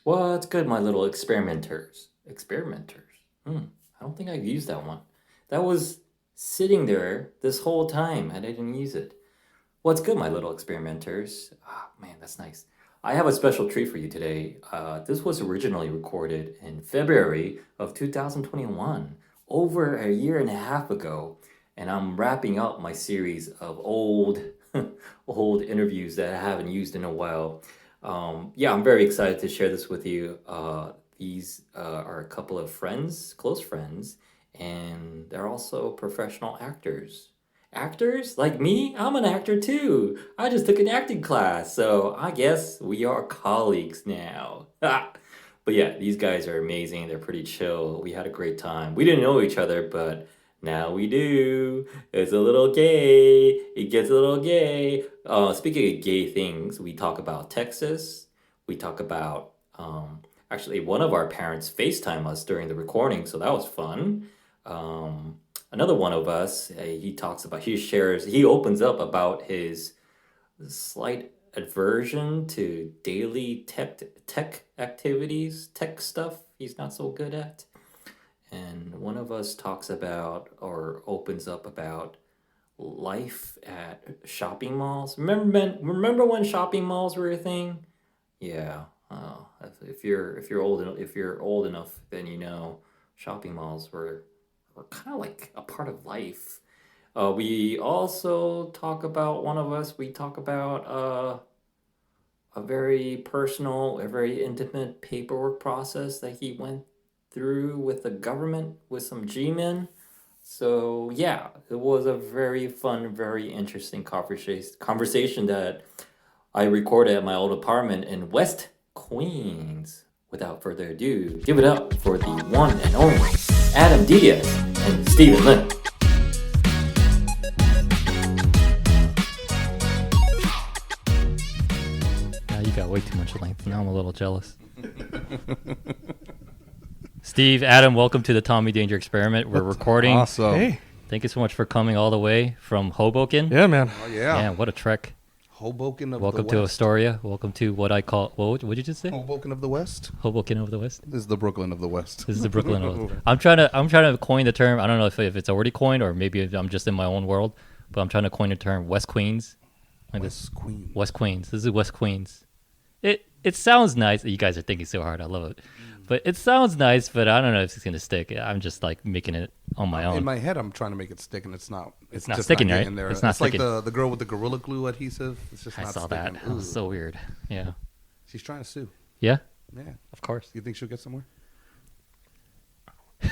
What's good, my little experimenters? Experimenters. I don't think I've used that one. That was sitting there this whole time and I didn't use it. What's good, my little experimenters? Ah, man, that's nice. I have a special treat for you today. This was originally recorded in February of 2021, over a year and a half ago, and I'm wrapping up my series of old, old interviews that I haven't used in a while. Yeah, I'm very excited to share this with you. These are a couple of friends, close friends, and they're also professional actors. Actors? Like me? I'm an actor too. I just took an acting class, so I guess we are colleagues now. But yeah, these guys are amazing. They're pretty chill. We had a great time. We didn't know each other, but now we do. It's a little gay. It gets a little gay. Speaking of gay things, we talk about Texas. We talk about actually one of our parents FaceTime us during the recording, so that was fun. Another one of us, he talks about, he opens up about his slight aversion to daily tech activities, tech stuff he's not so good at. And one of us talks about or opens up about life at shopping malls. Remember when shopping malls were a thing? Yeah. If you're old enough, then you know shopping malls were kind of like a part of life. We also talk about one of us. We talk about a very personal, a very intimate paperwork process that he went through with the government with some G-men. So yeah, it was a very fun, very interesting conversation that I recorded at my old apartment in West Queens. Without further ado, give it up for the one and only Adam Diaz and Stephen Lin. Now you got way too much length. Now I'm a little jealous. Steve, Adam, welcome to the Tommy Danger Experiment. We're recording. Awesome. Hey. Thank you so much for coming all the way from Hoboken. Yeah, man. Oh, yeah. Man, what a trek. Hoboken of Welcome the to West. Astoria. Welcome to what I call, what did you just say? Hoboken of the West. Hoboken of the West. This is the Brooklyn of the West. This is the Brooklyn of the West. I'm trying to coin the term. I don't know if it's already coined or maybe I'm just in my own world, but I'm trying to coin the term West Queens. Like West Queens. West Queens. This is West Queens. It sounds nice. You guys are thinking so hard. I love it. But it sounds nice, but I don't know if it's going to stick. I'm just like making it on my own. In my head, I'm trying to make it stick, and it's not. It's not just sticking, right? getting there. It's not sticking. like the girl with the Gorilla Glue adhesive. It's just I not saw sticking. that. That was so weird. Yeah. She's trying to sue. Yeah? Yeah. Of course. You think she'll get somewhere? You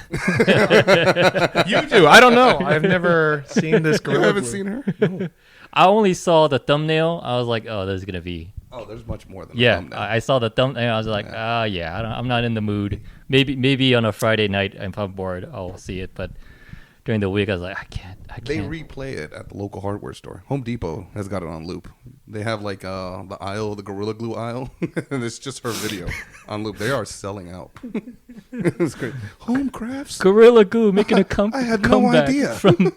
do. I don't know. I've never seen this girl. You haven't seen her? No. I only saw the thumbnail. I was like, oh, this is going to be... Oh, there's much more than a Yeah, thumbnail. I saw the thumbnail. I was like, I'm not in the mood. Maybe on a Friday night, if I'm bored, I'll see it. But during the week, I was like, I can't. They replay it at the local hardware store. Home Depot has got it on loop. They have like the aisle, the Gorilla Glue aisle, and it's just her video on loop. They are selling out. It's great. Home Crafts. Gorilla Glue making a I had no comeback idea. from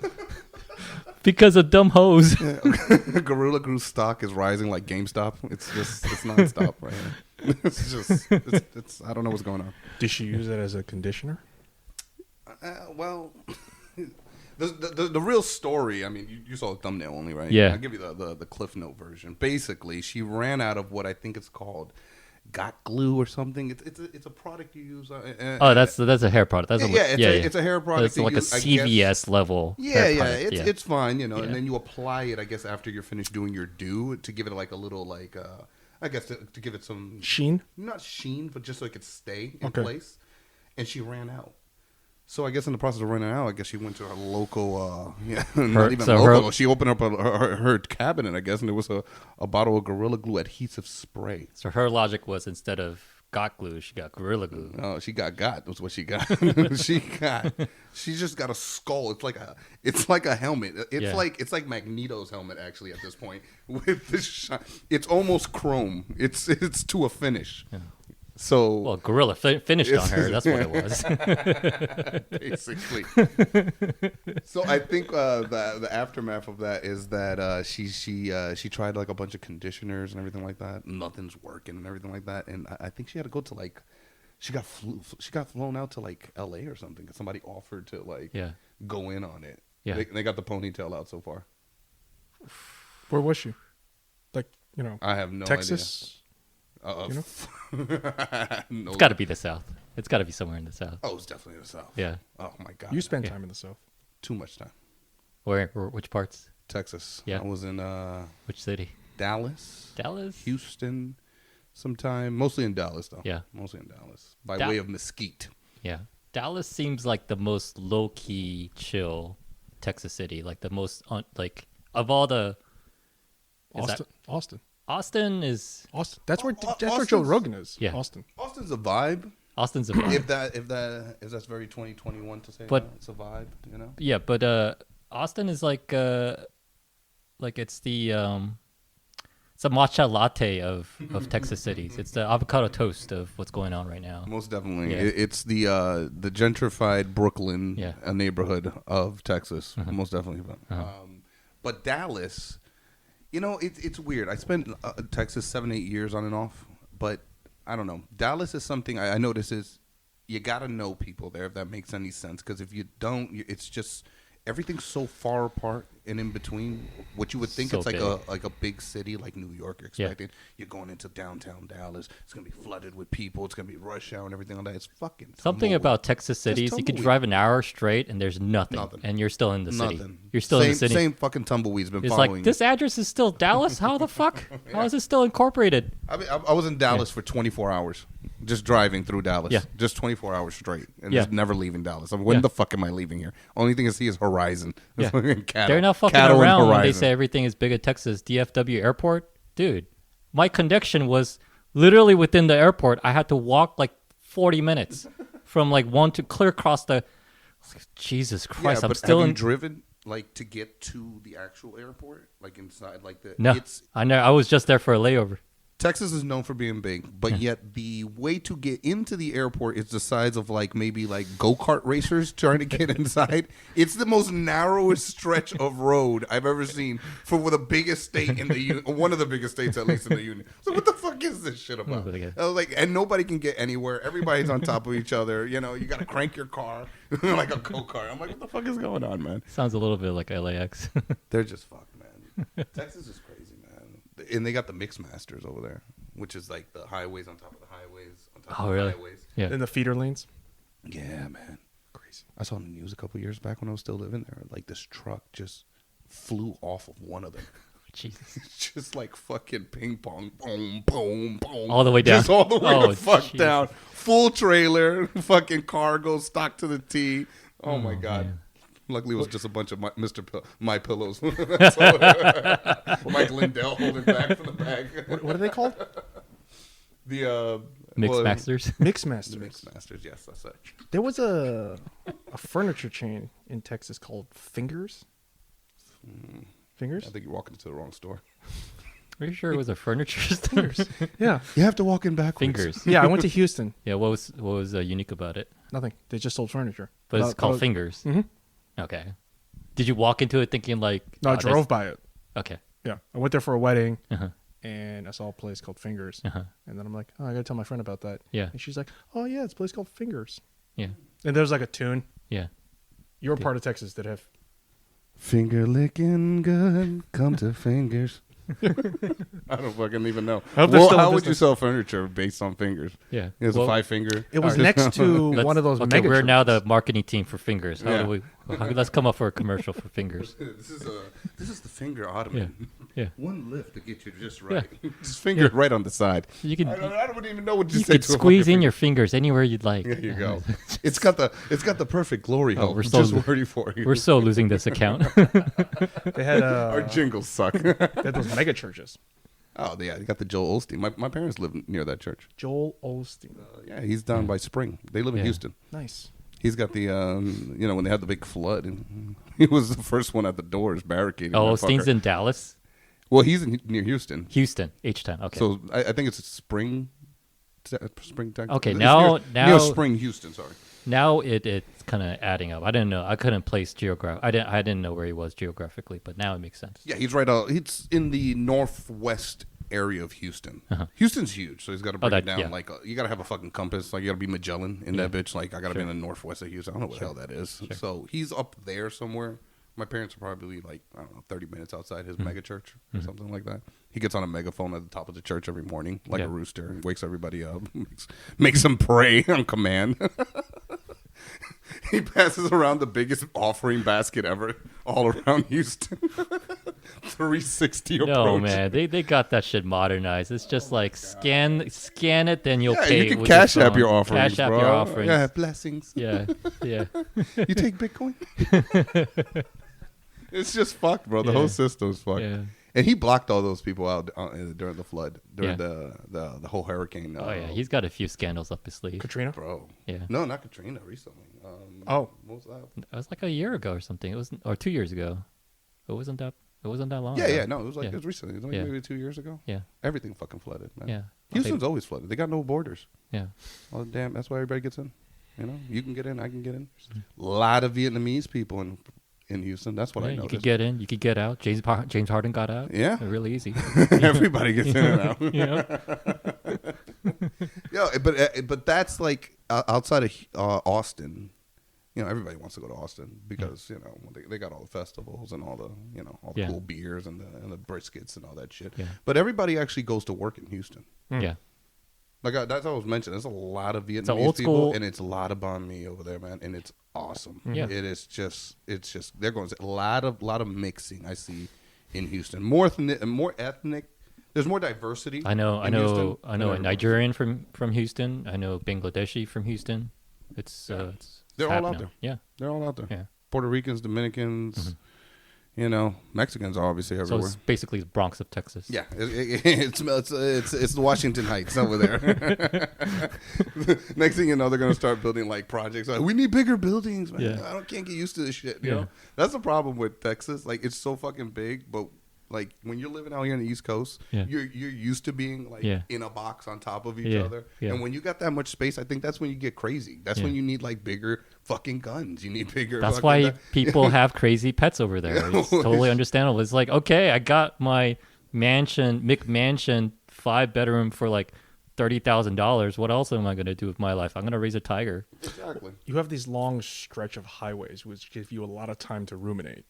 because of dumb hoes. Gorilla Glue stock is rising like GameStop. It's nonstop right now. It's I don't know what's going on. Did she use it as a conditioner? Well, the real story. I mean, you saw the thumbnail only, right? Yeah. I'll give you the Cliff Note version. Basically, she ran out of what I think it's called Got Glue or something. It's a product you use. Oh, that's a hair product. That's it's a hair product. It's like a CVS level. Yeah, hair product. it's fine, Yeah. and then you apply it, I guess, after you're finished doing your do to give it like a little I guess to give it some Sheen? not sheen, but just so it could stay in Okay. place. And she ran out. So I guess in the process of running out, I guess she went to her local, not even local. She opened up her cabinet, I guess, and there was a bottle of Gorilla Glue adhesive spray. So her logic was instead of got glue, she got Gorilla Glue. Oh, she got was what she got. She just got a skull. It's like a helmet. It's like Magneto's helmet actually at this point with this shine. It's almost chrome. It's to a finish. Yeah. So Well, gorilla finished on her. That's what it was. basically. So I think the aftermath of that is that she tried like a bunch of conditioners and everything like that. Nothing's working and everything like that. And I think she had to go to like she got flown out to like L.A. or something because somebody offered to like go in on it. Yeah. They got the ponytail out so far. Where was she? Like, I have no Texas? idea. No. It's got to be the South. It's got to be somewhere in the South. Oh, it's definitely the South. Yeah. Oh my God. You spent time in the South. Too much time. Where which parts? Texas. Yeah. I was in Which city? Dallas. Dallas? Houston. Sometime. Mostly in Dallas though. Yeah. Mostly in Dallas. By way of Mesquite. Yeah. Dallas seems like the most low-key, chill Texas city. Like the most, like, of all the... Austin. Austin is... Austin. That's where Austin's- Joe Rogan is. Yeah. Austin. Austin's a vibe. Austin's a vibe. If that's very 2021 to say But- that, it's a vibe, you know? Yeah, but Austin is like it's the it's a matcha latte of Texas cities. It's the avocado toast of what's going on right now. Most definitely. Yeah. It's the gentrified Brooklyn neighborhood of Texas. Most definitely. But Dallas, it's weird. I spent Texas 7-8 years on and off, but I don't know. Dallas is something I notice is you got to know people there, if that makes any sense. Because if you don't, it's just everything's so far apart and in between. What you would think So it's like big. like a big city like New York. You're expecting you're going into downtown Dallas. It's gonna be flooded with people. It's gonna be rush hour and everything like that. It's fucking Something tumbleweed. about Texas cities, you could tumbleweed. drive an hour straight and there's nothing, Nothing. and you're still in the city. Nothing. You're still in the city. Same fucking tumbleweed's been It's following like, this address is still Dallas? How the fuck? How is it still incorporated? I mean, I was in Dallas for 24 hours, just driving through Dallas. Yeah. Just 24 hours straight, and Yeah. just never leaving Dallas. I mean, when Yeah. the fuck am I leaving here? Only thing I see is horizon. Yeah. Cattle. They're not fucking Cattle and around when they horizon. say everything is big at Texas. DFW airport? Dude, my connection was literally within the airport. I had to walk like 40 minutes from like one to clear across the... Jesus Christ, I'm but still have in... you driven like to get to the actual airport, like inside, like the? No, It's I know. I was just there for a layover. Texas is known for being big, but yet the way to get into the airport is the size of like maybe like go-kart racers trying to get inside. It's the most narrowest stretch of road I've ever seen for the biggest state in the union, one of the biggest states at least in the union. So what the fuck is this shit about? I was like, and nobody can get anywhere. Everybody's on top of each other. You got to crank your car like a go-kart. I'm like, what the fuck is going on, man? Sounds a little bit like LAX. They're just fucked, man. Texas is crazy, man. And they got the mix masters over there, which is like the highways on top of the highways on top of the highways. Yeah. In the feeder lanes. Yeah, man. Crazy. I saw on the news a couple years back when I was still living there. Like this truck just flew off of one of them. Jesus. It's just like fucking ping pong, boom, boom, boom. All the way down. Just all the way Oh, the fuck Jesus. down. Full trailer, fucking cargo, stock to the T. Oh, my God. man. Luckily, it was just a bunch of My Pillows. That's all. Mike Lindell holding back from the bag. What are they called? The Mixed Masters. Mix The Masters. Mix Masters, yes, that's it. There was a furniture chain in Texas called Fingers. Fingers? I think you're walking into the wrong store. Are you sure it was a furniture store? Yeah. You have to walk in backwards. Fingers. Yeah, I went to Houston. Yeah, what was unique about it? Nothing. They just sold furniture. But it's called Fingers. Mhm. Okay. Did you walk into it thinking like... No, I oh, drove by it. Okay. Yeah. I went there for a wedding, Uh-huh. and I saw a place called Fingers. Uh-huh. And then I'm like, oh, I got to tell my friend about that. Yeah. And she's like, oh, yeah, it's a place called Fingers. Yeah. And there's like a tune. Yeah. Your part of Texas that have... Finger licking good, come to Fingers. I don't fucking even know. I hope they're still in how would you business. sell furniture based on fingers? Yeah. It's Well, a 5-finger. It was All right. next to let's- one of those Okay, mega we're now the churches. marketing team for Fingers. Yeah. Let's come up for a commercial for Fingers. This is the finger ottoman. Yeah. One lift to get you just right. Just finger it right on the side. You can I don't even know what you you say could to a squeeze fucking in your fingers anywhere you'd like. finger. There you go. It's got the perfect glory hole. we're so- just ready for you. We're so losing this account. They had, Our jingles suck. they had those mega churches. Oh yeah, you got the Joel Osteen. My parents live near that church. Joel Osteen. Yeah, he's down by Spring. They live in Yeah. Houston. Nice. He's got the, when they had the big flood, and he was the first one at the doors barricading. Oh, that Osteen's fucker. in Dallas? Well, he's near Houston. Houston, H-Town. Okay. So I think it's Spring Spring, Texas. Okay, It's now near Spring, Houston. Sorry. now it's kind of adding up. I didn't know. I couldn't place I didn't know where he was geographically, but now it makes sense. Yeah, he's right out. He's in the northwest area of Houston. Houston's huge, so he's got to break it down. yeah. Like you got to have a fucking compass. Like you got to be Magellan in that bitch. Like I got to be in the northwest of Houston. I don't know what the hell that is. So he's up there somewhere. My parents are probably like, I don't know, 30 minutes outside his mega church or something like that. He gets on a megaphone at the top of the church every morning, like a rooster, and wakes everybody up, makes them pray on command. He passes around the biggest offering basket ever all around Houston. 360 approach. No, man, they got that shit modernized. It's just like scan it, then you'll Yeah, pay. you can with cash your app your phone. offerings, Cash app bro. your offerings. Yeah, blessings. Yeah. You take Bitcoin? It's just fucked, bro. The whole system's fucked. Yeah. And he blocked all those people out during the flood, during the whole hurricane. Oh yeah, he's got a few scandals up his sleeve. Katrina? Bro. Yeah. No, not Katrina. Recently. Oh. What was that? It was like a year ago or something. It was, or 2 years ago. It wasn't that long. Yeah, ago. yeah. No, it was like Yeah. it was recently. It was like maybe 2 years ago. Yeah. Everything fucking flooded, man. Yeah. Houston's always flooded. They got no borders. Yeah. Oh damn! That's why everybody gets in. You know, you can get in. I can get in. A lot of Vietnamese people in Houston. That's what I know. You could get in, you could get out. James Harden got out. Yeah. Really easy. Everybody gets in and out. You know? Yeah, but that's like outside of Austin. You know, everybody wants to go to Austin because you know they got all the festivals and all the all the cool beers and the briskets and all that shit. Yeah. But everybody actually goes to work in Houston. Yeah. Like that's what I was mentioning. There's a lot of Vietnamese old people, school- and it's a lot of banh mi over there, man, and it's awesome. Yeah. It's just they're going a lot of mixing. I see in Houston more ethnic. There's more diversity. I know Houston a than Nigerian from Houston. I know Bangladeshi from Houston. It's they're all happening. out there. Yeah. They're all out there. Yeah. Puerto Ricans, Dominicans, Mexicans are obviously So everywhere. it's basically the Bronx of Texas. Yeah, it's the Washington Heights over there. Next thing you know, they're gonna start building like projects. Like we need bigger buildings, man. Yeah. Can't get used to this shit. You Yeah. know, that's the problem with Texas. Like it's so fucking big, but like when you're living out here in the East Coast, Yeah. you're used to being like Yeah. in a box on top of each Yeah. other. Yeah. And when you got that much space, I think that's when you get crazy. That's Yeah. when you need like bigger fucking guns. You need bigger. That's fucking why people have crazy pets over there. It's totally understandable. It's like, okay, I got my McMansion 5-bedroom for like $30,000. What else am I going to do with my life? I'm going to raise a tiger. Exactly. You have these long stretch of highways, which give you a lot of time to ruminate.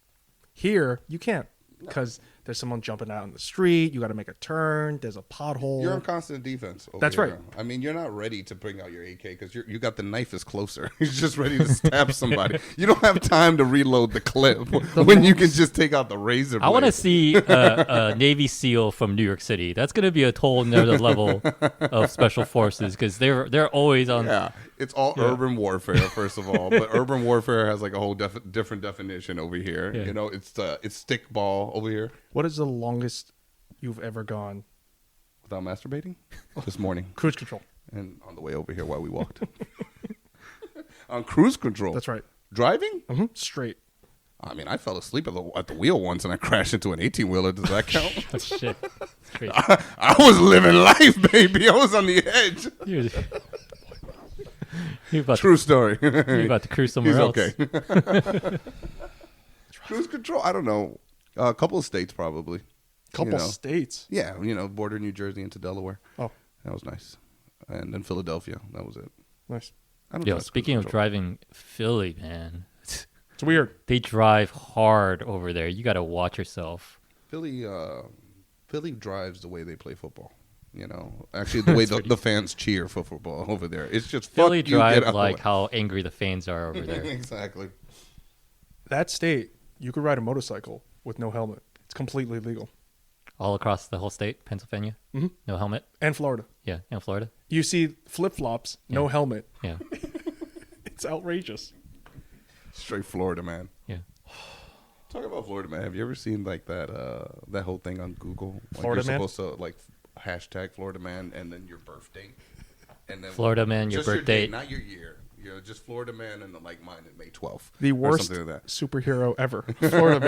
Here, you can't because there's someone jumping out in the street. You got to make a turn. There's a pothole. You're on constant defense. That's here. right. I mean, you're not ready to bring out your AK because you got the knife is closer. You're just ready to stab somebody. You don't have time to reload the clip when you can just take out the razor blade. I want to see a Navy SEAL from New York City. That's going to be a whole nother level of special forces because they're always on. Yeah, it's all urban warfare, first of all. But urban warfare has like a whole different definition over here. Yeah. You know, it's stickball over here. What is the longest you've ever gone? Without masturbating? This morning. Cruise control. And on the way over here while we walked. On cruise control. That's right. Driving? Straight. I mean, I fell asleep at the wheel once and I crashed into an 18-wheeler. Does that count? Oh, shit. It's crazy. I was living life, baby. I was on the edge. You're about True story. you're about to cruise somewhere He's else. okay. Cruise control? I don't know. A couple of states probably. Couple states. Yeah, border New Jersey into Delaware. Oh, That was nice. And then Philadelphia. That was it. nice. I don't Yo, trust speaking cruise of control. driving, Philly, man. It's weird. They drive hard over there. You got to watch yourself. Philly drives the way they play football. Actually, the way the fans cheer for football over there. It's just Philly fuck you, get drive out the like way. how angry the fans are over there. Exactly. That state, you could ride a motorcycle with no helmet. It's completely legal. All across the whole state, Pennsylvania, no helmet. And Florida. Yeah, and Florida. You see flip-flops, no Yeah. helmet. Yeah, It's outrageous. Straight Florida, man. yeah. Talk about Florida, man. Have you ever seen like that whole thing on Google? Like Florida you're man? supposed to like hashtag Florida man and then your birthday. And then Florida man, your just birthday. date, not your year. just Florida man and the like-minded May 12th. The or worst something like that. superhero ever. Florida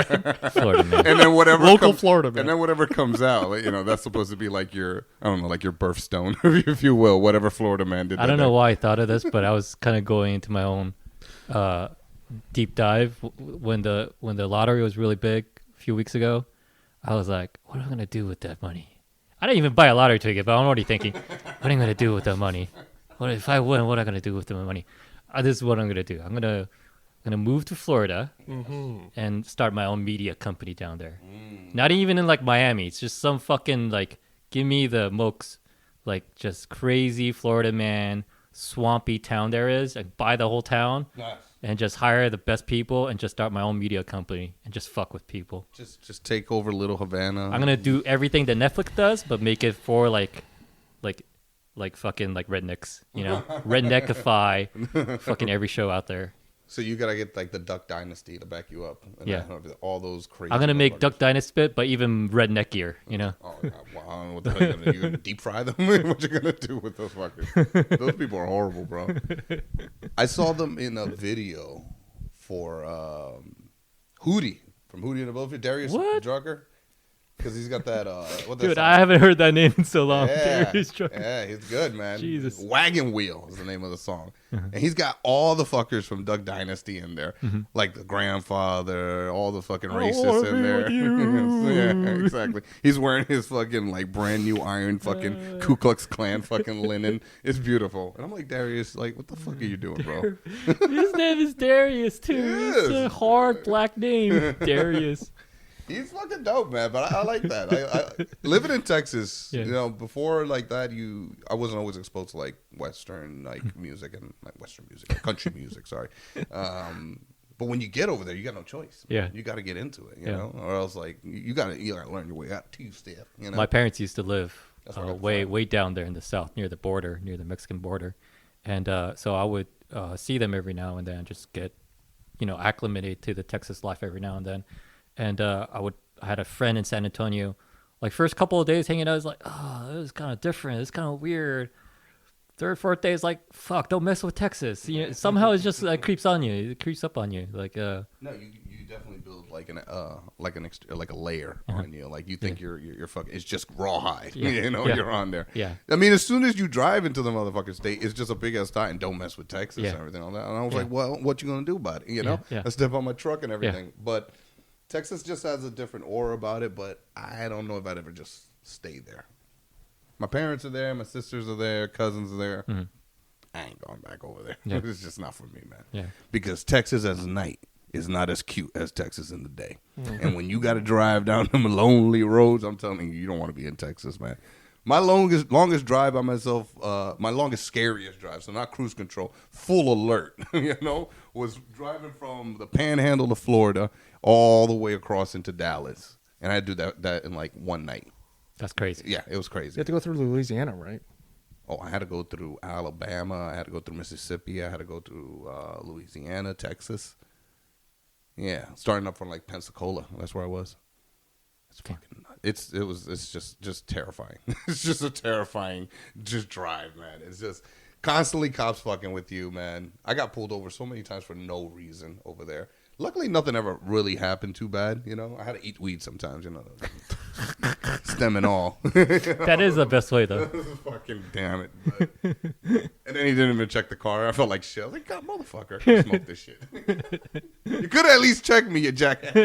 man. Florida man. And then whatever Local Florida man. and then whatever comes out, that's supposed to be like your, I don't know, like your birthstone, if you will, whatever Florida man did. I don't know why I thought of this, but I was kind of going into my own deep dive when the lottery was really big a few weeks ago. I was like, what am I gonna do with that money? I didn't even buy a lottery ticket, but I'm already thinking, what am I gonna do with that money? What if I win? What am I gonna do with the money? This is what I'm gonna do. I'm gonna move to Florida and start my own media company down there. Not even in like Miami. It's just some fucking like, give me the most like just crazy Florida man, swampy town there is, and buy the whole town. Nice. And just hire the best people and just start my own media company and just fuck with people. Just take over Little Havana. I'm gonna do everything that Netflix does, but make it for like fucking like rednecks, redneckify fucking every show out there. So you gotta get like the Duck Dynasty to back you up. And Yeah. all those crazy. I'm gonna make motherfuckers. Duck Dynasty, but even redneckier, Oh, God, well, I don't know what the hell you're gonna deep fry them. What you gonna do with those fuckers? Those people are horrible, bro. I saw them in a video for Hootie from Hootie and the Blowfish, Darius What? Drucker, because he's got that. Dude, I haven't heard that name in so long. Yeah, Darius Trucker. yeah, he's good, man. Jesus. Wagon Wheel is the name of the song, and he's got all the fuckers from Duck Dynasty in there, like the grandfather, all the fucking racists in there. Yeah, exactly. He's wearing his fucking like brand new iron fucking Ku Klux Klan fucking linen. It's beautiful, and I'm like, Darius, like, what the fuck are you doing, bro? His name is Darius too. It's a Yes. hard black name, Darius. He's fucking dope, man. But I like that. I living in Texas, Yeah. before like that, I wasn't always exposed to like Western like music and like Western music, country music. Sorry, but when you get over there, you got no choice. Yeah. You got to get into it, Yeah. or else like you got to learn your way out two step. My parents used to live That's where I got the way fun. way down there in the south, near the border, near the Mexican border, and so I would see them every now and then, just get acclimated to the Texas life every now and then, and I had a friend in San Antonio, like first couple of days hanging out, I was like, oh, this is kind of different, it's kind of weird. Third, fourth day is like, fuck, don't mess with Texas. Somehow it just creeps on you. It creeps up on you. Like, No, you definitely build like a layer on you. Like you think you're fucking. It's just rawhide. Yeah. You're on there. Yeah. I mean, as soon as you drive into the motherfucking state, it's just a big ass sign. Don't mess with Texas Yeah. and everything like that. And I was Yeah. like, well, what you gonna do about it? Yeah. I step on my truck and everything. But Texas just has a different aura about it. But I don't know if I'd ever just stay there. My parents are there. My sisters are there. Cousins are there. Mhm. I ain't going back over there. Yeah. It's just not for me, man. yeah. Because Texas as night is not as cute as Texas in the day. And when you got to drive down them lonely roads, I'm telling you, you don't want to be in Texas, man. My longest drive by myself, my longest scariest drive, so not cruise control, full alert, was driving from the Panhandle of Florida all the way across into Dallas. And I had to do that in like one night. That's crazy. Yeah, it was You crazy. have to go through Louisiana, right? Oh, I had to go through Alabama. I had to go through Mississippi. I had to go through Louisiana, Texas. Yeah, starting up from like Pensacola. That's where I was. It's fucking nuts. It's just terrifying. It's just a terrifying drive, man. It's just constantly cops fucking with you, man. I got pulled over so many times for no reason over there. Luckily, nothing ever really happened too bad. I had to eat weed sometimes. Stem and all. That is the best way, though. Fucking damn it. But, and then he didn't even check the car. I felt like shit. I was like, God, motherfucker, I smoke this shit. You could at least check me, you jackass.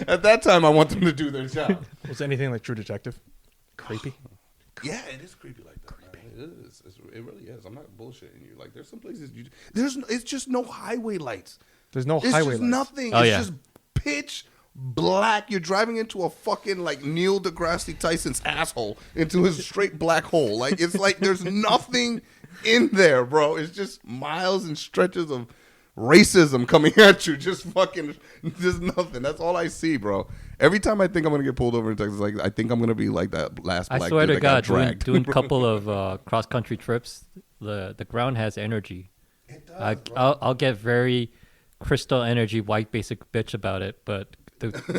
At that time, I want them to do their job. Was anything like True Detective? Creepy. Yeah, it is creepy like that. Man. It is. It really is. I'm not bullshitting you. Like, there's some places it's just no highway lights. There's no It's highway just lights. nothing. Oh, It's yeah. just pitch black. You're driving into a fucking like Neil deGrasse Tyson's asshole, into his straight black hole. Like it's like there's nothing in there, bro. It's just miles and stretches of racism coming at you. Just nothing. That's all I see, bro. Every time I think I'm gonna get pulled over in Texas, like I think I'm gonna be like that last I black swear dude to that got God, dragged. doing a couple of cross country trips, the ground has energy. It does, bro. I'll get very crystal energy white basic bitch about it, but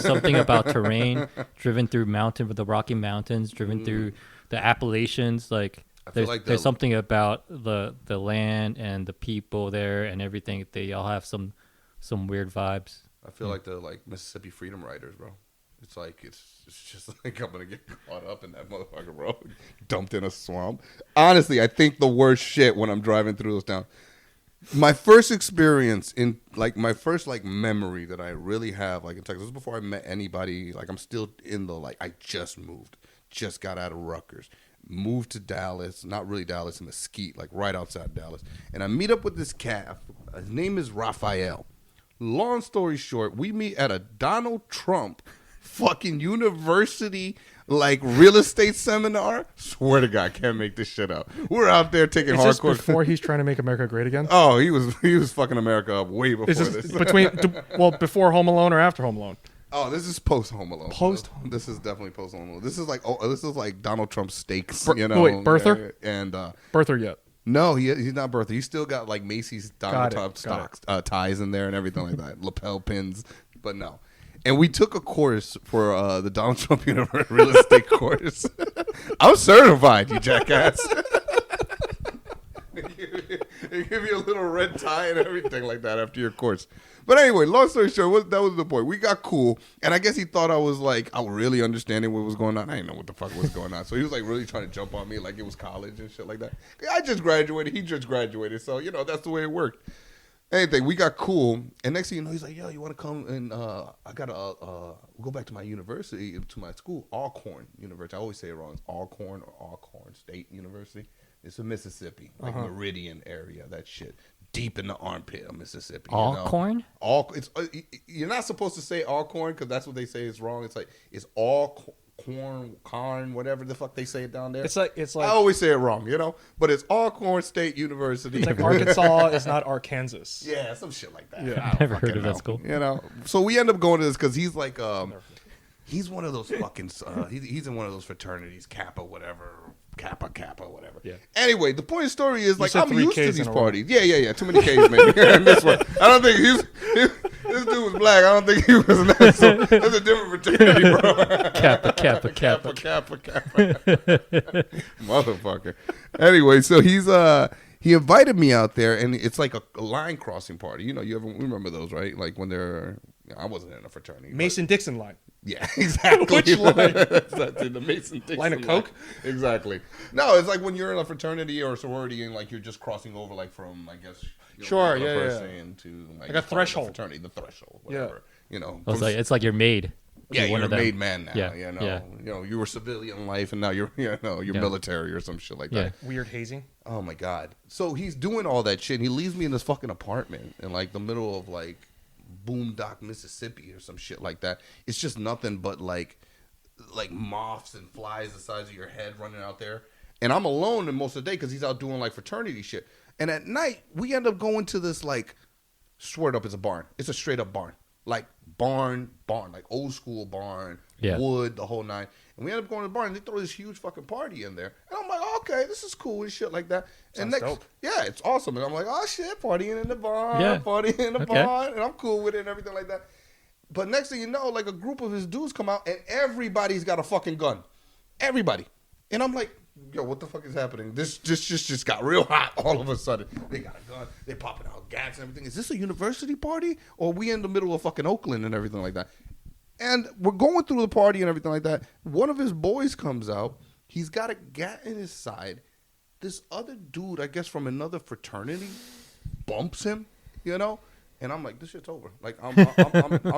something about terrain, driven through the Rocky Mountains, driven through the Appalachians, like I feel like there's something about the land and the people there and everything. They all have some weird vibes. I feel like the Mississippi Freedom Riders, bro. It's like it's just like I'm gonna get caught up in that motherfucker, bro. Dumped in a swamp. Honestly, I think the worst shit when I'm driving through those towns. My first experience in my first memory that I really have in Texas, this was before I met anybody. I'm still in the I just moved, just got out of Rutgers, moved to Dallas, not really Dallas, Mesquite, right outside Dallas, and I meet up with this calf. His name is Raphael. Long story short, we meet at a Donald Trump fucking university real estate seminar. Swear to God, can't make this shit up. We're out there taking Is this hardcore. before he's trying to make America great again? Oh, he was fucking America up way before Is this this. before Home Alone or after Home Alone? Oh, this is post Home Alone. Post. This is definitely post Home Alone. This is like Donald Trump steaks. Wait, birther? And Birther yet? no, he's not birther. He's still got Macy's Donald Trump Got stocks, ties in there and everything like that, lapel pins. But no. And we took a course for the Donald Trump University real estate course. I'm certified, you jackass. They give you a little red tie and everything like that after your course. But anyway, long story short, that was the point. We got cool, and I guess he thought I was I was really understanding what was going on. I didn't know what the fuck was going on. So he was really trying to jump on me like it was college and shit like that. I just graduated. He just graduated. So, that's the way it worked. Anything, we got cool, and next thing you know, he's like, "Yo, you want to come and I gotta go back to my university, to my school, Alcorn University. I always say it wrong. It's Alcorn or Alcorn State University. It's in Mississippi, Meridian area. That shit, deep in the armpit of Mississippi. Alcorn? It's you're not supposed to say Alcorn because that's what they say is wrong. It's Corn, whatever the fuck they say it down there. It's like I always say it wrong, but it's Alcorn State University. It's like Arkansas is not Arkansas. Yeah, some shit like that. Yeah. I don't Never heard fucking of that know, school. So we end up going to this because he's he's one of those fucking, he's in one of those fraternities, Kappa, whatever. Yeah. Anyway, the point of the story is You said I'm 3 used to Ks these in a row. parties. Yeah. Too many K's maybe. And this one, I don't think this dude was black. I don't think he was that. So that's a different fraternity, bro. Kappa. Motherfucker. Anyway, so he invited me out there, and it's like a line crossing party. You remember those, right? When they're, I wasn't in a fraternity. Mason-Dixon line. Yeah, exactly. Which line? Exactly, the Mason-Dixon Line of Coke? Exactly. No, it's like when you're in a fraternity or a sorority and you're just crossing over from, I guess, Sure, regular yeah. person to Like a threshold. Fraternity, the threshold, whatever. It's like you're made. Yeah, one you're of a them. made man now. Yeah. You were civilian life, and now you're military or some shit like that. Weird hazing. Oh my god! So he's doing all that shit. And he leaves me in this fucking apartment in the middle of Boondock, Mississippi, or some shit like that. It's just nothing but moths and flies the size of your head running out there. And I'm alone in most of the day because he's out doing fraternity shit. And at night we end up going to this swear it up, it's a barn. It's a straight up barn. Barn, old school barn, wood, the whole nine. And we end up going to the barn, and they throw this huge fucking party in there. And I'm like, okay, this is cool and shit like that. Sounds dope. Yeah, it's awesome. And I'm like, oh shit, partying in the barn, and I'm cool with it and everything like that. But next thing you know, a group of his dudes come out, and everybody's got a fucking gun. Everybody. And I'm like, yo, what the fuck is happening? This just got real hot all of a sudden. They got a gun. They popping out gas and everything. Is this a university party? Or are we in the middle of fucking Oakland and everything like that? And we're going through the party and everything like that. One of his boys comes out. He's got a gat in his side. This other dude, I guess from another fraternity, bumps him, And I'm like, this shit's over. I'm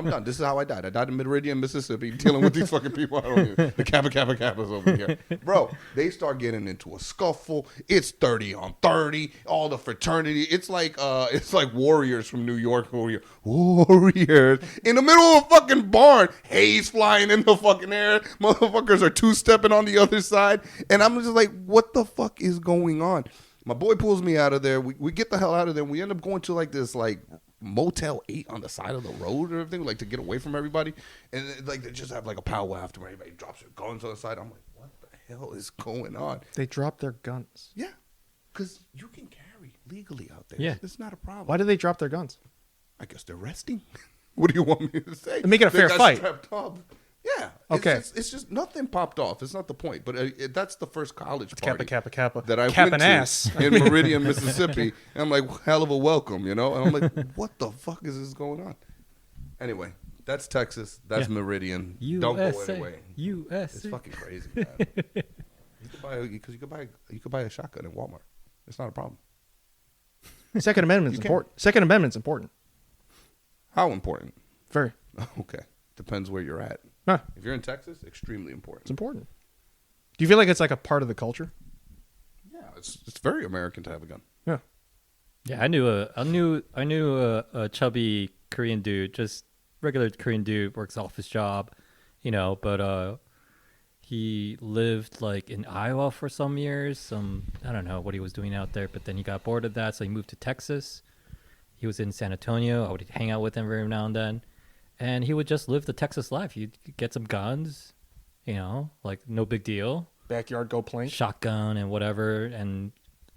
done. This is how I died. I died in Meridian, Mississippi, dealing with these fucking people. The Kappas over here. Bro, they start getting into a scuffle. It's 30 on 30. All the fraternity. It's like Warriors from New York. Warriors. In the middle of a fucking barn. Haze flying in the fucking air. Motherfuckers are two-stepping on the other side. And I'm just like, what the fuck is going on? My boy pulls me out of there. We get the hell out of there. We end up going to this Motel 8 on the side of the road or everything, to get away from everybody. And they just have a powwow after everybody drops their guns on the side. I'm like, what the hell is going on? They drop their guns. Yeah, because you can carry legally out there. Yeah. It's not a problem. Why do they drop their guns? I guess they're resting. What do you want me to say? And make it a They fair got fight. strapped up. Yeah, Yeah. Okay. It's just nothing popped off. It's not the point. But that's the first college party Kappa. that I Cap went and to ass. in Meridian, Mississippi. And I'm like, hell of a welcome, And I'm like, what the fuck is this going on? Anyway, that's Texas. That's Meridian. Don't go anyway. USA. It's fucking crazy, man. You could buy a shotgun in Walmart. It's not a problem. Second Amendment's important. Second Amendment's important. How important? Very. Okay. Depends where you're at. Huh. If you're in Texas, extremely It's important. important. Do you feel like it's like a part of the culture? Yeah, it's very American to have a gun. Yeah. Yeah, I knew a chubby Korean dude, just regular Korean dude, works office job, but he lived like in Iowa for some years. I don't know what he was doing out there, but then he got bored of that, so he moved to Texas. He was in San Antonio. I would hang out with him every now and then, and he would just live the Texas life. He'd get some guns, like no big deal, Backyard go plank. shotgun and whatever, and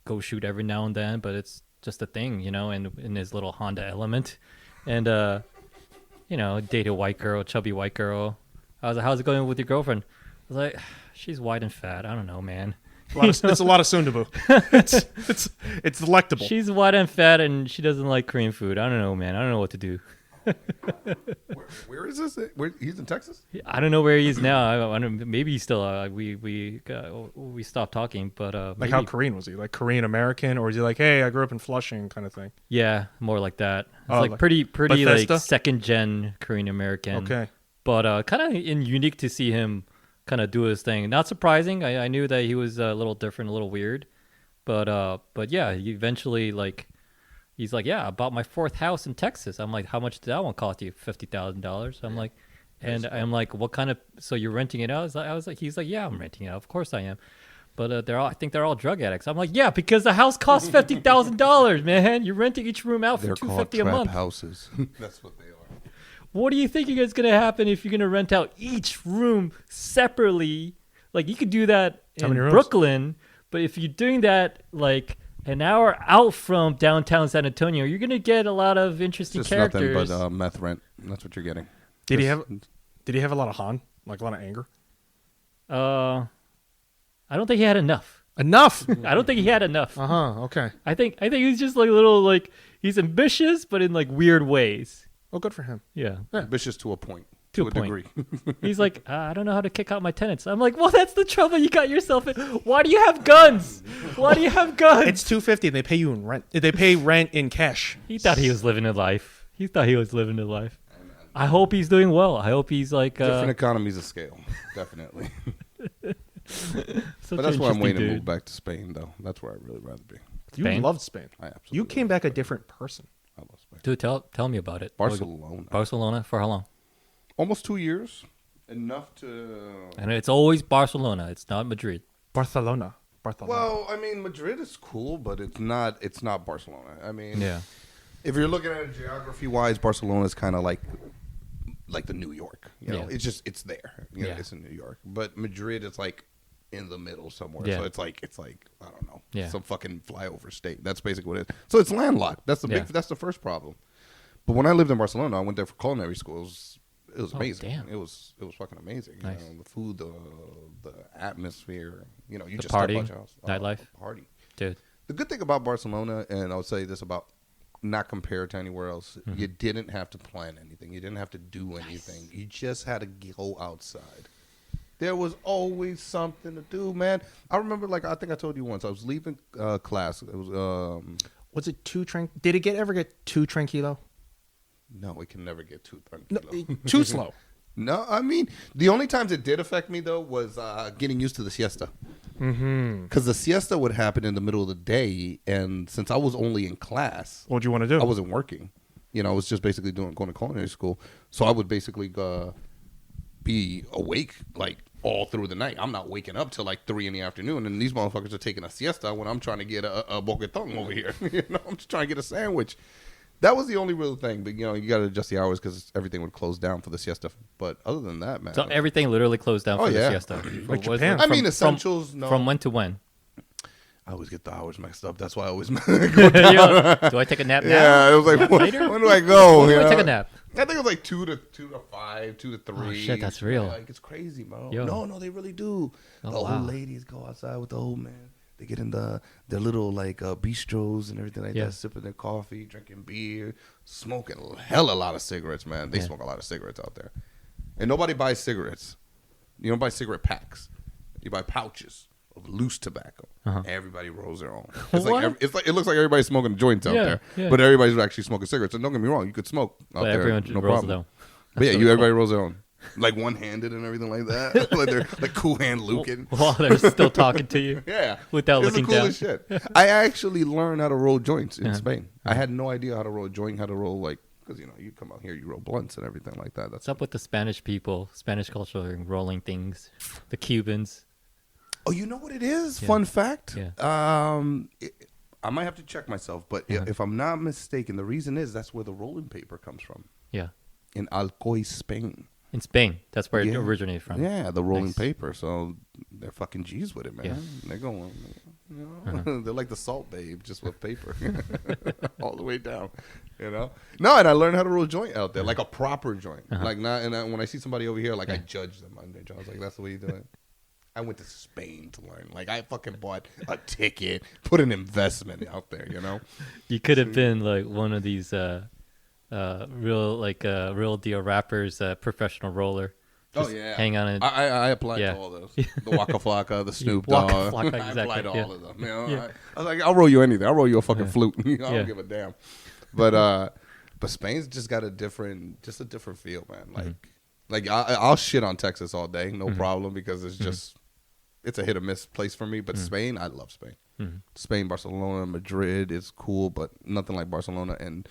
go shoot every now and then. But it's just a thing, in his little Honda Element, and date a white girl, chubby white girl. I was like, how's it going with your girlfriend? I was like, she's white and fat. I don't know, man. It's a lot of sundubu. It's delectable. She's white and fat, and she doesn't like Korean food. I don't know, man. I don't know what to do. Where is this? He's in Texas? I don't know where he is now. I don't, maybe he's still. We stopped talking, but like maybe, how Korean was he? Like Korean American, or is he like, hey, I grew up in Flushing, kind of thing? yeah, more like that. It's Oh, like like pretty Bethesda? like second gen Korean American. Okay. But kind of unique to see him kind of do his thing. Not surprising. I knew that he was a little different, a little weird, but yeah, he eventually he's like, yeah, I bought my fourth house in Texas. I'm like, how much did that one cost you? $50,000. I'm like, and I'm like, what kind of? So you're renting it out? I was like, he's like, yeah, I'm renting it out. Of course I am. But I think they're all drug addicts. I'm like, yeah, because the house costs $50,000, man. You're renting each room out for They're called $250 a trap month. houses. That's what they are. What do you think is going to happen if you're going to rent out each room separately? Like, you could do that How many in rooms? Brooklyn, but if you're doing that like an hour out from downtown San Antonio, you're going to get a lot of interesting It's just characters. nothing but meth rent. That's what you're getting. Did he have a lot of Han? Like a lot of anger? I don't think he had enough. Enough. I don't think he had enough. Okay. I think he's just like a little like he's ambitious, but in like weird ways. Oh, good for him. Yeah. Ambitious to a point. To a a point. degree. He's like, I don't know how to kick out my tenants. I'm like, well, that's the trouble you got yourself in. Why do you have guns? Why do you have guns? It's $250. And they pay you in rent. They pay rent in cash. He thought he was living a life. I hope he's doing well. I hope he's like Different economies of scale. Definitely. such But that's an why I'm interesting waiting to dude. move back to Spain, though. That's where I'd really rather be. You Spain? loved Spain. I absolutely You came back a different person. I love Spain. Dude, tell me about it. Barcelona. Barcelona for how long? Almost 2 years. Enough to... And it's always Barcelona. It's not Madrid. Barcelona. Well, I mean, Madrid is cool, but it's not Barcelona. I mean, Yeah. if you're looking at it geography-wise, Barcelona is kind of like the New York. You know, Yeah. it's there. You know, Yeah. it's in New York. But Madrid is like in the middle somewhere. Yeah. So it's like I don't know, Yeah. some fucking flyover state. That's basically what it is. So it's landlocked. That's the Yeah. that's the first problem. But when I lived in Barcelona, I went there for culinary schools. It was amazing. damn. It was fucking amazing. Nice. You know, the food, the atmosphere. You know, you The just party, step out your house. nightlife. The party. Dude. The good thing about Barcelona, and I'll say this about not compared to anywhere else, Mm-hmm. you didn't have to plan anything. You didn't have to do anything. You just had to go outside. There was always something to do, man. I remember, I think I told you once, I was leaving class. It was, Was it Did it ever get too tranquilo? no, it can never get too No, tranquilo. too slow. No, I mean, the only times it did affect me, though, was getting used to the siesta. Mm-hmm. Because the siesta would happen in the middle of the day, and since I was only in class, What would you want to do? I wasn't working. You know, I was just basically going to culinary school. So I would basically be awake, all through the night. I'm not waking up till 3 in the afternoon, and these motherfuckers are taking a siesta when I'm trying to get a boquetón over here. You know, I'm just trying to get a sandwich. That was the only real thing, but you got to adjust the hours because everything would close down for the siesta. But other than that, man, So everything literally closed down Oh, for the yeah. siesta. Like Was Japan. it I mean, essentials. No, From when to when? I always get the hours mixed up. That's why I always go Do down. I take a nap now? Yeah, it was like, Nap later? when do I go? When you do I know? take a nap? I think it was like 2 to 5, 2 to 3. Oh, shit, that's real. Like, it's crazy, bro. Yo. No, they really do. Oh, The wow. old ladies go outside with the old man. They get in their little like bistros and everything like Yeah. that, sipping their coffee, drinking beer, smoking a lot of cigarettes, man. They Yeah. smoke a lot of cigarettes out there. And nobody buys cigarettes. You don't buy cigarette packs. You buy pouches of loose tobacco. Uh-huh. Everybody rolls their own. What? It looks like everybody's smoking joints out Yeah, there, yeah. but everybody's actually smoking cigarettes. And don't get me wrong, you could smoke out But there, everyone no rolls problem. it down. But yeah, That's what everybody rolls their own, like one-handed and everything like that. Like they're like cool hand Lukin. While they're still talking to you. Yeah, Without it's looking the coolest down. shit. I actually learned how to roll joints in Uh-huh. Spain. I had no idea how to roll a joint, how to roll like because you come out here, you roll blunts and everything like that. That's What's up with the Spanish people, Spanish culture, and rolling things? The Cubans. Oh, you know what it is? Yeah. Fun fact. Yeah. I might have to check myself, but if I'm not mistaken, the reason is that's where the rolling paper comes from Yeah. in Alcoy, Spain. In Spain. That's where it Yeah. originated from. Yeah, the rolling Nice. paper. So they're fucking G's with it, man. Yeah. They're going, they're like the Salt Babe, just with paper, all the way down. You know? No, and I learned how to roll a joint out there, like a proper joint. Like not, and when I see somebody over here, like I judge them on their joint. I was like, that's the way you do it. I went to Spain to learn. Like I fucking bought a ticket, put an investment out there. You know? You could have been like one of these real deal rappers, professional roller. Just hang on it. I applied Yeah. to all those. The Waka Flocka, the Snoop Waka Dogg. Flocka, I exactly, applied to yeah. all of them. You know? Yeah. I was like, I'll roll you anything. I'll roll you a fucking flute. I don't Yeah. give a damn. But Spain's just got a different feel, man. Like I'll shit on Texas all day, no problem, because it's just it's a hit or miss place for me. But Spain, I love Spain. Spain, Barcelona, Madrid is cool, but nothing like Barcelona. And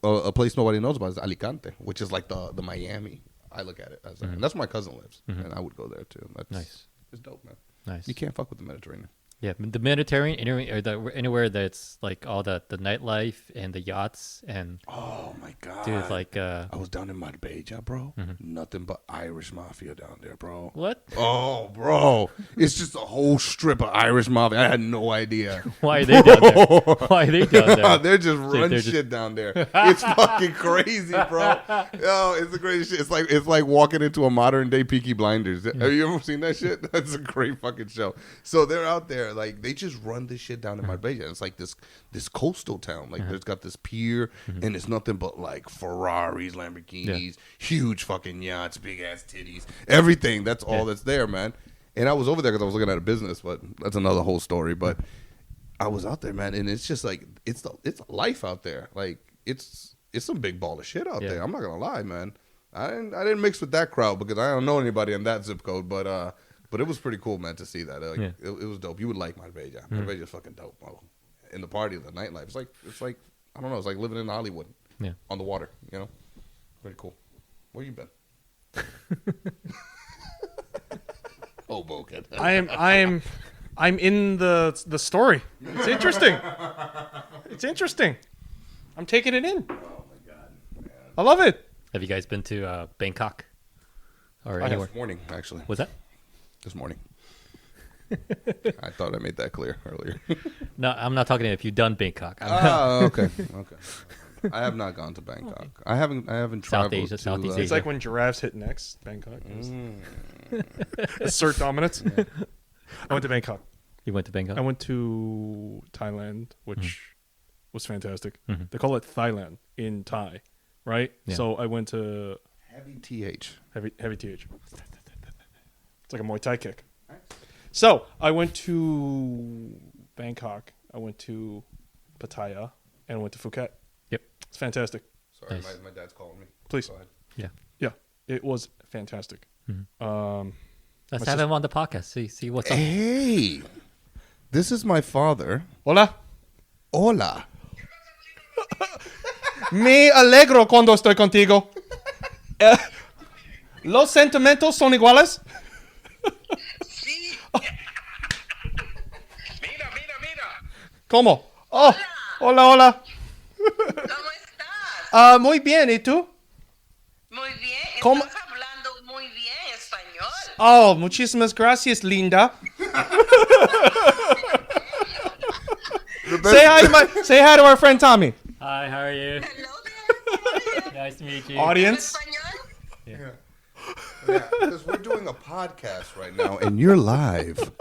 a place nobody knows about is Alicante, which is like the Miami. I look at it as that. And that's where my cousin lives, and I would go there too. That's Nice. It's dope, man. Nice. You can't fuck with the Mediterranean. Yeah, the Mediterranean, anywhere that's like all the nightlife and the yachts and Oh my god, dude, like I was down in Marbella, bro. Nothing but Irish mafia down there, bro. what? Oh, bro, it's just a whole strip of Irish mafia. I had no idea. Why are they down there? Why are they down there? They're just run they're just- shit down there. It's fucking crazy, bro. Yo, it's the greatest shit. It's like walking into a modern day Peaky Blinders. Have you ever seen that shit? That's a great fucking show. So they're out there, like they just run this shit down in Marbella. It's like this coastal town. Like there's got this pier, and it's nothing but like Ferraris, Lamborghinis, huge fucking yachts, big ass titties, everything. That's all that's there, man. And I was over there because I was looking at a business, but that's another whole story. But I was out there, man, and it's just like it's life out there. Like it's some big ball of shit out there. I'm not gonna lie, man. I didn't mix with that crowd because I don't know anybody in that zip code, but it was pretty cool, man, to see that. Like, it was dope. You would like Marbella. Marbella's fucking dope, bro. In the party, the nightlife, it's like I don't know, it's like living in Hollywood, on the water, you know. Very cool. Where you been? Oh, Bogan. I'm in the story. It's interesting. It's interesting. I'm taking it in. Oh my god, man. I love it. Have you guys been to Bangkok or I anywhere? this morning, actually. Was that? This morning. I thought I made that clear earlier. No, I'm not talking if you've done Bangkok. Oh, okay. I have not gone to Bangkok. I haven't South traveled Asia, to Southeast It's Asia. like when giraffes hit next. Bangkok. Assert dominance. I went to Bangkok. You went to Bangkok? I went to Thailand, which was fantastic. They call it Thailand in Thai, right? Yeah. So I went to heavy th. heavy th. It's like a Muay Thai kick. So I went to Bangkok. I went to Pattaya and I went to Phuket. Yep. It's fantastic. Sorry, Nice. my dad's calling me. Please. Go ahead. Yeah. Yeah, it was fantastic. Let's have him on the podcast. See what's up. Hey, this is my father. Hola. Hola. Me alegro cuando estoy contigo. Los sentimientos son iguales. Sí. Mira. ¿Cómo? Oh, hola. ¿Cómo estás? Muy bien, ¿y tú? Muy bien. ¿Cómo? Estás hablando muy bien español. Oh, muchísimas gracias, linda. Say hi to our friend Tommy. Hi, how are you? Hello there. Yeah, Nice to meet you. Audience. Español? Yeah. Yeah, because we're doing a podcast right now, and you're live.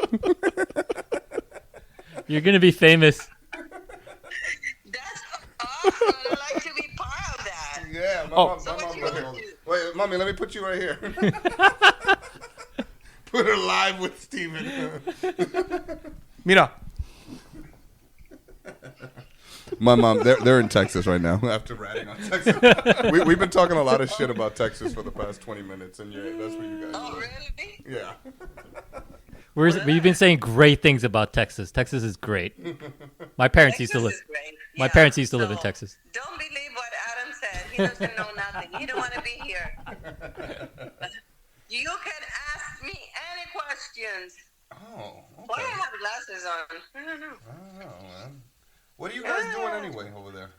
You're gonna be famous. That's awesome. I'd like to be part of that. Yeah, my Oh. mom right here. Wait, mommy, let me put you right here. Put her live with Steven. Mira. My mom, they're in Texas right now after ratting on Texas. We've been talking a lot of shit about Texas for the past 20 minutes, and yeah, that's what you guys Oh, are. really? Yeah. We've been saying great things about Texas. Texas is great. My parents used to live. Texas is great. My Yeah, parents used to live in so Texas. Don't believe what Adam said. He doesn't know nothing. He don't want to be here. You can ask me any questions. Oh, Why okay. I have glasses on? I don't know. I don't know, man. What are you guys doing anyway over there?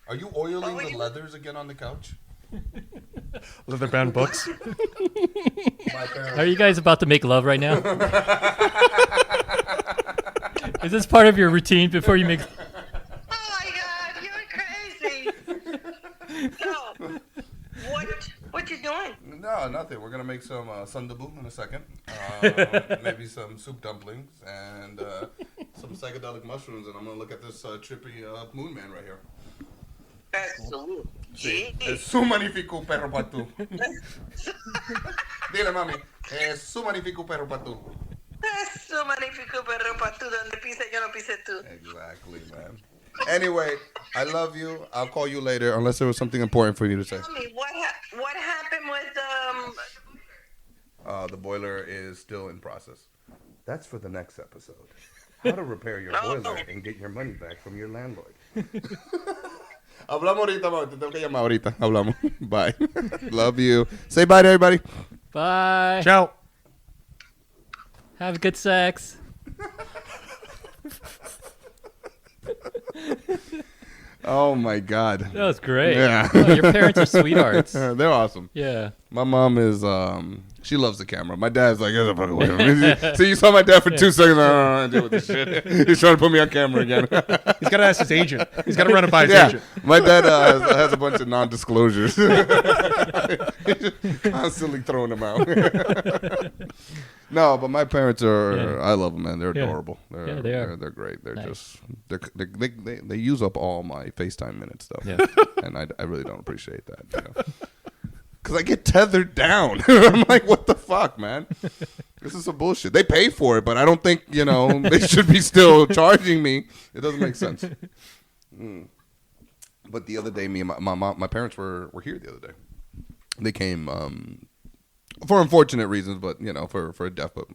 Are you oiling the leathers again on the couch? Leather-bound books. My parents. Are you guys about to make love right now? Is this part of your routine before you make? Oh my God, you're crazy. So, what you doing? No, nothing. We're gonna make some sundabu in a second. Maybe some soup dumplings and some psychedelic mushrooms, and I'm gonna look at this trippy moon man right here. Es su magnifico perro patú. Dile, mami. Es su magnifico perro patú. Eso magnífico perro para tú, donde pise yo no pise tú. Exactly, man. Anyway, I love you. I'll call you later, unless there was something important for you to say. Tell me, what happened with The boiler is still in process. That's for the next episode. How to repair your boiler and get your money back from your landlord. Hablamos ahorita, mami. Te tengo que llamar ahorita. Hablamos. Bye. Love you. Say bye to everybody. Bye. Ciao. Have good sex. Oh my God. That was great. Yeah. Oh, your parents are sweethearts. They're awesome. Yeah. My mom is, she loves the camera. My dad's like, get the fuck away from me. So you saw my dad for 2 seconds. I don't want to deal with this shit. He's trying to put me on camera again. He's got to ask his agent. He's got to run it by his Yeah, agent. my dad has a bunch of non-disclosures. He's just constantly throwing them out. No, but my parents are. Yeah. I love them, man. They're Yeah. adorable. Yeah, they are. They're great. They're Nice. just. They use up all my FaceTime minutes stuff. Yeah. And I really don't appreciate that. You know? Because I get tethered down. I'm like, what the fuck, man? This is some bullshit. They pay for it, but I don't think, they should be still charging me. It doesn't make sense. But the other day, me and my parents were here the other day. They came for unfortunate reasons, but, for a death, but,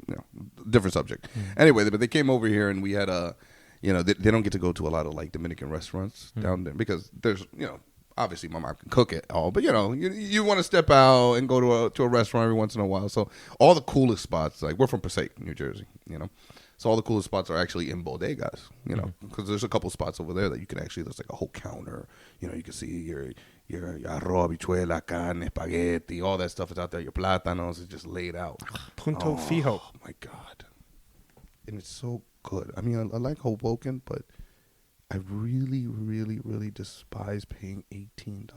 different subject. Anyway, but they came over here and we had they don't get to go to a lot of, like, Dominican restaurants down there because there's, obviously my mom can cook it all, but you want to step out and go to a restaurant every once in a while. So all the coolest spots, like we're from Passaic, New Jersey, so all the coolest spots are actually in bodegas, because there's a couple spots over there that you can actually, there's like a whole counter, you can see your arroz, habichuela, carne, spaghetti, all that stuff is out there. Your plátanos is just laid out. Punto fijo. Oh my God. And it's so good. I mean, I like Hoboken, but I really, really, really despise paying $18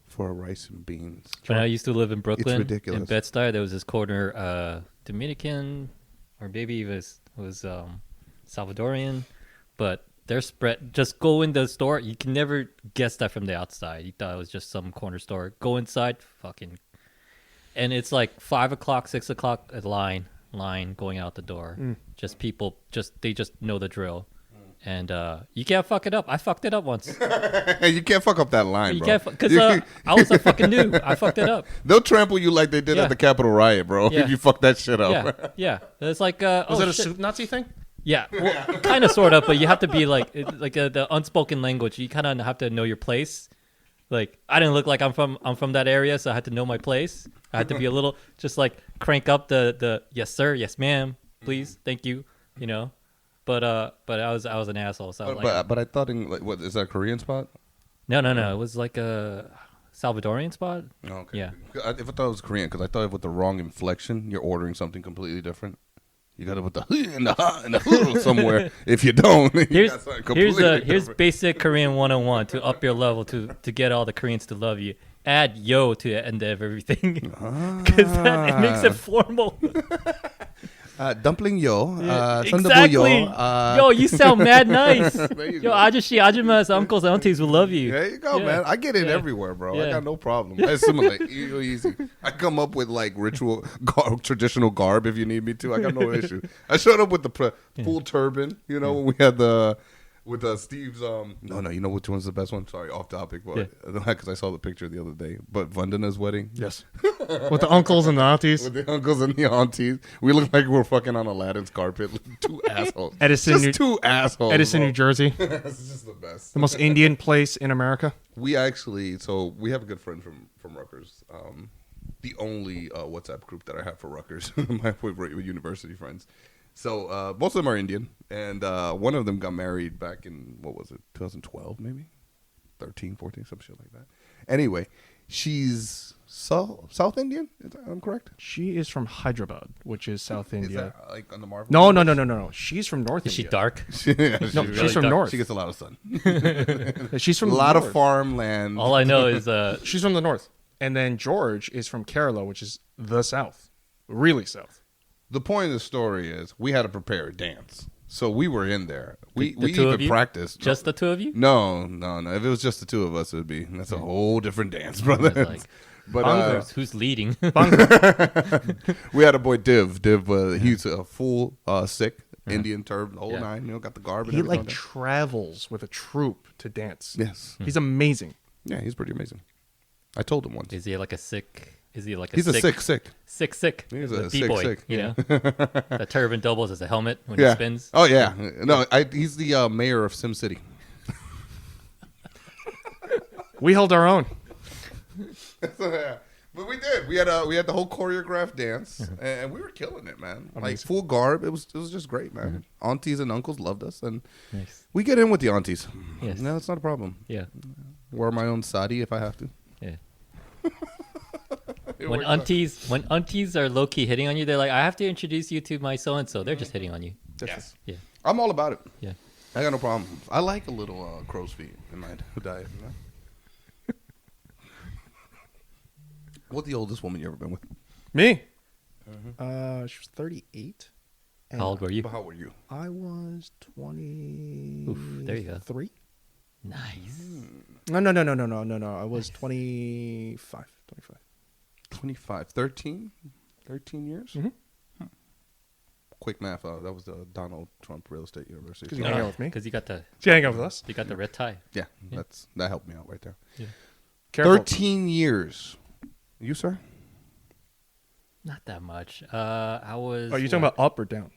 for a rice and beans. When I used to live in Brooklyn, ridiculous. in Bed-Stuy, there was this corner, Dominican, or maybe it was Salvadorian, but their spread, just go in the store, you can never guess that from the outside. You thought it was just some corner store. Go inside, and it's like 5 o'clock, 6 o'clock, a line going out the door. Just people, they just know the drill. And you can't fuck it up. I fucked it up once. You can't fuck up that line, You bro. can't because I was a fucking noob. I fucked it up. They'll trample you like they did Yeah. at the Capitol riot, bro, Yeah. if you fuck that shit up. Yeah, yeah. It's like Was it a shit. soup Nazi thing? Yeah, well, kind of, sort of, but you have to be like the unspoken language. You kind of have to know your place. Like I didn't look like I'm from that area, so I had to know my place. I had to be a little just like crank up the yes sir, yes ma'am, please, thank you, But I was an asshole. So I was like, But I thought what is that a Korean spot? no, it was like a Salvadorian spot. Oh, okay. Yeah. If I thought it was Korean, because I thought with the wrong inflection, you're ordering something completely different. You got to put the in the somewhere. If you don't, you Here's got something completely here's different. basic Korean 101 to up your level to get all the Koreans to love you. Add yo to the end of everything because it makes it formal. Dumpling yo, Exactly. Yo, you sound mad nice. There you Yo, go. ajushi, ajumas, uncles, aunties will love you. There you go, Yeah. man. I get it Yeah. everywhere, bro. I Yeah. got no problem. I assimilate easy. I come up with like ritual, traditional garb if you need me to. I got no issue. I showed up with the full turban. You know, when we had with Steve's. No, you know which one's the best one? Sorry, off topic, but because I saw the picture the other day. But Vandana's wedding. Yes. With the uncles and the aunties. With the uncles and the aunties, we look like we're fucking on Aladdin's carpet. Two assholes. Edison, just two assholes. Edison, bro. New Jersey. It's just the best. The most Indian place in America. We actually, so we have a good friend from Rutgers. The only WhatsApp group that I have for Rutgers, my university friends. So most of them are Indian, and one of them got married back in, what was it, 2012 maybe? 13, 14, some shit like that. Anyway, she's South Indian, I'm correct? She is from Hyderabad, which is South India. Is that like on the Marvel? No. She's from North Is she India. dark? Yeah, No, she- she's from dark. North. She gets a lot of sun. She's from A lot north. of farmland. All I know is She's from the North. And then George is from Kerala, which is the South. Really South. The point of the story is we had to prepare a dance. So we were in there. We the two of even you? practiced. just the two of you. No. If it was just the two of us, that's a whole different dance, brother. It's like, But who's leading? we had a boy Div. He's a full Sikh Indian turban, the whole nine. You know, got the garb. And He everything like on there. travels with a troupe to dance. Yes. He's amazing. Yeah, he's pretty amazing. I told him once. Is he like a sick? Is he like a He's a sick? Sikh. Sick. He's a a sick, b-boy, sick, you yeah. know. The turban doubles as a helmet when he Yeah. spins. Oh yeah. No, he's the mayor of Sim City. We held our own. But we did. We had the whole choreographed dance, and we were killing it, man. Like full garb. It was just great, man. Aunties and uncles loved us, and Nice. we get in with the aunties. Yes. No, it's not a problem. Yeah. Wear my own sari if I have to. Yeah. It When works out. aunties are low key hitting on you, they're like, I have to introduce you to my so and so. They're just hitting on you. Yes. Yeah. I'm all about it. Yeah. I got no problem. I like a little crow's feet in my diet. You know? What's the oldest woman you ever been with? Me? She was 38. How old were you? How were you? I was 23. Oof, there you go. Nice. No. I was 25. 25. 13? 13 years? Mhm. Quick math. That was the Donald Trump Real Estate University. 'Cause you hang out with me. Because you got the She hang out with us. you got the red tie. Yeah, that helped me out right there. Careful. 13 years. You, sir? Not that much. I was. Are you talking about up or down?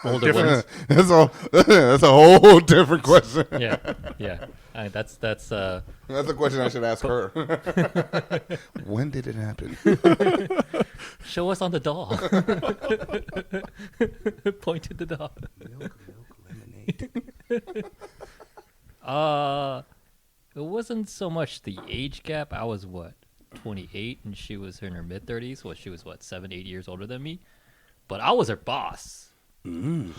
older ones? that's a whole different question. Yeah. That's That's a question I should ask her. When did it happen? show us on the doll. Point to the doll. Milk, lemonade. It wasn't so much the age gap. I was 28, and she was in her mid 30s. Well, she was 7-8 years older than me. But I was her boss. And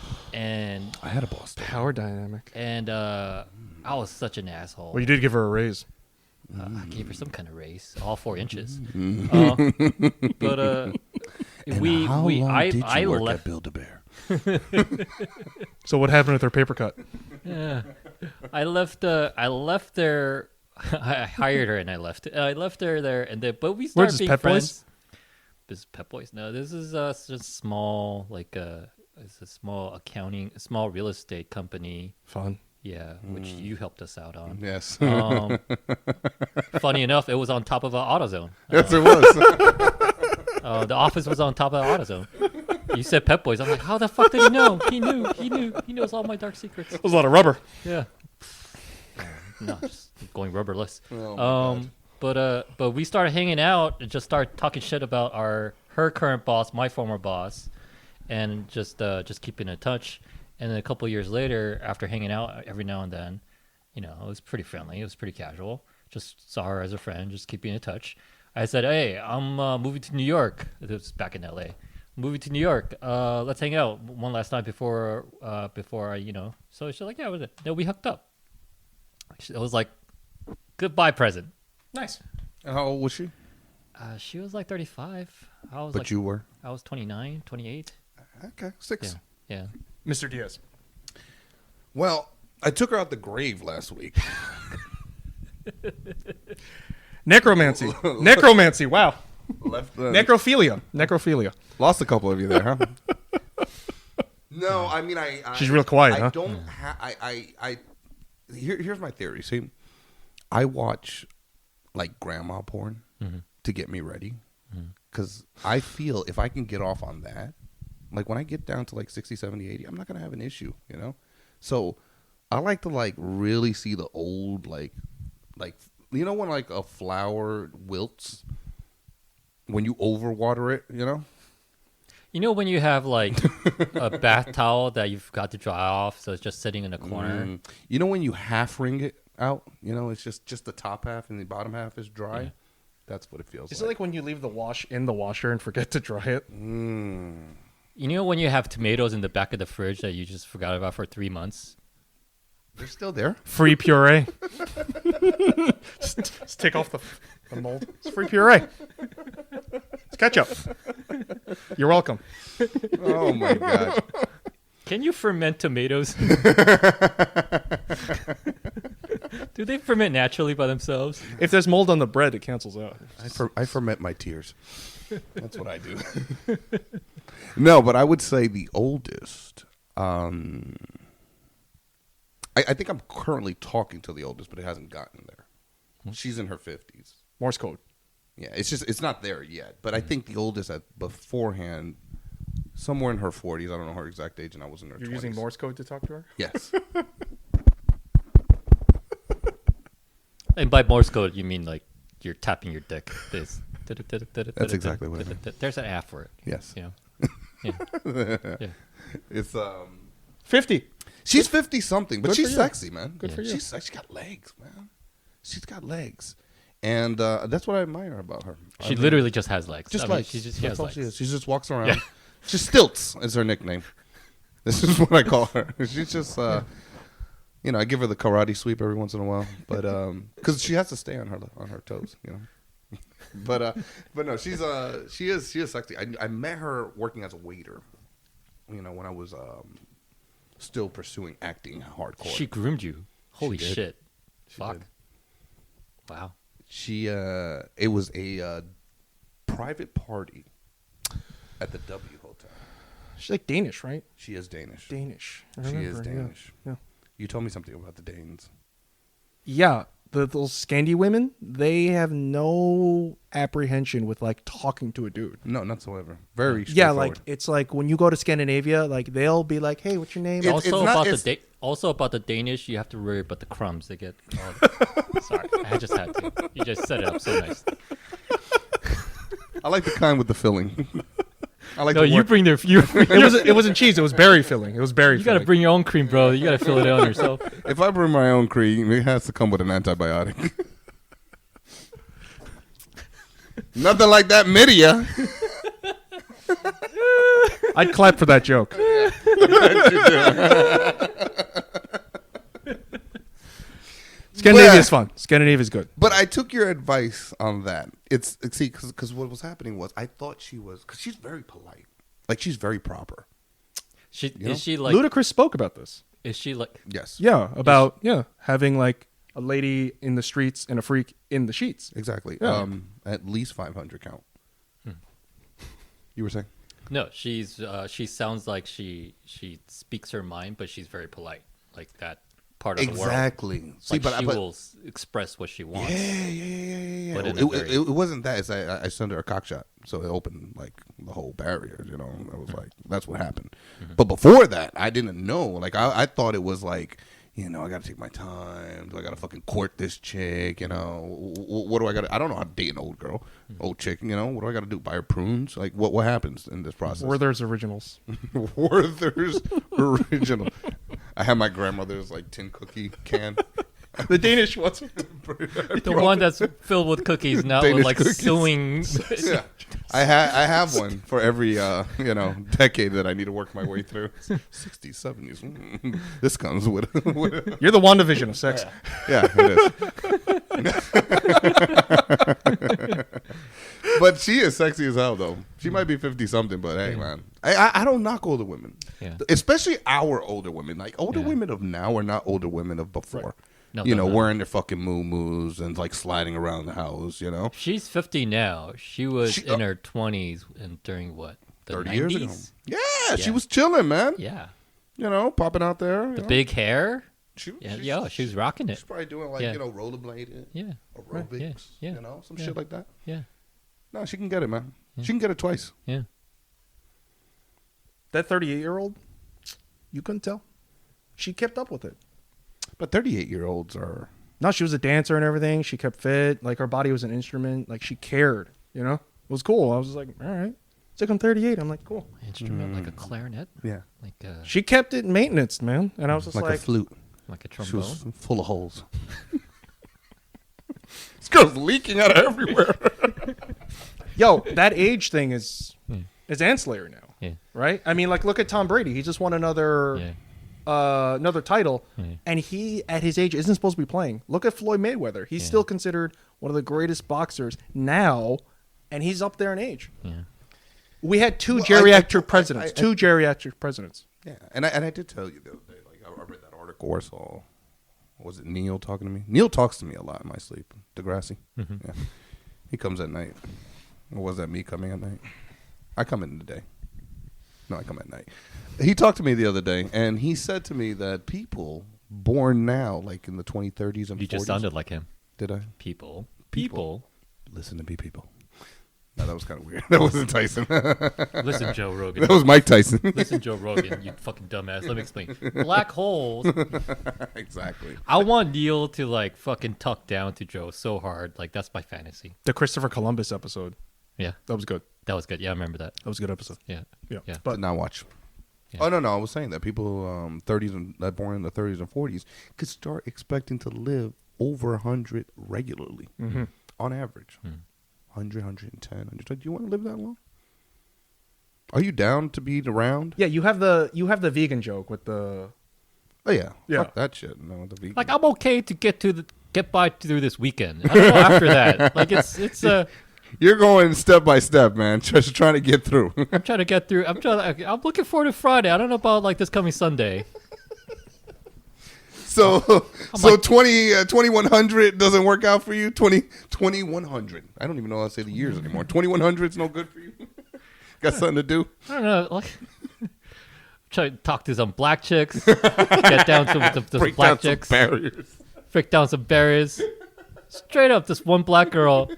I had a boss. Power dynamic. I was such an asshole. Well, you did give her a raise. I gave her some kind of raise, all 4 inches. Mm-hmm. But I left. Build-A-Bear? So what happened with her paper cut? Yeah, I left there. I hired her and I left. I left her there, and then but we started this, being Pep Boys? friends. This is Pep Boys. No, this is just small, it's a small small real estate company. Fun. Yeah, which you helped us out on. Yes. Funny enough, it was on top of an AutoZone. Yes, it was. The office was on top of AutoZone. You said Pep Boys. I'm like, how the fuck did he know? He knew. He knows all my dark secrets. That was a lot of rubber. Yeah. No, just going rubberless. Oh, my But we started hanging out and just started talking shit about her current boss, my former boss, and just keeping in touch. And then a couple years later, after hanging out every now and then, it was pretty friendly. It was pretty casual. Just saw her as a friend, just keeping in touch. I said, hey, I'm moving to New York. It was back in LA. moving to New York. Let's hang out one last time before I, So she's like, yeah, was it? No, we hooked up. It was like goodbye present. Nice. And how old was she? She was like 35. I was But like, you were? I was 29, 28. Okay, 6. Yeah. Mr. Diaz. Well, I took her out the grave last week. Necromancy. Necromancy. Wow. Left Necrophilia. Lost a couple of you there, huh? No, I mean, She's real quiet, I huh? don't here's my theory. See, I watch like grandma porn to get me ready because I feel if I can get off on that, like when I get down to like 60, 70, 80, I'm not going to have an issue, So I like to like really see the old, like, when like a flower wilts when you overwater it, When you have like a bath towel that you forgot to dry off, so it's just sitting in a corner. When you half wring it out, it's just the top half and the bottom half is dry. Yeah. That's what it feels Is like. it like when you leave the wash in the washer and forget to dry it? When you have tomatoes in the back of the fridge that you just forgot about for 3 months? They're still there? Free puree. just take off the mold. It's free puree. It's ketchup. You're welcome. Oh my god. Can you ferment tomatoes? Do they ferment naturally by themselves? If there's mold on the bread, it cancels out. I ferment my tears. That's what I do. No, but I would say the oldest. I think I'm currently talking to the oldest, but it hasn't gotten there. She's in her 50s. Morse code. Yeah, it's not there yet. But I think the oldest beforehand, somewhere in her 40s. I don't know her exact age, and I was in her 20s. You're using Morse code to talk to her? Yes. And by Morse code, you mean like you're tapping your dick. That's exactly what I mean. There's an app for it. Yes. Yeah. Yeah. It's 50. She's 50 something, but Good she's for you. sexy, man. Good for you. She's got legs, man. She's got legs, and that's what I admire about her. She literally just has legs. Just I mean, legs. she That's has all legs. she is. She just walks around. She Stilts is her nickname. This is what I call her. She's just, I give her the karate sweep every once in a while, but because she has to stay on her toes, But no, she is sexy. I met her working as a waiter, when I was still pursuing acting hardcore. She groomed you. Holy did. shit. She Fuck. did. Wow. She it was a private party at the W Hotel. She's like Danish, right? She is Danish. Danish. I She is remember, Danish. Yeah. You told me something about the Danes. Yeah. Those Scandi women, they have no apprehension with like talking to a dude. No, not whatsoever. Very Yeah, straightforward. like it's like when you go to Scandinavia, like they'll be like, "Hey, what's your name?" It's Also not- about the Danish, you have to worry about the crumbs they get. Sorry, I just had to. You just set it up so nice. I like the kind with the filling. I like No, the you work. bring their. It wasn't cheese. It was berry filling. It was berry. You got to filling. bring your own cream, bro. You got to fill it out yourself. If I bring my own cream, it has to come with an antibiotic. Nothing like that media. I'd clap for that joke. Scandinavia is fun. Scandinavia is good. But I took your advice on that. See, because what was happening was I thought she was, because she's very polite, like she's very proper. Is she like? Ludacris spoke about this. Is she like? Yes. Yeah, about having like a lady in the streets and a freak in the sheets. Exactly. Yeah. At least 500 count. You were saying? No, she sounds like she speaks her mind, but she's very polite, like that part of the world. Exactly. See, Like but she will express what she wants. Yeah. But in a very- It wasn't that. It's I sent her a cock shot, so it opened like the whole barrier. I was like, that's what happened. But before that, I didn't know. Like I thought it was like, I got to take my time. Do I got to fucking court this chick? What do I got to? I don't know how to date an old girl, old chick. What do I got to do? Buy her prunes? Like what happens in this process? Werther's Originals. Werther's original. I had my grandmother's like tin cookie can. The Danish ones. The one that's filled with cookies, not Danish with like cookies. sewing. Yeah. I have one for every decade that I need to work my way through. 60s, 70s. This comes with You're the WandaVision of sex. yeah, it is. But she is sexy as hell, though. She might be 50 something, but hey, man, I don't knock older women, especially our older women. Like older women of now are not older women of before. Right. No, wearing their fucking moo-moos and like sliding around the house, She's 50 now. She was in her 20s and during what? The 30 90s? years ago. Yeah, she was chilling, man. Yeah. Popping out there. The big hair. She was rocking it. She's probably doing like, rollerblading. Yeah. Aerobics. Yeah. Some shit like that. Yeah. No, she can get it, man. Yeah. She can get it twice. Yeah. That 38-year-old, you couldn't tell. She kept up with it. But 38-year-olds are... No, she was a dancer and everything. She kept fit. Like, her body was an instrument. Like, she cared, It was cool. I was just like, all right. It's like, I'm 38. I'm like, cool. Instrument, like a clarinet? Yeah. Like she kept it maintenance, man. And I was just like... a flute. Like a trombone? She was full of holes. This girl's leaking out of everywhere. Yo, that age thing is ancillary now. Yeah. Right? I mean, like, look at Tom Brady. He just won another... Yeah. Another title, and he at his age isn't supposed to be playing. Look at Floyd Mayweather; he's still considered one of the greatest boxers now, and he's up there in age. Yeah. We had two geriatric presidents. Yeah, and I did tell you the other day, like I read that article or saw. Was it Neil talking to me? Neil talks to me a lot in my sleep. Degrassi, yeah, he comes at night. Or was that me coming at night? I come in the day. No, I come at night. He talked to me the other day, and he said to me that people born now, like in the 2030s and 40s. You just sounded like him. Did I? People. Listen to me, people. No, that was kind of weird. That wasn't Tyson. Listen, Joe Rogan. That was Mike Tyson. Listen, Joe Rogan, you fucking dumbass. Let me explain. Black holes. Exactly. I want Neil to like fucking tuck down to Joe so hard. Like, that's my fantasy. The Christopher Columbus episode. Yeah. That was good. That was good. Yeah, I remember that. That was a good episode. Yeah. But did not watch. Yeah. Oh, no. I was saying that people 30s and that born in the 30s and 40s could start expecting to live over 100 regularly on average. 100, 110, 100. Do you want to live that long? Are you down to be around? Yeah, you have the vegan joke with the... Oh, yeah. Yeah. Fuck that shit. No, the vegan. Like, I'm okay to get by through this weekend. I don't know after that. Like, it's You're going step by step, man. Just trying to get through. I'm trying to get through. I'm looking forward to Friday. I don't know about like this coming Sunday. So 2100 doesn't work out for you? 2100. I don't even know how to say the years anymore. 2100 is no good for you? Got something to do? I don't know. Like, try to talk to some black chicks. Get down to the Break black down chicks. some barriers. Break down some barriers. Straight up, this one black girl.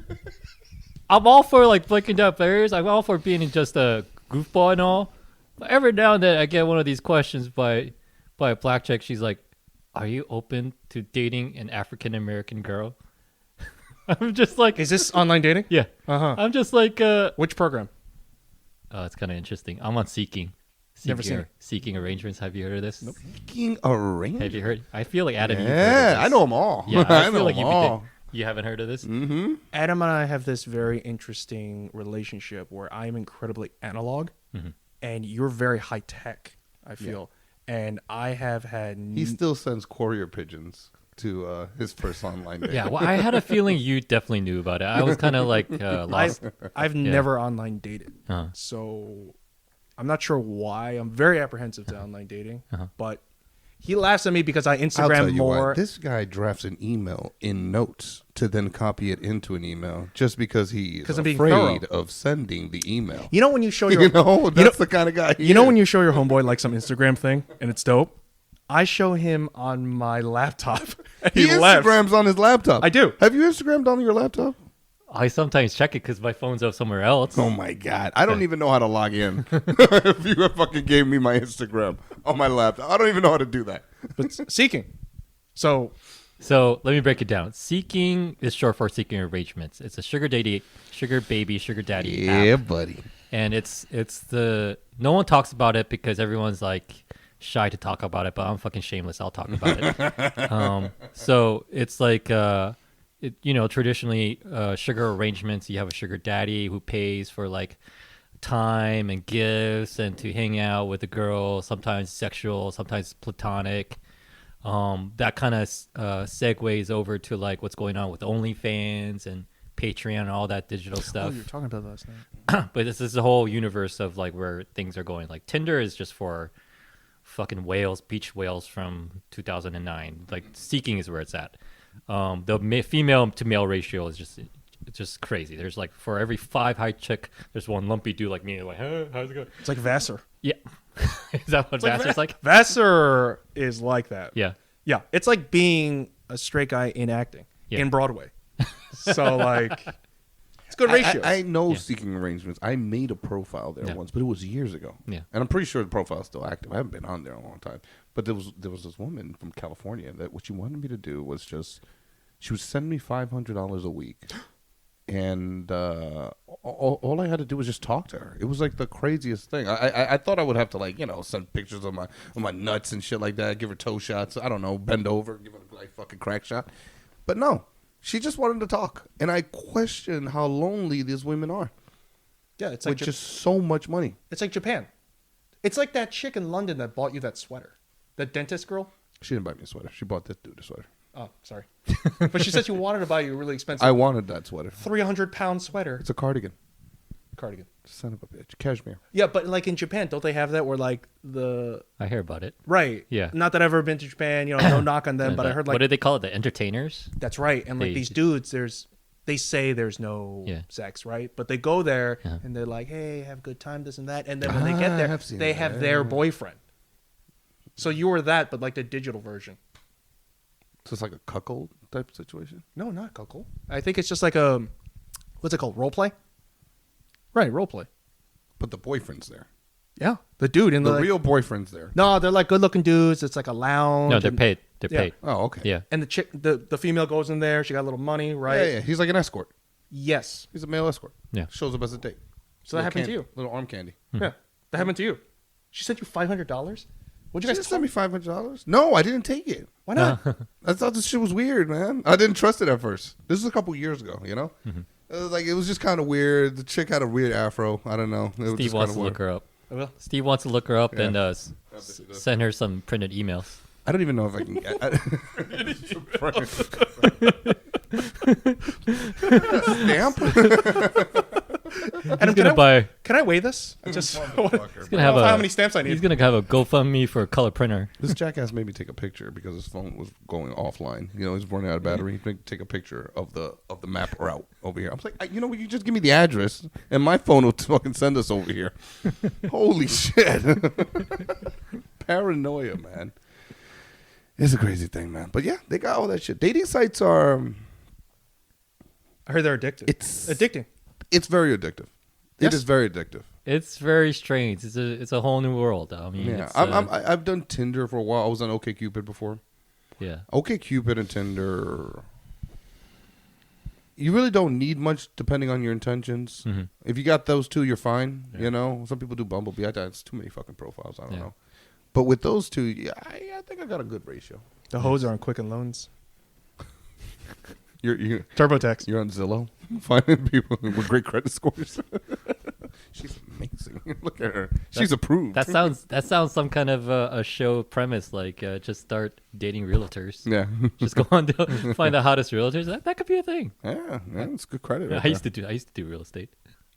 I'm all for like breaking down barriers. I'm all for being just a goofball and all. But every now and then I get one of these questions by a black chick. She's like, "Are you open to dating an African American girl?" I'm just like, Is this online dating? yeah. Uh-huh. I'm just like, Which program? it's kind of interesting. I'm on Seeking. Never seen it. Seeking Arrangements. Have you heard of this? Nope. Seeking arrangements. Have you heard? I feel like Adam. you've heard Yeah, of this. I know them all. Yeah, I I know feel like them you all. You haven't heard of this? Mm-hmm. Adam and I have this very interesting relationship where I'm incredibly analog and you're very high tech, I feel. And I have had... He still sends courier pigeons to his first online date. Yeah, well, I had a feeling you definitely knew about it. I was kind of like lost. I've never online dated. Uh-huh. So I'm not sure why. I'm very apprehensive to online dating. But he laughs at me because I I'll tell Instagram you more. what, this guy drafts an email in notes to then copy it into an email just because he is I'm being afraid thorough. of sending the email. You know when you show your... That's the kind of guy he You know is. when you show your homeboy like some Instagram thing and it's dope? I show him on my laptop. And He laughs. Instagrams on his laptop. I do. Have you Instagrammed on your laptop? I sometimes check it because my phone's up somewhere else. Oh my God. I don't even know how to log in. If you fucking gave me my Instagram on my laptop, I don't even know how to do that. But seeking. So So let me break it down. Seeking is short for Seeking Arrangements. It's a sugar baby, sugar daddy app. buddy. And it's the no one talks about it because everyone's like shy to talk about it, but I'm fucking shameless. I'll talk about it. So it's like traditionally sugar arrangements, you have a sugar daddy who pays for like time and gifts and to hang out with the girl, sometimes sexual, sometimes platonic. That kind of segues over to like what's going on with OnlyFans and Patreon and all that digital Oh, stuff. you were talking about that last night. But this is the whole universe of like where things are going. Like Tinder is just for fucking whales, beach whales from 2009. Like Seeking is where it's at. The female to male ratio is just crazy. There's like for every 5 high chick, there's one lumpy dude like me. Like, hey, how's it going? It's like Vassar. Yeah, is that what Vassar's like? Vassar is like that. Yeah, Yeah, it's like being a straight guy in acting in Broadway. So like, it's good ratios. I know Yeah. Seeking Arrangements. I made a profile there Yeah. once, but it was years ago. Yeah. And I'm pretty sure the profile's still active. I haven't been on there in a long time. But there was this woman from California that what she wanted me to do was just she would send me $500 a week. And all I had to do was just talk to her. It was like the craziest thing. I thought I would have to like send pictures of my nuts and shit like that. Give her toe shots. I don't know, bend over, give her like fucking crack shot. But no, she just wanted to talk, and I question how lonely these women are. Yeah, it's like with just so much money. it's like Japan. It's like that chick in London that bought you that sweater, that dentist girl. She didn't buy me a sweater. She bought this dude a sweater. Oh, sorry, but she said she wanted to buy you a really expensive I wanted that sweater. 300-pound sweater It's a cardigan. cardigan. Son of a bitch. Cashmere. Yeah, but like in Japan, don't they have that where like the I hear about it. right? Yeah. Not that I've ever been to Japan. No knock on them, but I heard what like did they call it? The entertainers? that's right. And like They- these dudes, they say there's no Yeah. sex, right? But they go there Yeah. and they're like, hey, have a good time, this and that. And then when they get I there, have seen they that, have their boyfriend. So you were that, but like the digital version. So it's like a cuckold type situation. No, not cuckold. I think it's just like a, what's it called? Role play? Right, role play. But the boyfriend's there. Yeah. The dude in The the real boyfriend's there. No, they're like good looking dudes. It's like a lounge. No, they're and- paid. They're Yeah. paid. Oh, okay. Yeah. And the chick, the female goes in there. She got a little money, right? Yeah. He's like an escort. Yes. He's a male escort. Yeah. Shows up as a date. So that happened to candy, you. Little arm candy. Yeah. That happened to you. She sent you $500. What'd you She guys just sent me $500. No, I didn't take it. Why not? I thought this shit was weird, man. I didn't trust it at first. This was a couple years ago, It was just kind of weird. The chick had a weird afro. I don't know. It was Steve just wants kinda to look weird. her up. I will. Steve wants to look her up Yeah. and bet she does. send her some printed emails. I don't even know if I can. Stamp? Adam, gonna buy. Can I weigh this? I just He's I gonna don't have know how a. many stamps I He's need. gonna have a GoFundMe for a color printer. This jackass made me take a picture because his phone was going offline. He's running out of battery. He made me take a picture of the map route over here. I was like, you you just give me the address, and my phone will fucking send us over here. Holy shit! Paranoia, man. It's a crazy thing, man. But yeah, they got all that shit. Dating sites are. I heard they're addictive. It's addicting. It's very addictive. Yes. It is very addictive. It's very strange. It's a whole new world. I mean, Yeah, it's, I've done Tinder for a while. I was on OkCupid before. yeah. OkCupid and Tinder, you really don't need much depending on your intentions. Mm-hmm. If you got those two, you're fine. Yeah. Some people do Bumblebee. It's too many fucking profiles. I don't Yeah. know. But with those two, yeah, I think I got a good ratio. The hoes are on Quicken Loans. You're TurboTax. you're on Zillow, finding people with great credit scores. She's amazing. Look at her. She's approved. That sounds some kind of a show premise. Like just start dating realtors. yeah. Just go on to find the hottest realtors. That could be a thing. Yeah, it's good credit. I used to do real estate.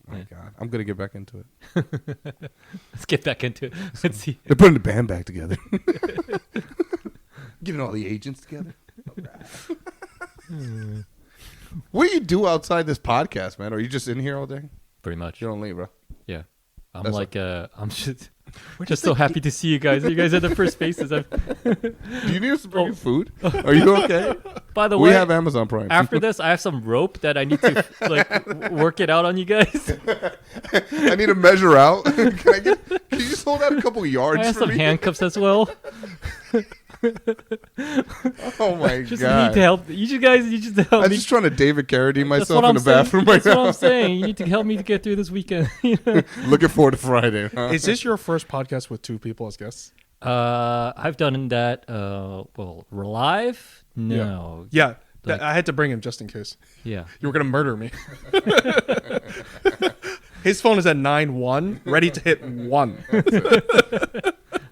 Oh my God, I'm gonna get back into it. Let's get back into it. Let's see. They're putting the band back together. Getting all the agents together. What do you do outside this podcast, man? Are you just in here all day? Pretty much. You don't leave, bro. Yeah. I'm That's like I'm just so happy to see you guys. You guys are the first faces. Do you need us to bring you food? Are you okay? By the We way, have Amazon Prime. after this, I have some rope that I need to like work it out on you guys. I need to measure out. Can you just hold out a couple yards I have for some me? handcuffs as well. Oh my Just God. need to help. You guys need to help I'm me. just trying to David Carradine myself what in I'm the saying. bathroom right That's what now. I'm saying. You need to help me to get through this weekend. You know? Looking forward to Friday. Huh? Is this your first podcast with two people as guests? I've done that. Well, live? No. Yeah. I had to bring him just in case. Yeah. You were going to murder me. His phone is at 9-1, ready to hit 1.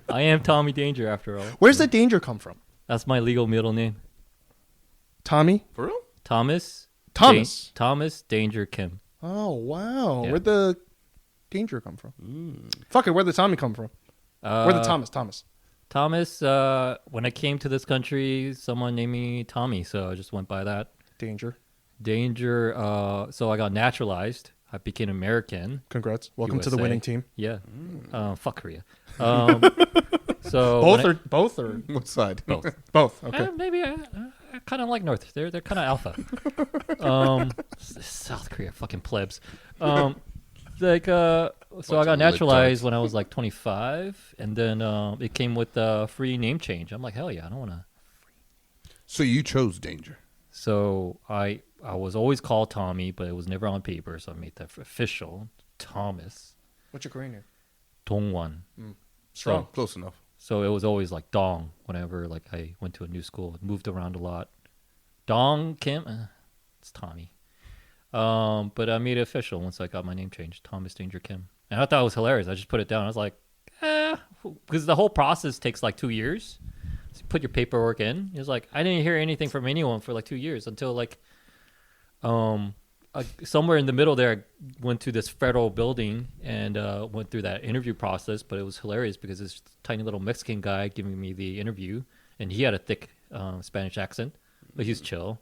I am Tommy Danger after all. Where's the danger come from? That's my legal middle name. Tommy? For real? Thomas. Thomas. Thomas Danger Kim. Oh, wow. Yeah. Where'd the danger come from? Fuck it, where'd the Tommy come from? Where'd the Thomas? Thomas, when I came to this country, someone named me Tommy, so I just went by that. Danger. Danger, so I got naturalized. I became American. Congrats. Welcome to the USA. winning team. Yeah. Fuck Korea. So Both or What side? both. both? Okay. Maybe I kind of like North. They're kind of alpha. South Korea, fucking plebs. So I got naturalized when I was like 25, and then it came with a free name change. I'm like, hell yeah, I don't want to. So you chose danger. So I was always called Tommy, but it was never on paper, so I made that official. Thomas What's your Korean name? Dongwon. Strong. Close enough. So it was always like Dong whenever like I went to a new school. It moved around a lot. Dong Kim, it's Tommy. But I made it official once I got my name changed, Thomas Danger Kim. And I thought it was hilarious. I just put it down. I was like, because the whole process takes like 2 years. So you put your paperwork in. It was like I didn't hear anything from anyone for like 2 years until like, somewhere in the middle there, I went to this federal building and went through that interview process. But it was hilarious because this tiny little Mexican guy giving me the interview, and he had a thick Spanish accent, but he's chill.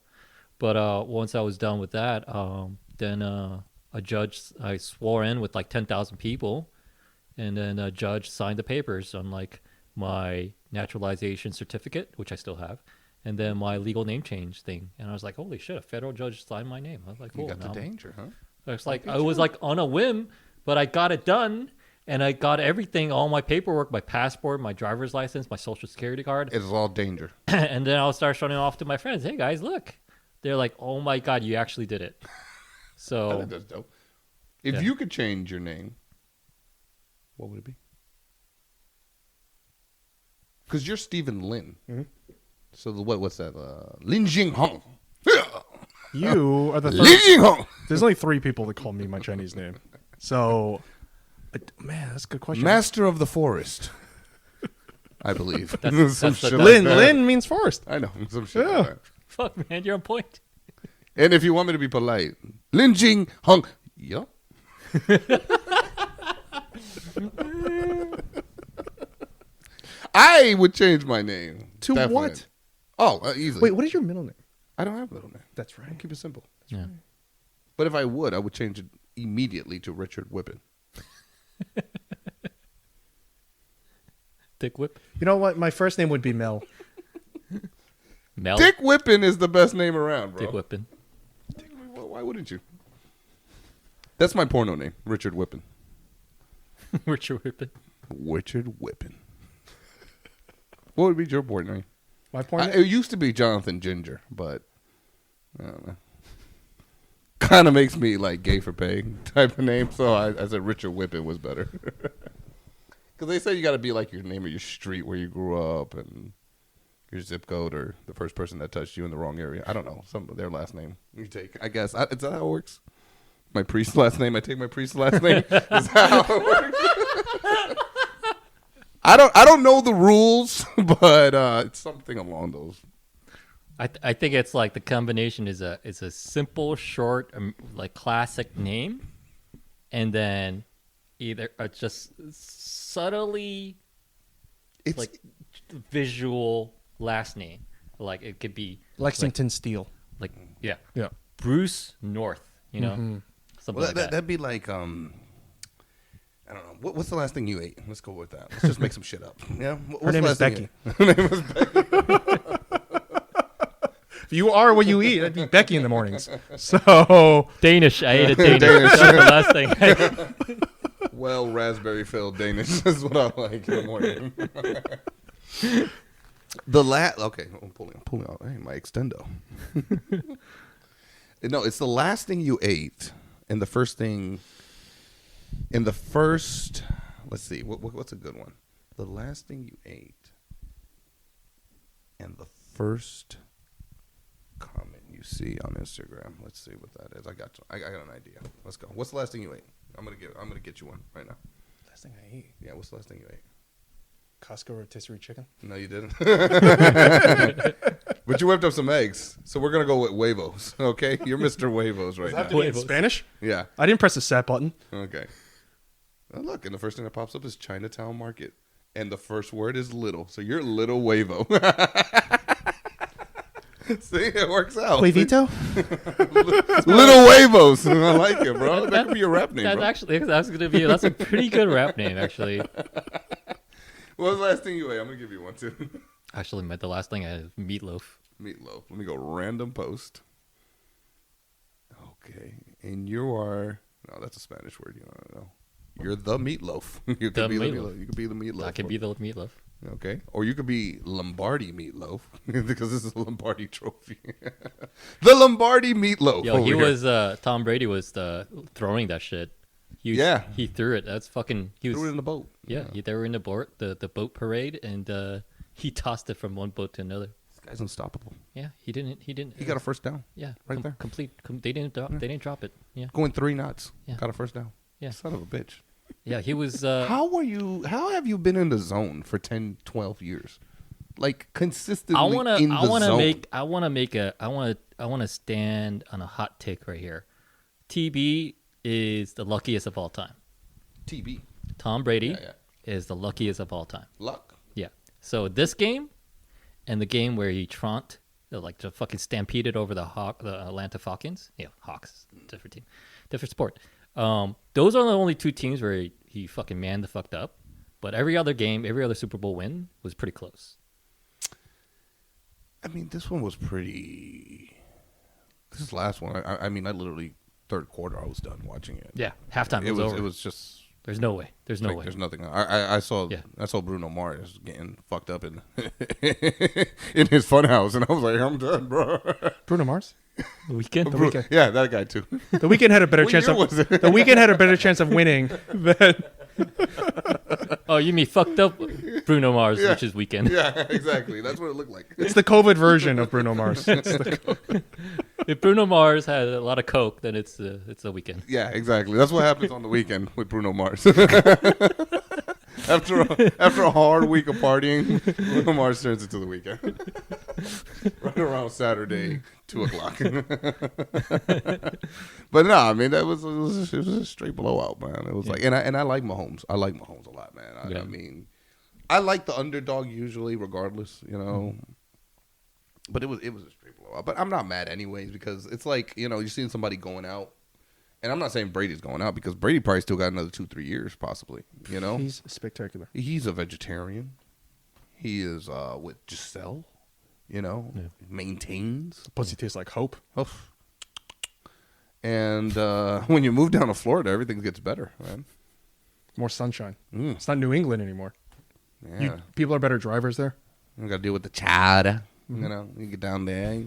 But once I was done with that, then a judge, I swore in with like 10,000 people, and then a judge signed the papers on like my naturalization certificate, which I still have, and then my legal name change thing. And I was like, holy shit, a federal judge signed my name. I was like, cool. You got the danger, huh? It's like I was like on a whim, but I got it done, and I got everything, all my paperwork, my passport, my driver's license, my social security card. It's all danger. And then I'll start showing it off to my friends. Hey guys, look. They're like, oh my god, you actually did it. I So think that's dope. If Yeah. you could change your name, what would it be? Because you're Stephen Lin. Mhm. So what's that? Lin Jing Hong. You are the Lin third. Jing Hong. There's only 3 people that call me my Chinese name. So, man, that's a good question. Master of the Forest. I believe. That's Some the- shit that's- like that. Lin means forest. I know. Some shit Yeah. like that. fuck man, you're on point. And if you want me to be polite, Lin Jing Hong. Yup. I would change my name. To Definitely. what? Oh, easily. Wait, what is your middle name? I don't have a middle name. That's right. Keep it simple. Yeah. But if I would change it immediately to Richard Whippin. Dick Whip. You know what? My first name would be Mel. Mel. Dick Whippin is the best name around, bro. Dick Whippin. Why wouldn't you? That's my porno name, Richard Whippin. Richard Whippin. Richard Whippin. What would be your porn name? My point. It used to be Jonathan Ginger, but I don't know. Kind of makes me like gay for pay type of name, so I said Richard Whippin was better. Because they say you got to be like your name of your street where you grew up and your zip code or the first person that touched you in the wrong area. I don't know. Some of their last name you take. I guess. Is that how it works? My priest's last name. I take my priest's last name. Is that how it works? I don't know the rules, but it's something along those. I think it's like the combination is a simple, short, like classic name, and then either just subtly It's like visual last name. Like it could be Lexington Steel. like yeah, Yeah. Bruce North. You know, something well, like that. that'd be like I don't know. What's the last thing you ate? Let's go with that. Let's just make some shit up. Yeah. What's Her name the is last thing Becky. you ate? Her name was Becky. If you are what you eat, that'd be Becky in the mornings. So Danish. I ate a Danish. That's the last thing. Well, raspberry filled Danish is what I like in the morning. Okay, I'm pulling out. Hey, my extendo. No, it's the last thing you ate, and the first thing. In the first, let's see, what's a good one? The last thing you ate, and the first comment see on Instagram. Let's see what that is. I got an idea. Let's go. What's the last thing you ate? I'm gonna get you one right now. Last thing I ate. Yeah, what's the last thing you ate? Costco rotisserie chicken. No, you didn't. But you whipped up some eggs, so we're gonna go with huevos. Okay, you're Mr. Huevos right Does it have now. to be in Spanish? Yeah. I didn't press the set button. Okay. Oh, look, and the first thing that pops up is Chinatown Market, and the first word is little. So you're little huevo. See, it works out. Huevito? Little huevos. I like it, bro. That could be your rap name, That's bro. that's a pretty good rap name, actually. What was the last thing you ate? I'm gonna give you one too. Actually, the last thing I had is meatloaf. Meatloaf. Let me go random post. Okay, and you are no, that's a Spanish word. You don't know. You're the meatloaf. You could be the meatloaf. You could be the meatloaf. I can be the meatloaf. Okay, or you could be Lombardi meatloaf because this is a Lombardi trophy. The Lombardi meatloaf. Yo, he over here. was Tom Brady was throwing that shit. He threw it. That's fucking. He was threw it in the boat. Yeah, they were in the boat parade, and he tossed it from one boat to another. This guy's unstoppable. Yeah, he didn't. He got a first down. Yeah, right there. They didn't drop it. Yeah, Going 3 knots. Yeah. Got a first down. Yeah. Son of a bitch. yeah. He was. How have you been in the zone for 10, 12 years? Like consistently I in the zone. I want to stand on a hot take right here. TB is the luckiest of all time. TB. Tom Brady Yeah. is the luckiest of all time. Luck. Yeah. So this game and the game where he just fucking stampeded over the Atlanta Falcons. Yeah, Hawks, different team, different sport. Those are the only 2 teams where he fucking manned the fucked up. But every other game, every other Super Bowl win was pretty close. I mean, this one was pretty. This last one. I mean, I literally third quarter I was done watching it. Yeah, halftime was over. It was just. There's no way. There's no like, way. There's nothing. I saw. Yeah. I saw Bruno Mars getting fucked up in in his funhouse, and I was like, I'm done, bro. Bruno Mars? The weekend. Yeah, that guy too. The Weeknd had a better What chance year of was it? The Weeknd had a better chance of winning than Oh, you mean fucked up Bruno Mars, Yeah. which is weekend. Yeah, exactly. That's what it looked like. it's the COVID version of Bruno Mars. It's the If Bruno Mars had a lot of coke, then it's the weekend. Yeah, exactly. That's what happens on the weekend with Bruno Mars. After a hard week of partying, Bruno Mars turns into the weekend. Right around Saturday, 2:00. But no, I mean it was a straight blowout, man. It was like, and I like Mahomes. I like Mahomes a lot, man. I mean, I like the underdog usually, regardless, you know. But it was a straight blowout. But I'm not mad anyways because it's like, you know, you're seeing somebody going out. And I'm not saying Brady's going out because Brady probably still got another 2-3 years possibly, you know? He's spectacular. He's a vegetarian. He is with Giselle, you know, maintains. Pussy tastes like hope. Oof. And when you move down to Florida, everything gets better, man. More sunshine. Mm. It's not New England anymore. Yeah. People are better drivers there. You got to deal with the chada. You know, you get down there.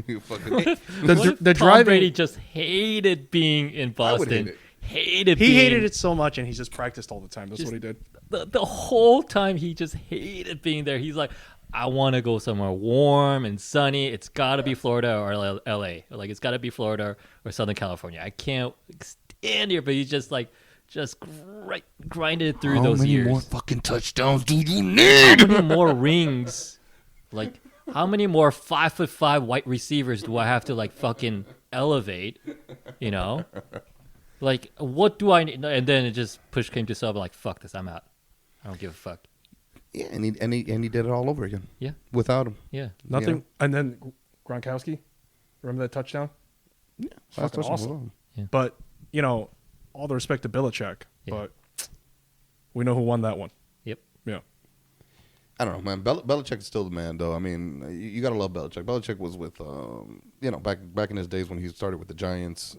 You fucking. The Tom driving. Brady just hated being in I would Boston. hate it. He hated it so much, and he just practiced all the time. That's Just- what he did. The whole time he just hated being there. He's like, I want to go somewhere warm and sunny. It's got to be Florida or LA. Like, it's got to be Florida or Southern California. I can't stand here. But he's just like, grinded through those years. How many more fucking touchdowns do you How need? many more rings? Like, how many more 5'5" white receivers do I have to like fucking elevate? You know, like what do I need? And then it just push came to shove. I'm like, fuck this, I'm out. I don't give a fuck. Yeah, and he did it all over again. Yeah, Without him. yeah. Nothing. Yeah. And then Gronkowski. Remember that touchdown? Yeah, Fucking that's awesome. But, you know, all the respect to Belichick, Yeah. but we know who won that one. Yep. Yeah. I don't know, man. Belichick is still the man, though. I mean, you gotta love Belichick. Belichick was with, you know, back in his days when he started with the Giants.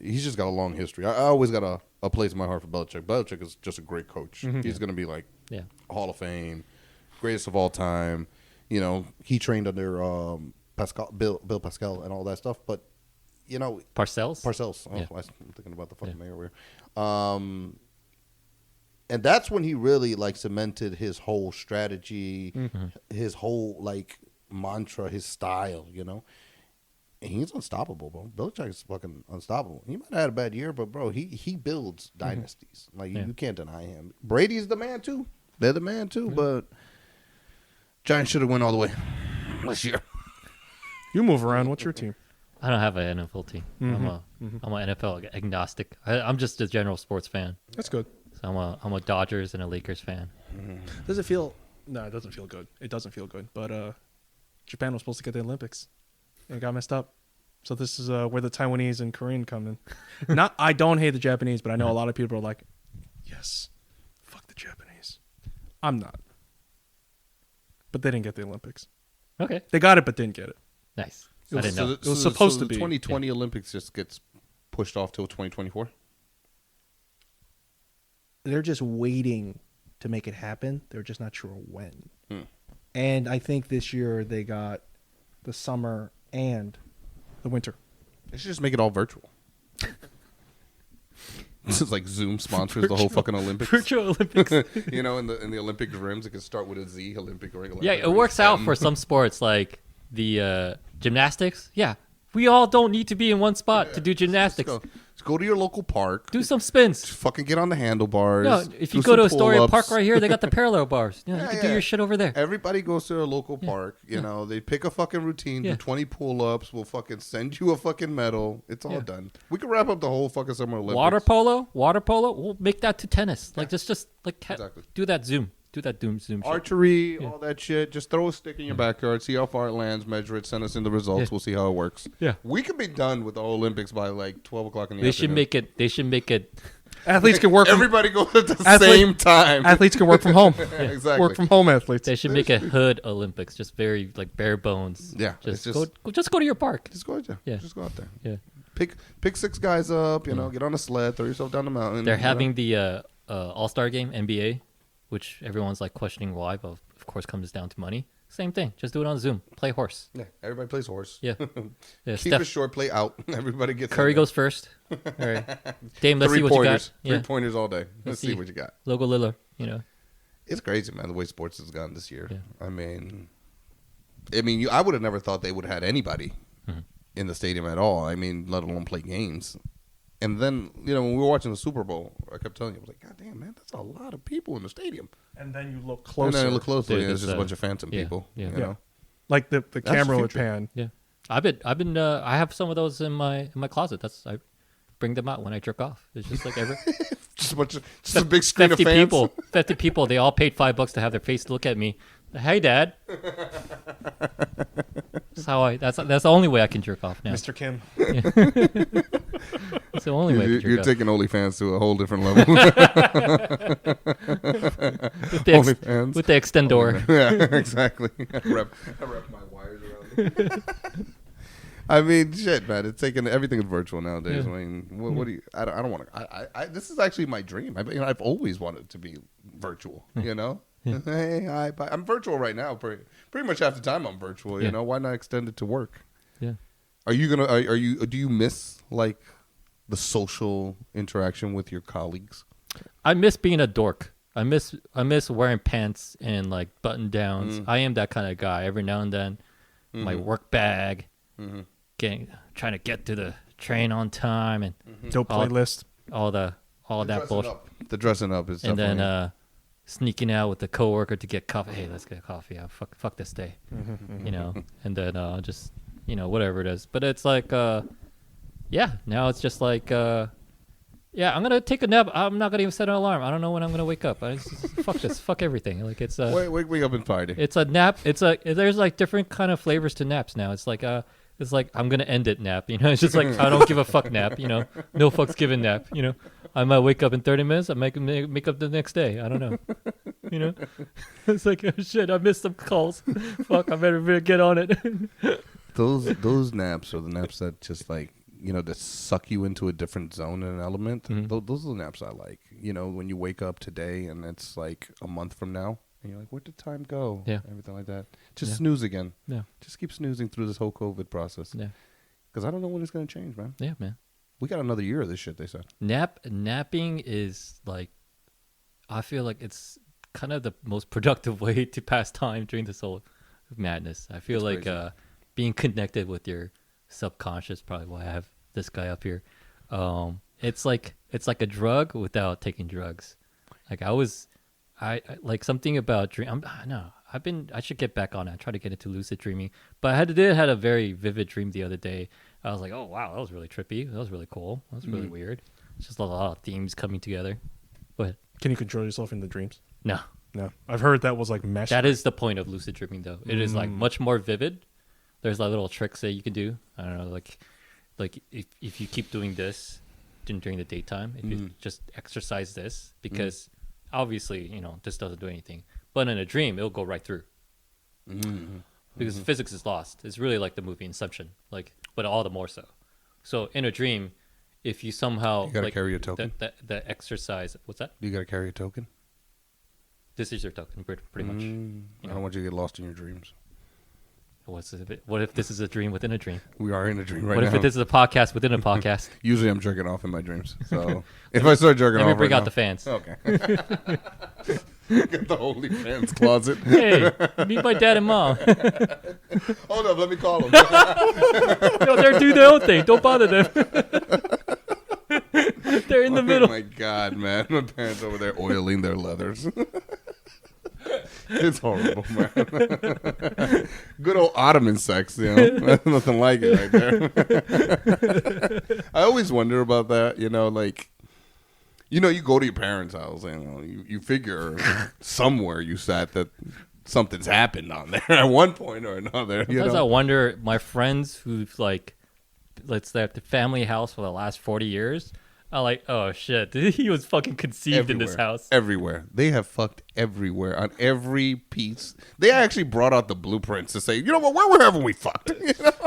He's just got a long history. I always got a place in my heart for Belichick. Belichick is just a great coach. He's gonna be like Hall of Fame, greatest of all time. You know, he trained under Bill Pascal and all that stuff. But you know, Parcells. Oh, Yeah. I'm thinking about the fucking mayor over here. And that's when he really like cemented his whole strategy, his whole like mantra, his style, you know. He's unstoppable, bro. Belichick is fucking unstoppable. He might have had a bad year, but bro, he builds dynasties. Like Yeah. you can't deny him. Brady's the man too. They're the man too. But Giants should have went all the way this year. You move around. What's your team? I don't have an NFL team. I'm an NFL agnostic. I'm just a general sports fan. That's good. So I'm a Dodgers and a Lakers fan. Does it feel? No, it doesn't feel good. It doesn't feel good. But Japan was supposed to get the Olympics, and it got messed up. So this is where the Taiwanese and Korean come in. Not, I don't hate the Japanese, but I know a lot of people are like, yes, fuck the Japanese. I'm not. But they didn't get the Olympics. Okay, They got it, but didn't get it. nice. So I didn't know. It was supposed to the be. 2020 Olympics just gets pushed off till 2024. They're just waiting to make it happen. They're just not sure when. And I think this year they got the summer and the winter. They should just make it all virtual. This is like Zoom sponsors the whole fucking Olympics. Virtual Olympics. You know, in the Olympic rims, it can start with a Z, Olympic ring. Yeah, it works out for some sports like the gymnastics. Yeah, we all don't need to be in one spot to do gymnastics. Just go to your local park. Do some spins. Just fucking get on the handlebars. No, if do you go to some Astoria pull-ups. Park right here, they got the parallel bars. You Yeah, can do your shit over there. Everybody goes to their local park. You know, they pick a fucking routine, do 20 pull-ups. We'll fucking send you a fucking medal. It's all done. We can wrap up the whole fucking Summer Olympics. Water polo. We'll make that to tennis. Like just like Exactly. do that Zoom. Do that Zoom shit. Archery, all that shit. Just throw a stick in your backyard, see how far it lands, measure it, send us in the results. Yeah. We'll see how it works. Yeah. We could be done with the Olympics by like 12 o'clock in the They afternoon. should make it. Athletes can work. Everybody goes at the same time. Athletes can work from home. Exactly. Work from home athletes. They should make a hood Olympics. Just very like bare bones. Yeah, Just it's go to your park. Just go out there. Yeah. Just go out there. Yeah. Pick 6 guys up, you know, get on a sled, throw yourself down the mountain. They're you know? having the All-Star game, NBA, which everyone's like questioning why, but of course comes down to money. Same thing. Just do it on Zoom. Play horse. Yeah, everybody plays horse. Yeah. Yeah. Keep it short, play out. Everybody gets Curry in there. goes first. All right. Dame, let's see what you got. 3-pointers. Yeah. 3-pointers all day. Let's see see. what you got. Logo Lillard, you know. It's crazy, man, the way sports has gone this year. Yeah. I mean, I would have never thought they would have had anybody Mm-hmm. in the stadium at all. I mean, let alone play games. And then, you know, when we were watching the Super Bowl, I kept telling you, I was like, God damn, man, that's a lot of people in the stadium. And then you look And closer. then I look closely, Dude, and it's it's, just a bunch of phantom yeah, people. yeah. You Yeah. know? Like the the camera would future. pan. Yeah. I've been I have some of those in my closet. I bring them out when I jerk off. It's just like every Just a big screen of 50 fans. people. 50 people. They all paid $5 to have their face look at me. Hey, Dad. That's the only way I can jerk off now. Mr. Kim. That's the only way I can jerk You're off. taking OnlyFans to a whole different level. OnlyFans. With the extendor. Yeah, exactly. I wrap my wires around it. I mean, shit, man. It's taking everything is virtual nowadays. Yeah. I mean, what do you? I don't want to. I this is actually my dream. I've always wanted to be virtual. You know. Hey, hi, bye. I'm virtual right now. Pretty much half the time I'm virtual. You Yeah. know, why not extend it to work? Yeah. Are you gonna? Are you? Do you miss like the social interaction with your colleagues? I miss being a dork. I miss wearing pants and like button downs. I am that kind of guy. Every now and then, my work bag, trying to get to the train on time, and Dope All- playlist. all that Dressing bullshit. up. The dressing up is And definitely. then sneaking out with the coworker to get coffee. Hey, let's get coffee. Fuck this day, you know. And then just whatever it is. But it's like now it's just like I'm gonna take a nap. I'm not gonna even set an alarm. I don't know when I'm gonna wake up. Fuck this. Fuck everything. Like it's wake up and party. it's a nap. There's like different kind of flavors to naps now. It's like I'm gonna end it nap. You know, it's just like I don't give a fuck nap. You know, no fucks given nap. You know, I might wake up in 30 minutes. I might make up the next day. I don't know. You know, it's like oh, shit. I missed some calls. Fuck. I better get on it. Those naps are the naps that just like that suck you into a different zone and element. Those are the naps I like. You know, when you wake up today and it's like a month from now. And you're like, where did time go? Yeah. Everything like that. Just Yeah. snooze again. Yeah. Just keep snoozing through this whole COVID process. Yeah. Because I don't know when it's going to change, man. Yeah, man. We got another year of this shit, they said. Napping is like, I feel like it's kind of the most productive way to pass time during this whole madness. I feel It's like crazy. being connected with your subconscious, probably why I have this guy up here. It's like a drug without taking drugs. Like I like something about dream. No, I should get back on it. I try to get into lucid dreaming, but I had a very vivid dream the other day. I was like, oh wow, that was really trippy. That was really cool. That was really weird. It's just a lot of themes coming together. Go ahead. Can you control yourself in the dreams? No. No. I've heard that was like mesh. That is the point of lucid dreaming, though. It is like much more vivid. There's like little tricks that you can do. I don't know, like if you keep doing this during the daytime, if you just exercise this, because obviously, this doesn't do anything. But in a dream, it'll go right through. Because physics is lost. It's really like the movie Inception, but all the more so. So in a dream, if you somehow you gotta carry a token. The exercise. What's that? You gotta carry a token. This is your token, pretty much. I don't want you to get lost in your dreams. What if this is a dream within a dream? We are in a dream right What now. if this is a podcast within a podcast? Usually I'm jerking off in my dreams. So if I start jerking off, Let me bring right out now- the fans. Okay. Get the OnlyFans closet. Hey, meet my dad and mom. Hold up, let me call them. They're doing their own thing. Don't bother them. They're in the middle. Oh my god, man! My parents over there oiling their leathers. It's horrible, man. Good old Ottoman sex, There's nothing like it right there. I always wonder about that, you go to your parents' house and you figure somewhere you sat that something's happened on there at one point or another. Sometimes I wonder, my friends who've let's say at the family house for the last 40 years, I'm like, oh shit, he was fucking conceived in this house. Everywhere. They have fucked everywhere on every piece. They actually brought out the blueprints to say, you know what, where haven't we fucked?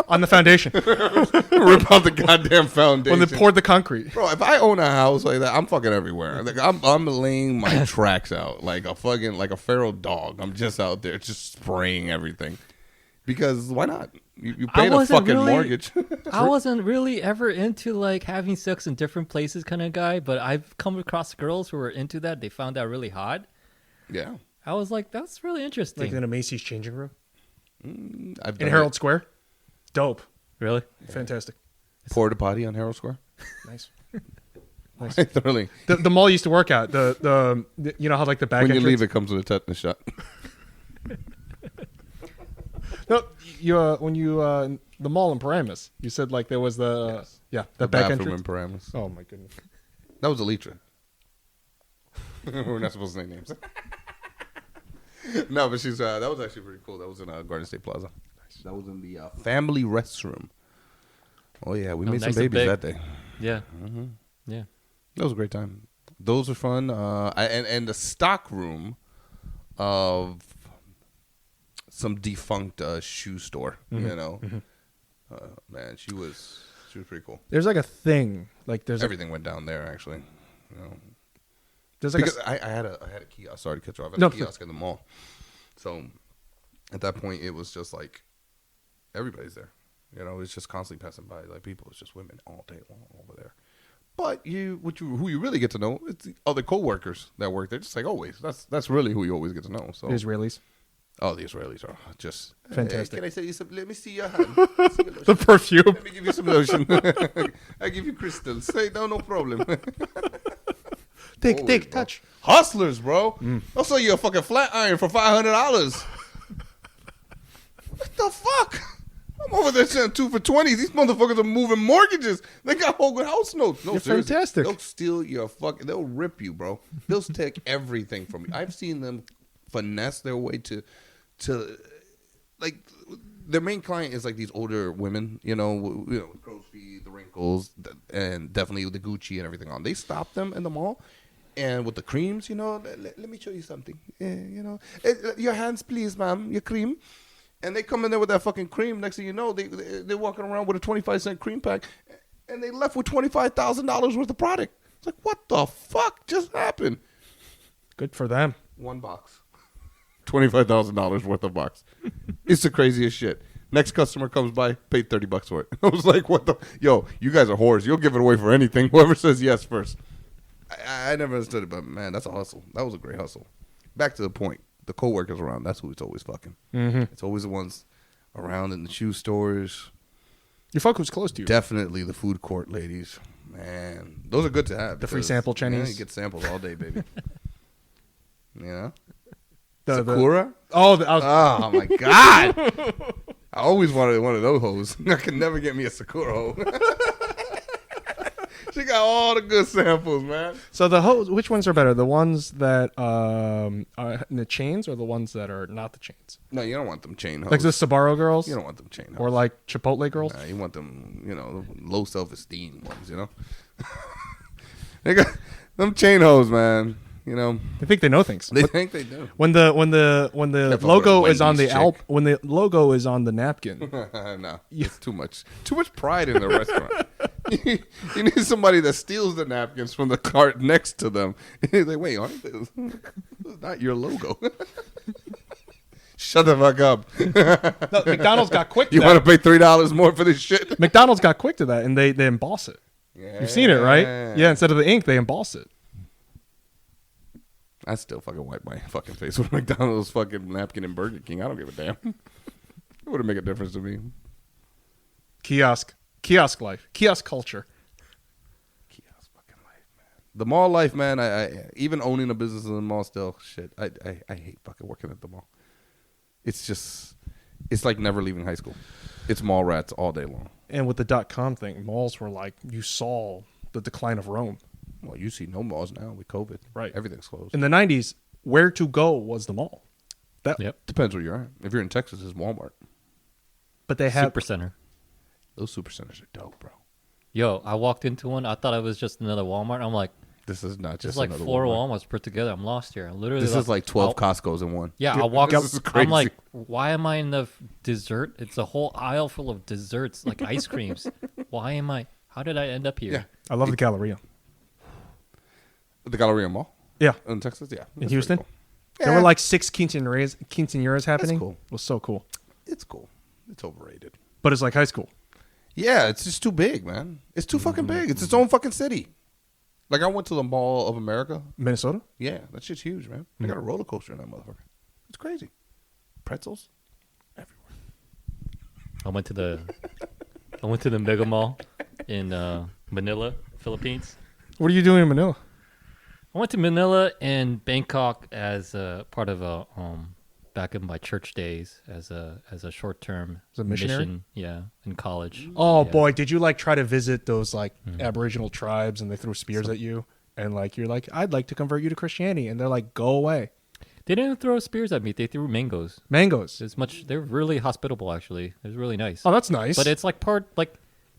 On the foundation. Rip out the goddamn foundation. When they poured the concrete. Bro, if I own a house like that, I'm fucking everywhere. Like I'm laying my tracks out like a feral dog. I'm just out there just spraying everything. Because why not? You paid a fucking mortgage. I wasn't really ever into having sex in different places kind of guy, but I've come across girls who were into that. They found that really hot. Yeah. I was like, that's really interesting. Like in a Macy's changing room? I've In Herald Square? Dope. Really? Fantastic. Porta potty on Herald Square. Nice. I thoroughly. The mall I used to work at, the you know how like the back When you entrance? leave, it comes with a tetanus shot. No, when you the mall in Paramus, you said there was the The back bathroom entrance. in Paramus. Oh my goodness. That was Elytra. We're not supposed to name names. No, but she's that was actually pretty cool. That was in Garden State Plaza. Nice. That was in the family restroom. Oh yeah, we made nice some and babies big. that day. Yeah. Yeah. That was a great time. Those were fun. And the stock room of some defunct shoe store. Man, she was pretty cool. There's a thing there's Everything went down there actually. there's Because I had a kiosk. Sorry to cut you off. I had No, a kiosk in the mall. So at that point, it was just everybody's there. It's just constantly passing by people. It's just women all day long over there. But who you really get to know, it's the other coworkers that work there. Just like always, that's really who you always get to know. So the Israelis. Oh, the Israelis are just Fantastic. Hey, can I say you some? Let me see your hand. The perfume. Let me give you some lotion. I give you crystals. Say no problem. Take, Always, bro. touch. Hustlers, bro. I'll sell you a fucking flat iron for $500. What the fuck? I'm over there selling 2 for $20. These motherfuckers are moving mortgages. They got whole house notes. No, You're seriously. fantastic. They'll steal your fucking. They'll rip you, bro. They'll take everything from you. I've seen them finesse their way to their main client is these older women, with crow's feet, the wrinkles, and definitely with the Gucci and everything on. They stop them in the mall, and with the creams, let me show you something. Your hands, please, ma'am, your cream. And they come in there with that fucking cream. Next thing you know, they're walking around with a 25-cent cream pack, and they left with $25,000 worth of product. It's like, what the fuck just happened? Good for them. One box. $25,000 worth of box. It's the craziest shit. Next customer comes by, paid $30 for it. I was like, what the? Yo, you guys are whores. You'll give it away for anything. Whoever says yes first. I never understood it, but man, that's a hustle. That was a great hustle. Back to the point. The co-workers around, that's who it's always fucking. Mm-hmm. It's always the ones around in the shoe stores. Your fuck was close to you. Definitely the food court ladies. Man, those are good to have. The free because, sample yeah, Chinese. you get samples all day, baby. You know? The- Sakura? Oh, My God. I always wanted one of those hoes. I could never get me a Sakura hoe. She got all the good samples, man. so the hose, which ones are better? The ones that are in the chains or the ones that are not the chains? No, you don't want them chain hoes. Like the Sbarro girls? You don't want them chain hoes. Or like Chipotle girls? Nah, you want them, low self-esteem ones, They got them chain hoes, man. They think they know things. They think they do. When the Careful logo with is on the Wendy's chick. when the logo is on the napkin. No, it's too much pride in the restaurant. You need somebody that steals the napkins from the cart next to them. Like, wait, aren't this is not your logo? Shut the fuck up. No, McDonald's got quick to You want that. to pay $3 more for this shit? McDonald's got quick to that, and they emboss it. Yeah. You've seen it, right? Yeah, instead of the ink, they emboss it. I still fucking wipe my fucking face with McDonald's fucking napkin and Burger King. I don't give a damn. It wouldn't make a difference to me. Kiosk life, kiosk culture. Kiosk fucking life, man. The mall life, man. I even owning a business in the mall still, shit. I hate fucking working at the mall. It's like never leaving high school. It's mall rats all day long. And with the .com thing, malls were like, you saw the decline of Rome. Well, you see no malls now with COVID. Right. Everything's closed. In the 90s, where to go was the mall. Yep. Depends where you're at. If you're in Texas, it's Walmart. But they have Supercenter. Those supercenters are dope, bro. Yo, I walked into one. I thought it was just another Walmart. I'm like, This is not there's just like another 4 Walmart. Walmarts put together. I'm lost here. I literally. This is like 12 I'll- Costco's in one. Yeah, I walk up. This is crazy. I'm like, why am I in the dessert? It's a whole aisle full of desserts, like ice creams. Why am I? How did I end up here? Yeah. I love the Galleria. The Galleria Mall Yeah. in Texas, yeah. In That's Houston? pretty There were like 6 quinceañeras happening. cool. It was so cool. It's cool. It's overrated. But it's like high school. Yeah, it's just too big, man. It's too fucking big. It's its own fucking city. Like, I went to the Mall of America. Minnesota? Yeah, that shit's huge, man. They got a roller coaster in that motherfucker. It's crazy. Pretzels everywhere. I went to the Mega Mall in Manila, Philippines. What are you doing in Manila? I went to Manila and Bangkok as a part of a back in my church days as a short term As a missionary? mission, yeah, in college. Oh Yeah. boy, did you like try to visit those like Aboriginal tribes and they threw spears at you and like you're like, I'd like to convert you to Christianity, and they're like, go away. They didn't throw spears at me. They threw mangoes. Mangoes. They're really hospitable actually. It was really nice. Oh, that's nice. But it's like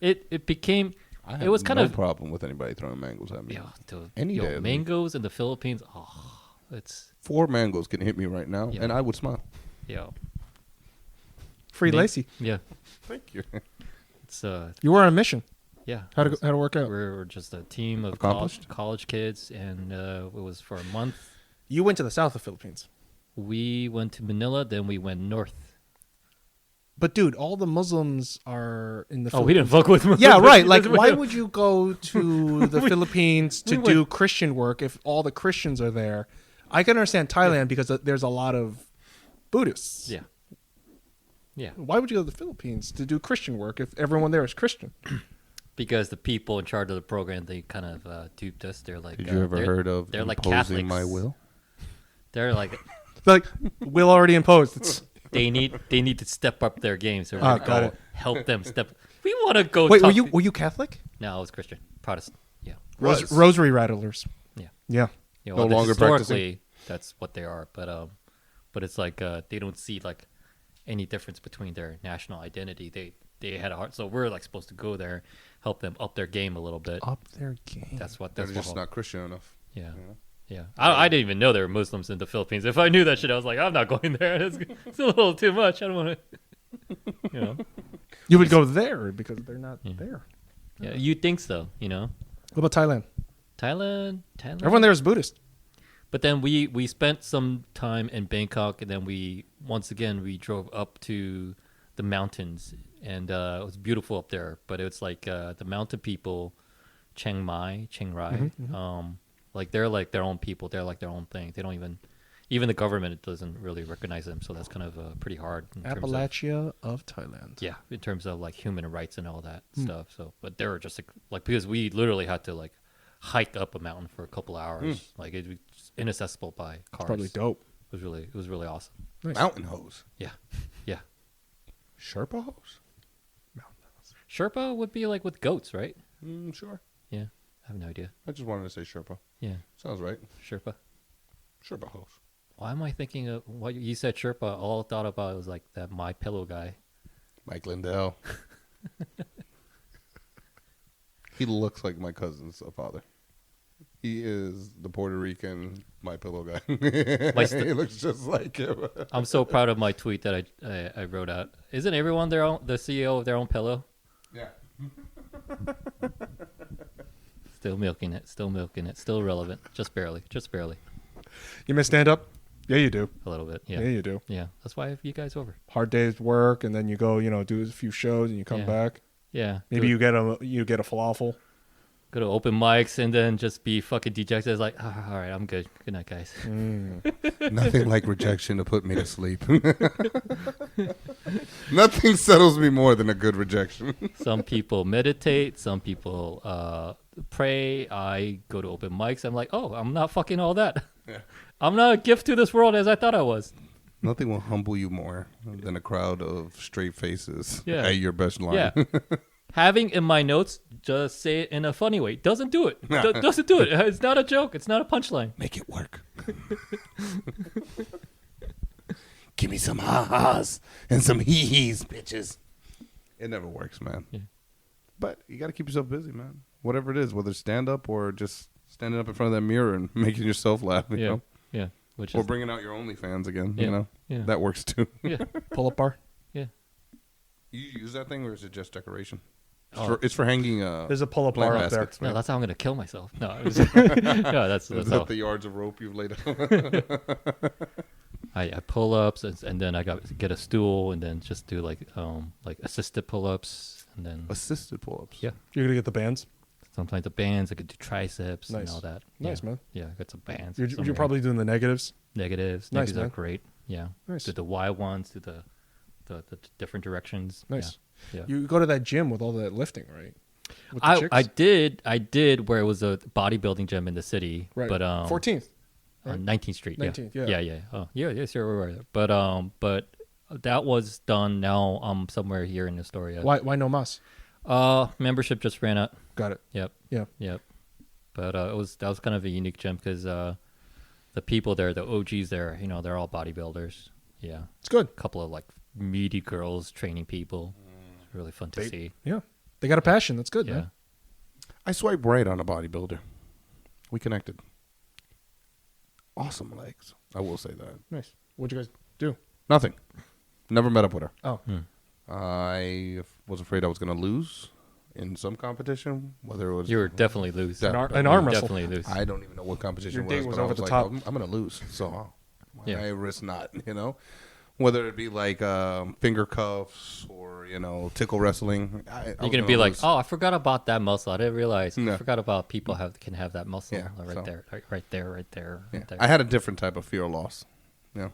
it became I have it was kind no of problem with anybody throwing mangoes at me. yeah, dude, Any day of the week. mangoes in the Philippines. Oh, it's 4 mangoes can hit me right now, Yeah. and I would smile. yeah. free Ma- Lacey. Yeah. Thank you. It's You were on a mission. yeah. How to work out? We're just a team of Accomplished? college kids, and it was for a month. You went to the south of Philippines. We went to Manila, then we went north. But dude, all the Muslims are in the Oh, we didn't fuck with them. Yeah, right. Like, why would you go to the Philippines to we do went- Christian work if all the Christians are there? I can understand Thailand because there's a lot of Buddhists. Yeah. Yeah. Why would you go to the Philippines to do Christian work if everyone there is Christian? Because the people in charge of the program, they kind of duped us. They're like, Did you ever heard of they're like imposing Catholics. my will? They're like, Like, will already imposed. It's, they need to step up their game. So we're Ah, gonna got go it. help them step. We want to go. wait, talk were you Catholic? No, I was Christian, Protestant. Yeah, Was. Rosary rattlers. yeah. Yeah. You No longer historically, that's what they are. But it's like they don't see like any difference between their national identity. They had a heart, so we're like supposed to go there, help them up their game a little bit. Up their game. That's what. They're That's just what. not Christian enough. Yeah. Yeah, I didn't even know there were Muslims in the Philippines. If I knew that shit, I was like, I'm not going there. It's a little too much. I don't want to, you know. You would go there because they're not there. Yeah, you'd think so, you know. What about Thailand? Thailand. Everyone there is Buddhist. But then we spent some time in Bangkok, and then we drove up to the mountains, and it was beautiful up there. But it's like the mountain people, Chiang Rai, like they're like their own people. They're like their own thing. They don't even. even the government doesn't really recognize them, so that's kind of pretty hard. In terms of, Appalachia of Thailand. yeah, in terms of like human rights and all that stuff. So, but they were just like because we literally had to like hike up a mountain for a couple hours, like it was inaccessible by cars. Probably dope. It was really awesome. Nice. Mountain hose. Yeah, yeah. Sherpa hose? Sherpa would be like with goats, right? Sure. Yeah, I have no idea. I just wanted to say Sherpa. Yeah, Sounds right. Sherpa. Sherpa hose. Why am I thinking of what you said? Sherpa. All I thought about was like that My Pillow guy. Mike Lindell. He looks like my cousin's father. He is the Puerto Rican My Pillow guy. He looks just like him. I'm so proud of my tweet that I wrote out. Isn't everyone the CEO of their own pillow? Yeah. Still milking it. Still relevant. Just barely. You miss stand up? Yeah, you do. A little bit. Yeah, Yeah. you do. Yeah. That's why I have you guys over. Hard days work, and then you go, do a few shows, and you come Yeah. back. Yeah. Maybe you get a falafel. Go to open mics and then just be fucking dejected. It's like, all right, I'm good. Good night, guys. Nothing like rejection to put me to sleep. Nothing settles me more than a good rejection. Some people meditate. Some people pray. I go to open mics. I'm like, oh, I'm not fucking all that. Yeah. I'm not a gift to this world as I thought I was. Nothing will humble you more than a crowd of straight faces Yeah. at your best line. Yeah. Having in my notes, just say it in a funny way. Doesn't do it. Doesn't do it. It's not a joke. It's not a punchline. Make it work. Give me some ha-has and some hee-hees, bitches. It never works, man. Yeah. But you got to keep yourself busy, man. Whatever it is, whether it's stand-up or just standing up in front of that mirror and making yourself laugh, you Yeah. know? Yeah. Which Or is bringing out your OnlyFans again, Yeah. you know? Yeah. That works too. yeah. Pull up bar. Yeah. You use that thing or is it just decoration? Oh. It's for hanging There's a pull up plant bar up there. baskets, No, man. that's how I'm gonna kill myself. No, it was, no, that's Is how that the yards of rope you've laid out? I pull ups and then I get a stool and then just do like assisted pull ups and then Assisted pull-ups. Yeah. You're gonna get the bands. sometimes the bands I could do triceps and Nice. all that. Nice, Yeah. man. Yeah, I got some bands. You're somewhere. probably doing the negatives. negatives. Nice, Negatives man. are great. Yeah. Nice. Do the Y ones, do the different directions. Nice. Yeah. You go to that gym with all that lifting, right? With the chicks? I did where it was a bodybuilding gym in the city. Right. But 14th. right? on 19th Street. 19th, yeah. Yeah. Oh, yeah, sure, we're right. But that was done. Now I'm somewhere here in Astoria. Why no mas? Membership just ran out. Got it. Yep. Yeah. But that was kind of a unique gym because the people there, the OGs there, they're all bodybuilders. Yeah. It's good. A couple of like meaty girls training people. It's really fun to see. Yeah. They got a passion. That's good, Yeah. man. I swiped right on a bodybuilder. We connected. Awesome legs. I will say that. Nice. What'd you guys do? Nothing. Never met up with her. Oh. I was afraid I was going to lose in some competition, whether it was... You were definitely lose. An arm wrestle. Definitely lose. I don't even know what competition Your date was but I over the like, top. I'm going to lose, so Yeah. I risk not, Whether it be like finger cuffs or, tickle wrestling. You're gonna be like, oh, I forgot about that muscle. I didn't realize. No. I forgot about people can have that muscle. Yeah, right so- there, right there. Yeah. I had a different type of fear of loss. Yeah.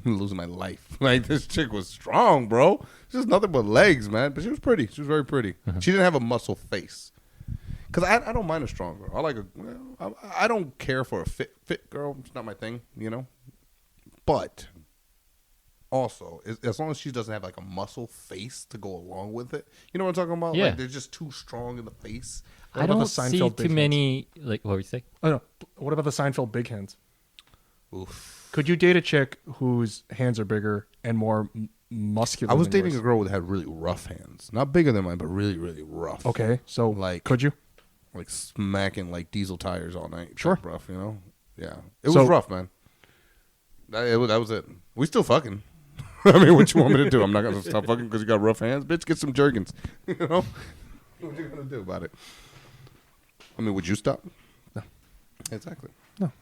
Losing my life. Like, this chick was strong, bro. Just nothing but legs, man. But she was pretty. She was very pretty. She didn't have a muscle face. Because I don't mind a strong girl. I don't care for a fit girl. It's not my thing, But also, as long as she doesn't have like a muscle face to go along with it. You know what I'm talking about? Yeah. Like, they're just too strong in the face. I about the don't see Seinfeld big too many. Like, what were you saying? Oh no. What about the Seinfeld big hands? Oof. Could you date a chick whose hands are bigger and more muscular? I was than dating yours? a girl that had really rough hands. Not bigger than mine, but really, really rough. Okay, so Like- could you? Like smacking like diesel tires all night. Sure. Type rough, Yeah. It So- was rough, man. That was it. We still fucking. I mean, what you want me to do? I'm not going to stop fucking because you got rough hands? Bitch, get some Jergens. What you going to do about it? I mean, would you stop? No. Exactly. No.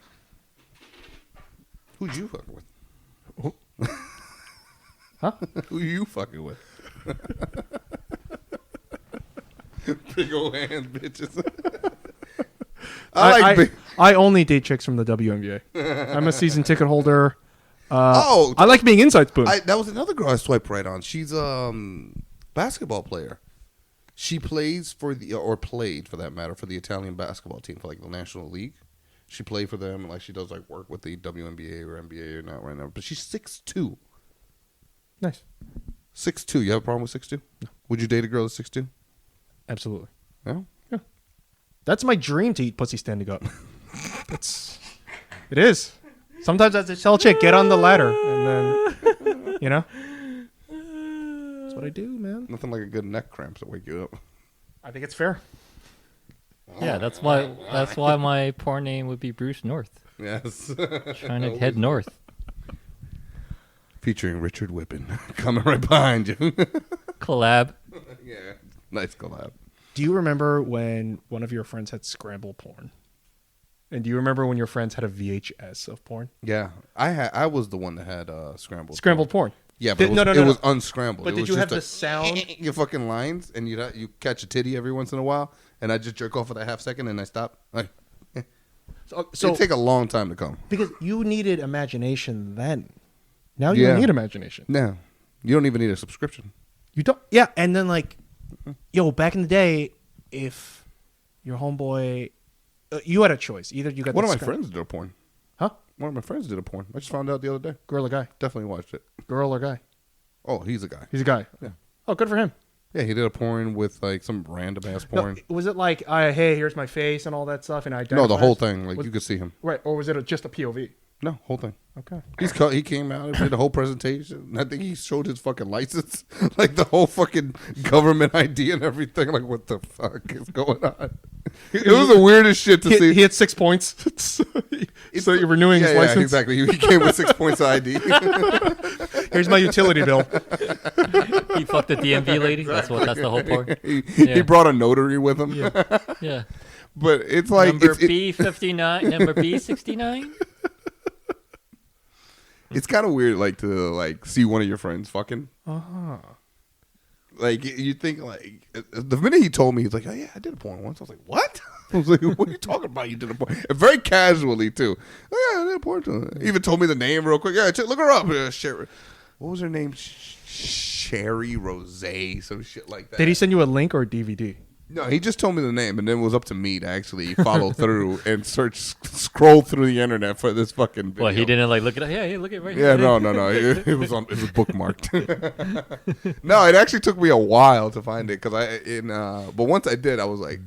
Who'd you fucking with? Huh? Who you fucking with? Big old hands, bitches. I like I only date chicks from the WNBA. I'm a season ticket holder. I like being inside spoon. that was another girl I swiped right on. She's basketball player. She plays or played for that matter for the Italian basketball team for like the National League. She played for them and like she does like work with the WNBA or NBA or not right now. But she's 6'2". Nice. 6'2". You have a problem with 6'2"? No. Would you date a girl that's 6'2"? Absolutely. No. Yeah. That's my dream to eat pussy standing up. It is. Sometimes I have to tell a chick, get on the ladder, and then, you know. That's what I do, man. Nothing like a good neck cramp to wake you up. I think it's fair. Yeah, that's why my porn name would be Bruce North. Yes. Trying to head north. Featuring Richard Whippen coming right behind you. Collab. Yeah. Nice collab. Do you remember when one of your friends had scramble porn? And do you remember when your friends had a VHS of porn? Yeah. I was the one that had scrambled Porn. Yeah, but it was unscrambled. But it did was you just have the sound? Your fucking lines, and you catch a titty every once in a while, and I just jerk off for that half second, and I stop. Like, So it take a long time to come. because you needed imagination then. Now you don't need imagination. No, you don't even need a subscription. You don't. Yeah, and then like, back in the day, if your homeboy, you had a choice. Either you got One of my friends did a porn. Huh? One of my friends did a porn. I just found out the other day. Girl or guy? Definitely watched it. Girl or guy? Oh, he's a guy. He's a guy. Yeah. Oh, good for him. Yeah, he did a porn with like some random ass porn. No, was it like, hey, here's my face and all that stuff, and I No, the whole thing. Like you could see him. Right, or was it just a POV? No, whole thing. Okay. He came out and did a whole presentation. And I think he showed his fucking license, like the whole fucking government ID and everything. Like, what the fuck is going on? It was the weirdest shit to see. He had 6 points, so you're renewing his license. Yeah, exactly. He came with 6 points of ID. Here's my utility bill. He fucked the DMV lady. That's the whole part. He brought a notary with him. Yeah. But it's like Number B59, number B69. It's kind of weird, like to like see one of your friends fucking. Like you think like the minute he told me, he's like, "Oh yeah, I did a porn once." I was like, "What?" I was like, "What are you talking about? You did a porn?" And very casually too. Oh yeah, I did a porn too. He even told me the name real quick. Yeah, look her up. Sherry. What was her name? Sherry Rose, some shit like that. Did he send you a link or a DVD? No, he just told me the name, and then it was up to me to actually follow through and scroll through the internet for this fucking video. Well, he didn't like look it up. Yeah, hey, look at it right Yeah, here. no. It was bookmarked. No, it actually took me a while to find it but once I did, I was like,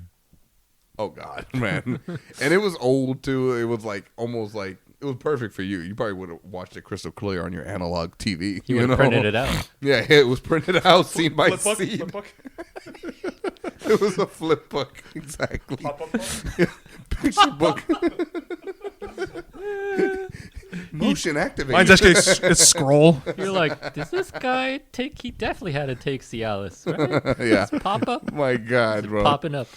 oh god, man. And it was old too. It was like almost like it was perfect for you. You probably would have watched it crystal clear on your analog TV. You would have printed it out. Yeah, it was printed out scene by Flip scene. book? It was a flip book, exactly. Pop-up book? Picture book. Motion activated. Mine's actually it's scroll. You're like, does this guy take? He definitely had to take Cialis, right? Yeah. It's pop up. My God, bro. Popping up.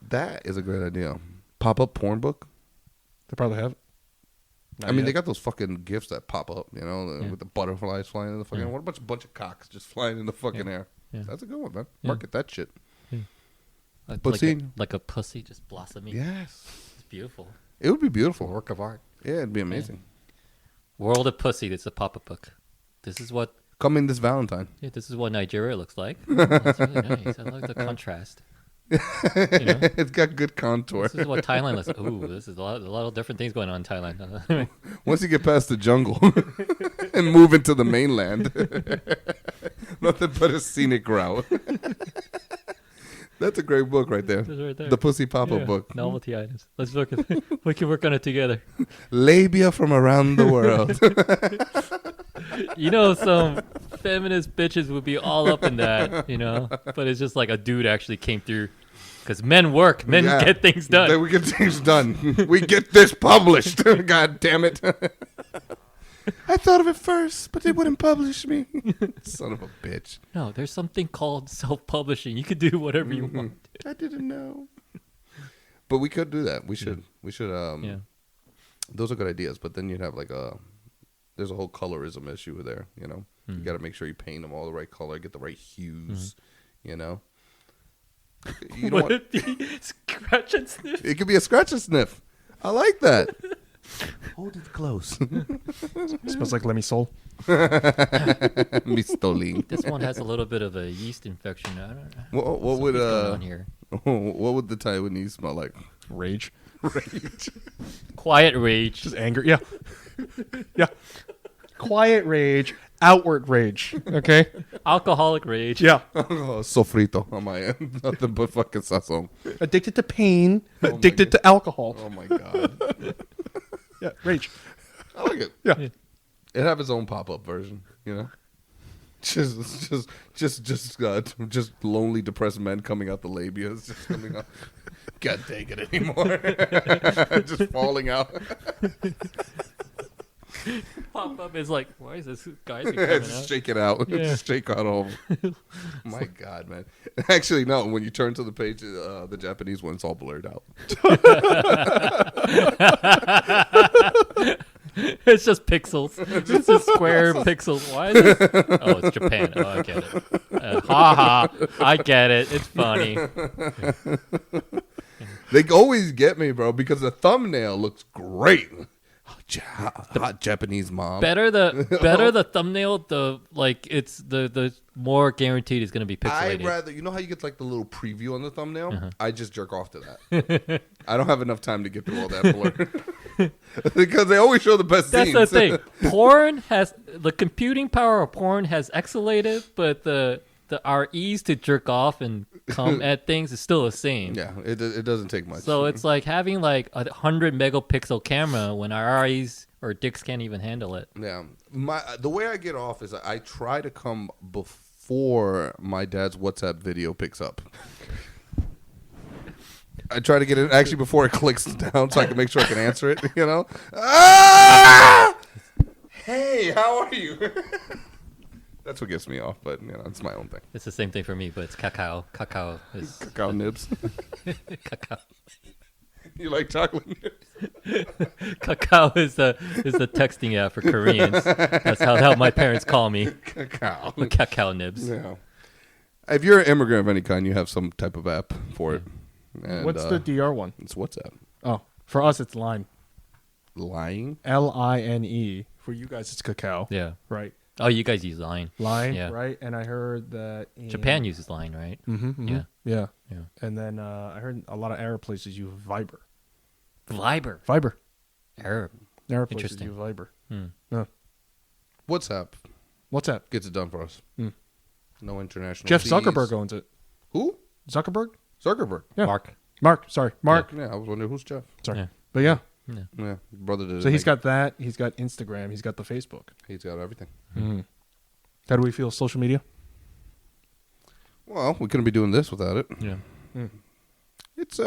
That is a great idea. Pop up porn book. They probably have. I mean, they got those fucking gifts that pop up, with the butterflies flying in the fucking. What a bunch of cocks just flying in the fucking air. Yeah. That's a good one, man. Yeah. Market that shit. Pussy. Like a pussy just blossoming. Yes. It's beautiful. It would be beautiful. Work of art. Yeah, it'd be amazing. World of Pussy. That's a pop-up book. This is what. Coming this Valentine. Yeah, this is what Nigeria looks like. That's really nice. I like the contrast. It's got good contour. This is what Thailand looks like. Ooh, this is a lot of different things going on in Thailand. Once you get past the jungle and move into the mainland, nothing but a scenic route. That's a great book right there. That's right there. The Pussy Pop-Up book. Novelty items. Let's look at. We can work on it together. Labia from around the world. Some feminist bitches would be all up in that, But it's just like a dude actually came through. Because men work. Men get things done. We get things done. We get this published. God damn it. I thought of it first, but they wouldn't publish me. Son of a bitch. No, there's something called self-publishing. You could do whatever you want. I didn't know. But we could do that. We should. We should. Those are good ideas. But then you'd have there's a whole colorism issue there. You got to make sure you paint them all the right color, get the right hues. You don't Would it be scratch and sniff? It could be a scratch and sniff. I like that. Hold it close. Smells like Lemmy Soul. Mistolin. This one has a little bit of a yeast infection. I don't know. What would Something's going on here. what would the Taiwanese smell like? Rage. Rage. Quiet rage. Just anger. Yeah. Yeah. Quiet rage. Outward rage. Okay. Alcoholic rage. Yeah. Oh, sofrito on my end. Nothing but fucking sazon. Addicted to pain. my Addicted to alcohol. Oh my god. Yeah. Rage. I like it. Yeah. It have its own pop-up version, you know. Just lonely, depressed men coming out the labias, just coming out. Can't take it anymore. Just falling out. Pop up is like, why is this guy coming out? Just shake it out. Yeah. Just shake out all. My God, man. Actually, no. When you turn to the page, the Japanese one, it's all blurred out. It's just pixels. It's just square pixels. Why is this? Oh, it's Japan. Oh, I get it. Ha ha. I get it. It's funny. They always get me, bro, because the thumbnail looks great. Hot Japanese mom. Better the thumbnail, it's the more guaranteed it's gonna be pixelated. I'd rather, you know how you get like the little preview on the thumbnail? I just jerk off to that. I don't have enough time to get through all that blur. Because they always show the best That's scenes. the thing. Porn has the computing power of porn has escalated, but our ease to jerk off and come at things is still the same. Yeah, it doesn't take much. So it's like having like 100 megapixel camera when our eyes or dicks can't even handle it. Yeah, the way I get off is I try to come before my dad's WhatsApp video picks up. I try to get it actually before it clicks down so I can make sure I can answer it. You know, hey, how are you? That's what gets me off, but you know, it's my own thing. It's the same thing for me, but it's cacao. Cacao is Cacao nibs. cacao. You like chocolate nibs? Cacao is the texting app for Koreans. That's how my parents call me. Cacao. Cacao nibs. Yeah. If you're an immigrant of any kind, you have some type of app for it. And, What's the DR one? It's WhatsApp. Oh, for us it's Line. Lying? Line. For you guys it's Cacao. Yeah. Right. Oh, you guys use Line. Line. Yeah. Right. And I heard that Japan uses Line, right? Yeah. Yeah. Yeah. And then I heard a lot of Arab places use Viber. Viber. Arab. Arab places Interesting. use Viber. Hmm. Yeah. WhatsApp What's that? gets it done for us. Mm. No international Jeff fees. Zuckerberg owns it. Who? Zuckerberg? Zuckerberg. Yeah. Mark. Sorry. Mark. Yeah, I was wondering who's Jeff. Sorry. Yeah. But yeah. Yeah, brother did it. So he's got that. He's got Instagram. He's got the Facebook. He's got everything. How do we feel social media? Well, we couldn't be doing this without it. Yeah. It's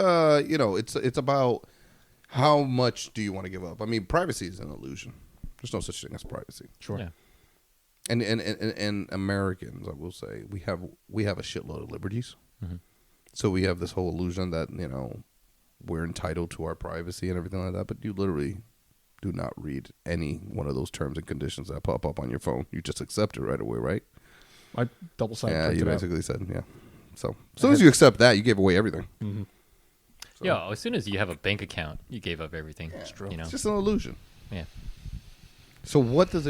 it's about how much do you want to give up. I mean, privacy is an illusion. There's no such thing as privacy. Sure. Yeah. And Americans, I will say, we have a shitload of liberties. Mhm. So we have this whole illusion that we're entitled to our privacy and everything like that. But you literally do not read any one of those terms and conditions that pop up on your phone. You just accept it right away, right? I double side. Yeah, clicked you it out. basically said, yeah. So as soon as you accept that, you gave away everything. So, Yeah. As soon as you have a bank account, you gave up everything. It's true. You know. It's just an illusion. Yeah. So what does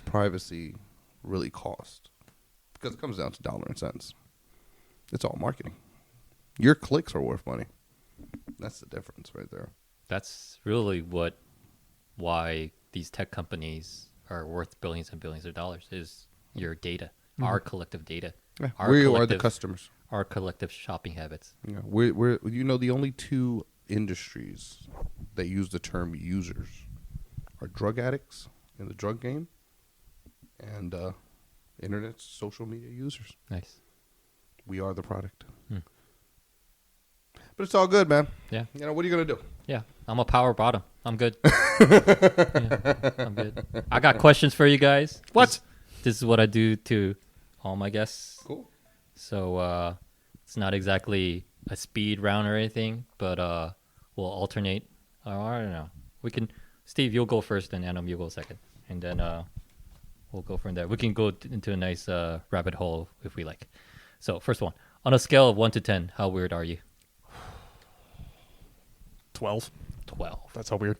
privacy really cost? Because it comes down to dollar and cents. It's all marketing. Your clicks are worth money. That's the difference right there. That's really why these tech companies are worth billions and billions of dollars is your data, our collective data. Yeah, Our we are the collective- customers. Our collective shopping habits. Yeah, we're the only two industries that use the term users are drug addicts in the drug game and internet social media users. Nice. We are the product. Hmm. But it's all good, man. Yeah. What are you gonna do? Yeah. I'm a power bottom. I'm good. Yeah, I'm good. I got questions for you guys. What? This is what I do to all my guests. Cool. So it's not exactly a speed round or anything, but we'll alternate. I don't know. We can. Steve, you'll go first, and Adam, you'll go second, and then we'll go from there. We can go into a nice rabbit hole if we like. So first one, on a scale of 1 to 10, how weird are you? 12. 12. That's how weird.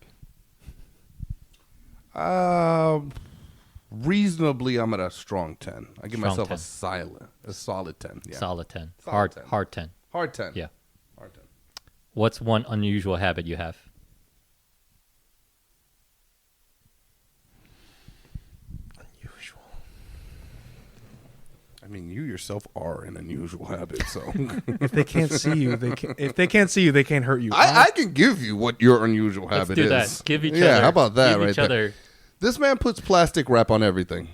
Reasonably, I'm at a strong 10. I give Strong myself 10. a solid 10. Yeah. Solid 10. Solid 10. Hard 10. Hard 10. Yeah. Hard 10. What's one unusual habit you have? Unusual. I mean, you yourself are an unusual habit, so If they can't see you, if they can't see you, they can't hurt you. I can give you what your unusual Let's habit do is. that. Give each yeah, other. how about that give right each there? other. This man puts plastic wrap on everything.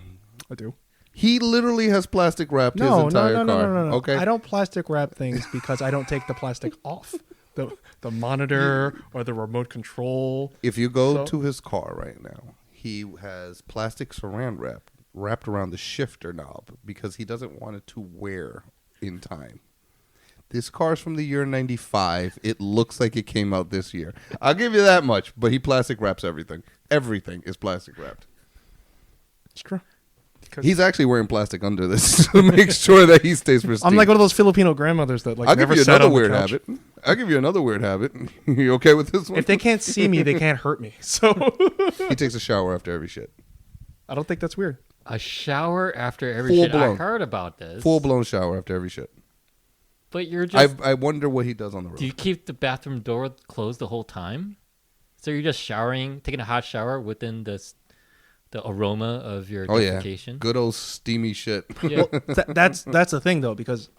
I do. He literally has plastic wrapped his No, entire no, no, car. no, no, no. Okay. I don't plastic wrap things because I don't take the plastic off. The monitor or the remote control. If you go So- to his car right now, he has plastic saran wrap wrapped around the shifter knob because he doesn't want it to wear in time. This car's from the year 95. It looks like it came out this year. I'll give you that much, but he plastic wraps everything. Everything is plastic wrapped. It's true. Because He's actually wearing plastic under this to make sure that he stays pristine. I'm like one of those Filipino grandmothers that like I'll never give you sat another on the weird couch. habit. I'll give you another weird habit. You okay with this one? If they can't see me, they can't hurt me. So He takes a shower after every shit. I don't think that's weird. A shower after every Full shit. I blown. heard about this. Full blown shower after every shit. But you're just. I wonder what he does on the road. Do you keep the bathroom door closed the whole time? So you're just showering, taking a hot shower within the aroma of your Oh yeah, defecation? good old steamy shit. Yeah. That's the thing though, because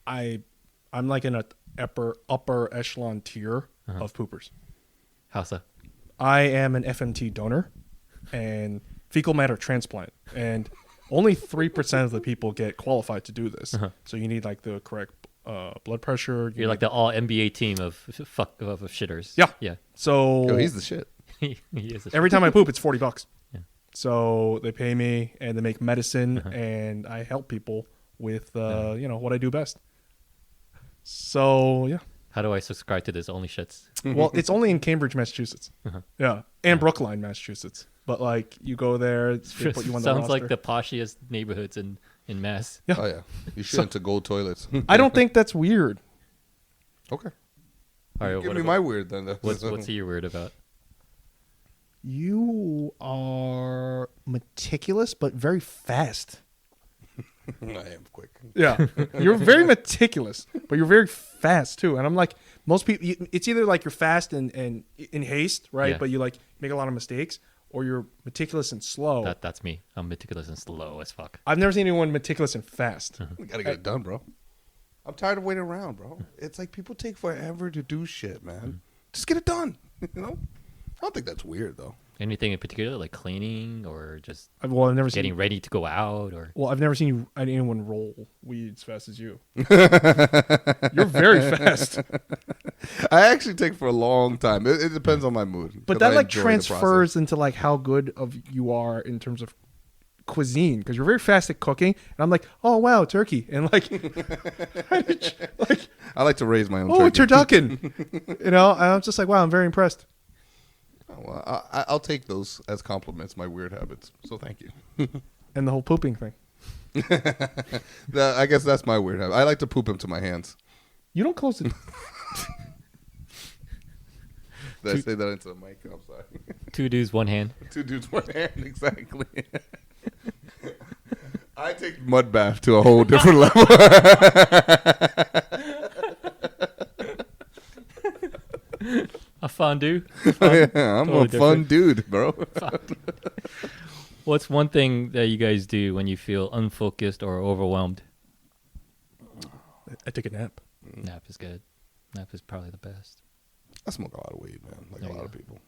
I'm like in a upper echelon tier of poopers. How so? I am an FMT donor and fecal matter transplant, and only 3% of the people get qualified to do this. So you need like the correct blood pressure. You're like the all NBA team of shitters. Yeah. Yeah. So Yo, he's the shit. He is a every time I poop, it's $40. Yeah. So they pay me and they make medicine, and I help people with what I do best. So yeah. How do I subscribe to this? Only shits. Well, it's only in Cambridge, Massachusetts. Yeah, and Brookline, Massachusetts. But like, you go there, they put you on the Sounds like roster. the poshiest neighborhoods in Mass. Yeah. Oh yeah, you shit into gold toilets. I don't think that's weird. Okay, All right, give what me about- my weird then. what's your weird about? You are meticulous, but very fast. I am quick. Yeah, you're very meticulous, but you're very fast too. And I'm like, most people, it's either like you're fast and in haste, right? Yeah. But you like make a lot of mistakes, or you're meticulous and slow. That's me. I'm meticulous and slow as fuck. I've never seen anyone meticulous and fast. We gotta get it done, bro. I'm tired of waiting around, bro. It's like people take forever to do shit, man. Just get it done. You know? I don't think that's weird though. Anything in particular, like cleaning or just Well, I've never getting seen. ready to go out, or Well, I've never seen anyone roll weed as fast as you. You're very fast. I actually take for a long time. It depends on my mood. But 'cause that I like enjoy the transfers process. into like how good of you are in terms of cuisine, because you're very fast at cooking, and I'm like, oh wow, turkey, and like, like I like to raise my own. oh, turkey. turducken, and I'm just like, wow, I'm very impressed. Oh, well, I'll take those as compliments. My weird habits. So thank you. And the whole pooping thing, I guess that's my weird habit. I like to poop into my hands. you don't close it. Did I say that into the mic? I'm sorry. 2 dudes, 1 hand. 2 dudes, 1 hand. Exactly. I take mud bath to a whole different level. A fondue. Yeah, I'm Totally a fun dude, bro. What's one thing that you guys do when you feel unfocused or overwhelmed? I take a nap. Nap is good. Nap is probably the best. I smoke a lot of weed, man, like There a you lot of go. people.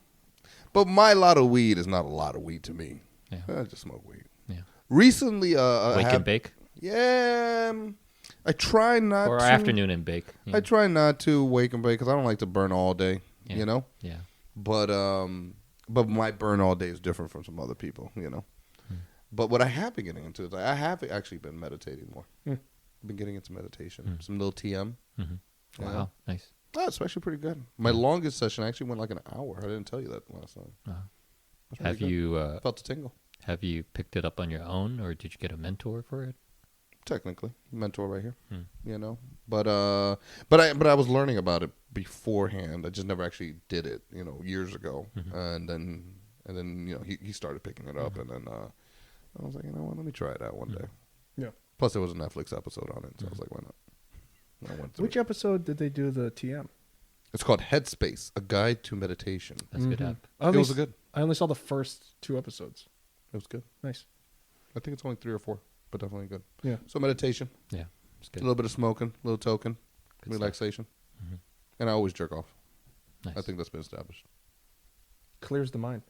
But my lot of weed is not a lot of weed to me. Yeah. I just smoke weed. Yeah. Recently, Wake and bake, Yeah, I try not or to. afternoon and bake. Yeah. I try not to wake and bake because I don't like to burn all day. Yeah. You know. Yeah. But my burn all day is different from some other people, you know. But what I have been getting into is I have actually been meditating more. I've been getting into meditation, some little TM. Mm-hmm. Wow. Yeah. Nice. Oh, it's actually pretty good. My longest session actually went like an hour. I didn't tell you that last time. Wow. That's really Have good. you Felt the tingle. have you picked it up on your own, or did you get a mentor for it? Technically, mentor right here. Hmm. You know, but I was learning about it beforehand. I just never actually did it. You know, years ago, and then you know he started picking it up, and then I was like, you know what, let me try it out one day. Yeah. Plus, there was a Netflix episode on it, so I was like, why not? And I went through Which it. episode did they do the TM? It's called Headspace: A Guide to Meditation. That's a good app. It was good. I only saw the first 2 episodes. It was good. Nice. I think it's only 3 or 4, but definitely good. Yeah. So meditation, Yeah, it's a good. little bit of smoking, a little token, Good stuff. relaxation, Mhm. and I always jerk off. Nice. I think that's been established. Clears the mind.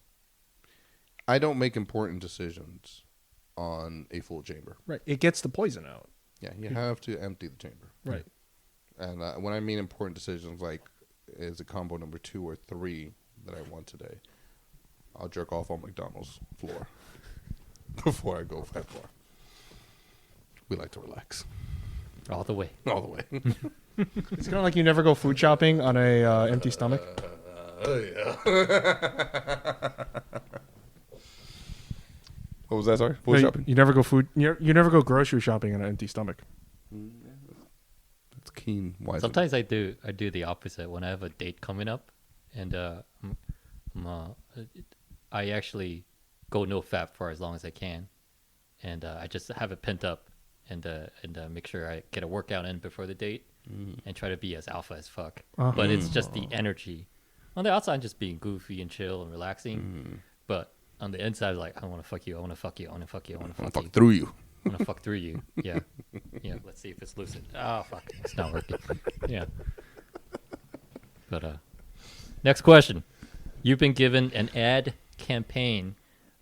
I don't make important decisions on a full chamber. Right. It gets the poison out. Yeah, you have to empty the chamber. Right. And when I mean important decisions, like is it combo number 2 or 3 that I want today, I'll jerk off on McDonald's floor before I go that far. We like to relax All the way. all the way. It's kind of like you never go food shopping on a empty stomach. Yeah. What was that? Sorry, food No, shopping. You never go food. You never go grocery shopping on an empty stomach. That's keen. Wise. Sometimes I do the opposite when I have a date coming up, and I actually go no fap for as long as I can, and I just have it pent up, and make sure I get a workout in before the date, and try to be as alpha as fuck. Uh-huh. But it's just the energy. On the outside, I'm just being goofy and chill and relaxing, but on the inside, like I want to fuck you, I want to fuck you, I want to fuck you, I want to fuck you. Fuck through you. I'm gonna fuck through you. Yeah. Yeah. Let's see if it's lucid. Oh fuck. It's not working. Yeah. But next question. You've been given an ad campaign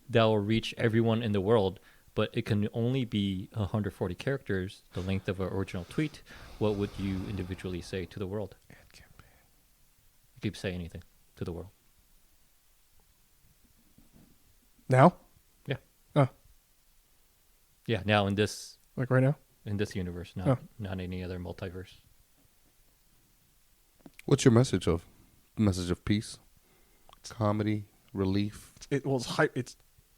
that will reach everyone in the world, but it can only be 140 characters, the length of an original tweet. What would you individually say to the world? Ad campaign. You could say anything to the world. Now? Yeah. Oh, Yeah. Now in this like right now? universe, Oh. not any other multiverse. What's your message of? Message of peace, comedy, relief. It's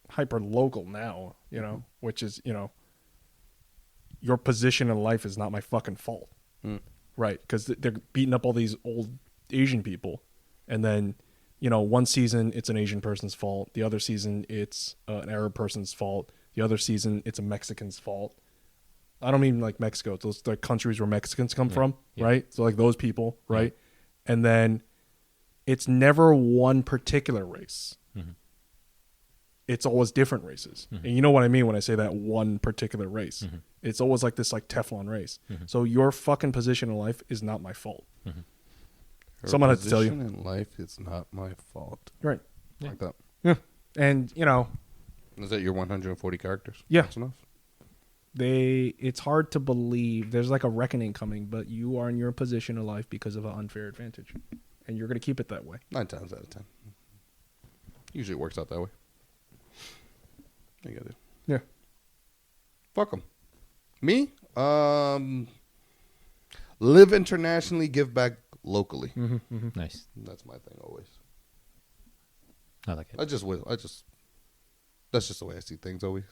hyper local now, you know, which is, you know, your position in life is not my fucking fault. Mm. Right? Because they're beating up all these old Asian people. And then, you know, one season it's an Asian person's fault. The other season it's an Arab person's fault. The other season it's a Mexican's fault. I don't mean like Mexico. It's those like countries where Mexicans come from, yeah. right? So like those people, right? And then it's never one particular race. Mhm. It's always different races. And you know what I mean when I say that one particular race. It's always like this like Teflon race. So your fucking position in life is not my fault. Someone had to tell you. Position in life is not my fault. Right. Yeah. Like that. Yeah. And, you know, Is that your 140 characters? Yeah. That's enough. it's hard to believe there's like a reckoning coming, but you are in your position in life because of an unfair advantage. And you're going to keep it that way. 9 times out of 10. Usually it works out that way. You gotta do. Yeah. Fuck them. Me? Live internationally, give back locally. Nice. That's my thing always. I like it. That's just the way I see things always.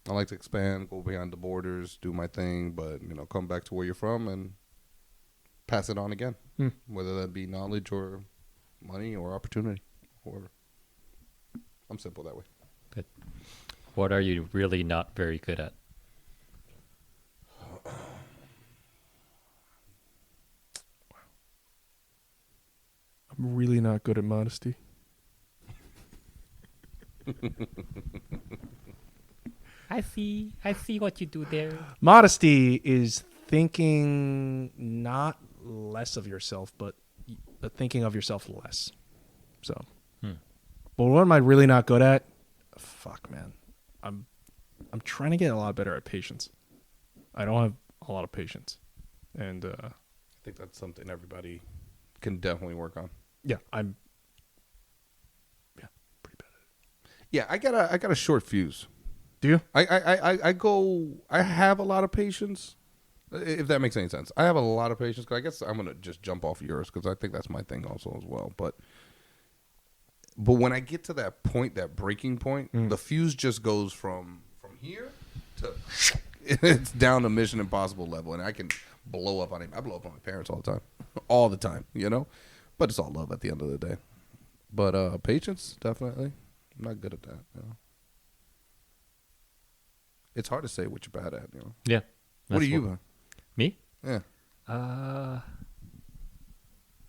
I like to expand, go beyond the borders, do my thing, but, you know, come back to where you're from and pass it on again. Whether that be knowledge or money or opportunity. Or I'm simple that way. Good. What are you really not very good at? I'm really not good at modesty. I see what you do there. Modesty is thinking not less of yourself, but thinking of yourself less. So, but what am I really not good at? Fuck, man. I'm trying to get a lot better at patience. I don't have a lot of patience, and I think that's something everybody can definitely work on. yeah, I'm pretty bad at it. Yeah, I got a short fuse. Do you? I have a lot of patience, if that makes any sense. I have a lot of patience, because I guess I'm going to just jump off yours, because I think that's my thing also as well. But when I get to that point, that breaking point, the fuse just goes from here to, It's down to Mission Impossible level, and I can blow up on him. I blow up on my parents all the time, all the time. But it's all love at the end of the day. But patience, definitely. I'm not good at that. It's hard to say what you're bad at. Yeah. What are you? Me? Yeah.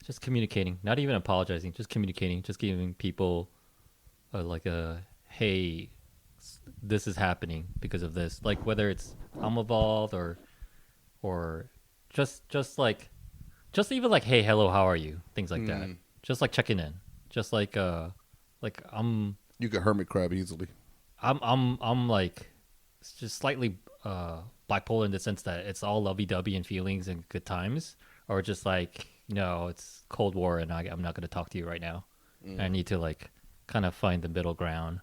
Just communicating. Not even apologizing. Just communicating. Just giving people like a hey, this is happening because of this. Like whether it's I'm involved or just even like hey, hello, how are you? Things like that. Just like checking in. Just like I'm. You can hermit crab easily. I'm like just slightly bipolar in the sense that it's all lovey-dovey and feelings and good times, or just like no, it's Cold War and I'm not going to talk to you right now. I need to like kind of find the middle ground.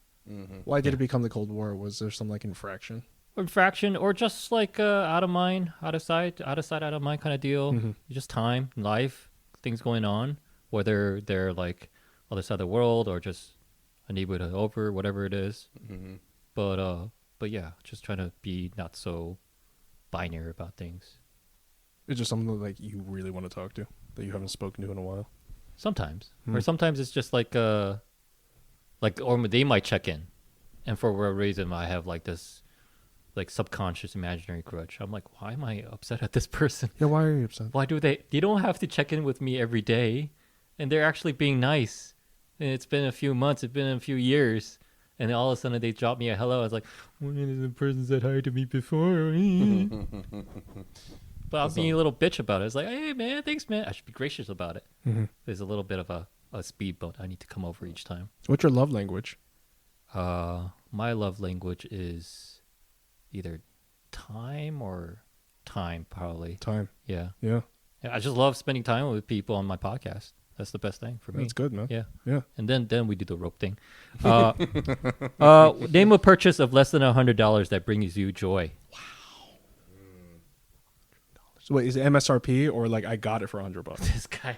Why did it become the Cold War? Was there some like infraction? Or just like out of mind, out of sight, out of mind kind of deal. Just time, life, things going on, whether they're like other side of the world or just a neighborhood over, whatever it is. But yeah, just trying to be not so binary about things. It's just something that, like you really want to talk to that you haven't spoken to in a while. Sometimes, or sometimes it's just like or they might check in, and for whatever reason I have like this like subconscious imaginary grudge. I'm like, why am I upset at this person? Yeah, why are you upset? Why do they don't have to check in with me every day, and they're actually being nice. And it's been a few months, it's been a few years, and all of a sudden they drop me a hello. I was like, well, the person said hi to me before. But I'm being a little bitch about it. It's like, hey man, thanks man. I should be gracious about it. There's a little bit of a speed bump. I need to come over each time. What's your love language? My love language is either time or time, probably. Time. Yeah. Yeah. I just love spending time with people on my podcast. That's the best thing for me. That's good, man. Yeah. Yeah. And then we do the rope thing. Name a purchase of less than $100 that brings you joy. So wait, is it MSRP or like I got it for $100? This guy.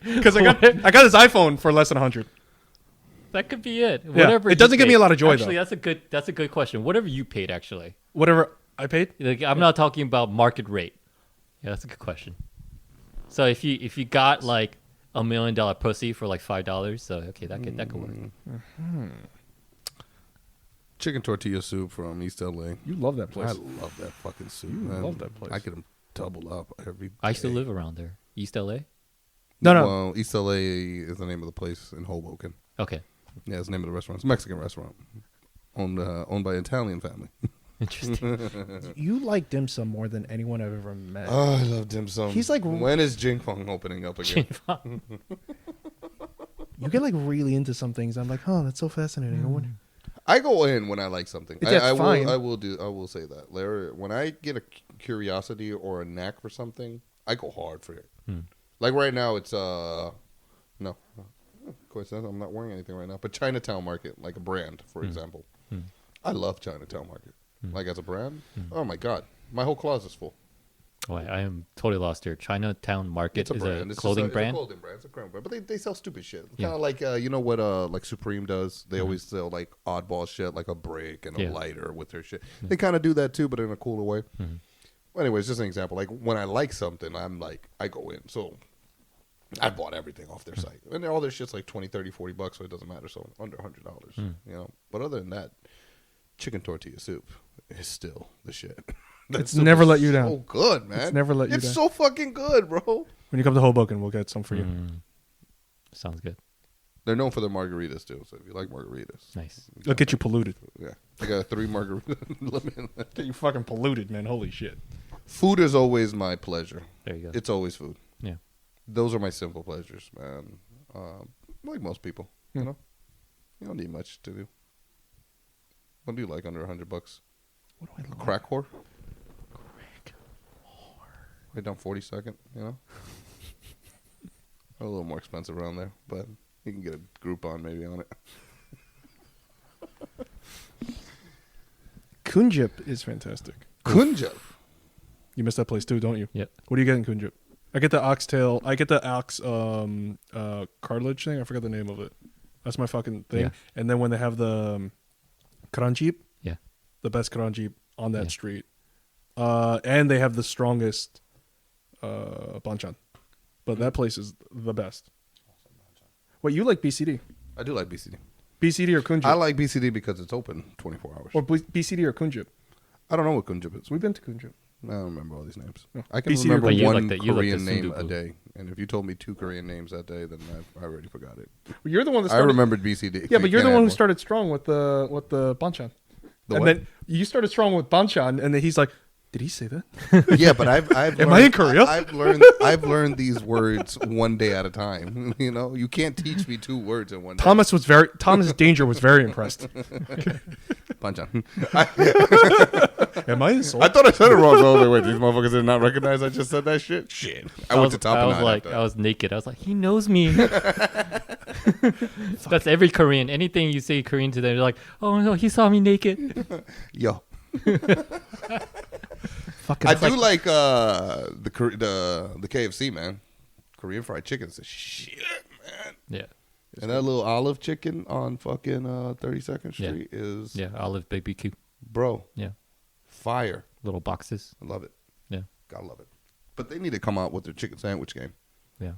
Because I got this iPhone for less than 100. That could be it. Yeah. Whatever. It doesn't give me a lot of joy, actually, though. that's a good question. Whatever you paid, actually. Whatever I paid. Like, I'm not talking about market rate. Yeah, that's a good question. So if you got like $1 million pussy for like $5, so okay, that could work. Chicken tortilla soup from East LA. You love that place. I love that fucking soup. You man. love that place. I get them double up every day. I used to live around there, East LA. No. Well, East LA is the name of the place in Hoboken. Okay, Yeah, it's the name of the restaurant. It's a Mexican restaurant owned by an Italian family. interesting. You like dim sum more than anyone I've ever met. Oh, I love dim sum. He's like- when is Jing Fong opening up again? You get like really into some things. I'm like, oh, that's so fascinating. I wonder. I go in when I like something. Yeah, it's I fine. will say that. When I get a curiosity or a knack for something, I go hard for it. Like right now, it's no. Coincidence, I'm not wearing anything right now. But Chinatown Market, like a brand, for example. I love Chinatown Market. Like as a brand, oh my god, my whole closet's full. Oh, I am totally lost here. Chinatown Market It's a is brand. a It's clothing just brand. It's a clothing brand. It's a clothing brand. But they sell stupid shit. Yeah. Kind of like you know what like Supreme does. They always sell like oddball shit, like a brick and a lighter with their shit. They kind of do that too, but in a cooler way. Well, anyways, just an example. Like when I like something, I'm like I go in. So I bought everything off their site, and all their shit's like $20, $30, $40, so it doesn't matter. So under $100, you know. But other than that, chicken tortilla soup is still the shit. It's never let you down. So good, man. It's never let you down. It's so fucking good, bro. When you come to Hoboken, we'll get some for you. Sounds good. They're known for their margaritas too. So if you like margaritas, Nice. you They'll get you polluted. Yeah, I got a 3 margarita limit. Get you fucking polluted, man. Holy shit. Food is always my pleasure. There you go. It's always food. Yeah. Those are my simple pleasures, man. Like most people, you know, you don't need much to do. What do you like under $100? What do I like? Crack whore. Right down 42nd, you know. A little more expensive around there, but you can get a Groupon maybe on it. Kunjip is fantastic. Kunja. You miss that place too, don't you? Yep. What do you get in Kunjip? I get the oxtail. I get the ox cartilage thing. I forgot the name of it. That's my fucking thing. Yeah. And then when they have the kranjip, Yeah. the best kranjip on that street. And they have the strongest banchan. But that place is the best. Wait, you like BCD? I do like BCD. BCD or Kunjip? I like BCD because it's open 24 hours. Or BCD or Kunjip? I don't know what Kunjip is. We've been to Kunjip. I don't remember all these names. No. I can BCD remember But you one like the Korean name sundubu. a day. And if you told me 2 Korean names that day, then I already forgot it. Well, you're the one that I started. remembered BCD. Yeah, but you're the Can't one add who more. started strong with the banchan. The And what? then you started strong with banchan, and then he's like, "Did he say that?" Yeah, but I've Am learned, I in Korea? I've learned these words one day at a time. You know, you can't teach me 2 words in one day. Thomas Danger was very impressed. Panchan. Am I insulted? I thought I said it wrong. So wait, these motherfuckers did not recognize I just said that shit. Shit. I went to top I of was nine like, after. I was naked. I was like, he knows me. That's every Korean. Anything you say Korean to them, they're like, oh no, he saw me naked. Yo. Fucking I do like the KFC, man. Korean fried chicken is the shit, man. Yeah, And that little olive chicken on fucking 32nd Street is, yeah. Olive BBQ. bro, Yeah, fire. little boxes. I love it. Yeah, Gotta love it. But they need to come out with their chicken sandwich game. yeah.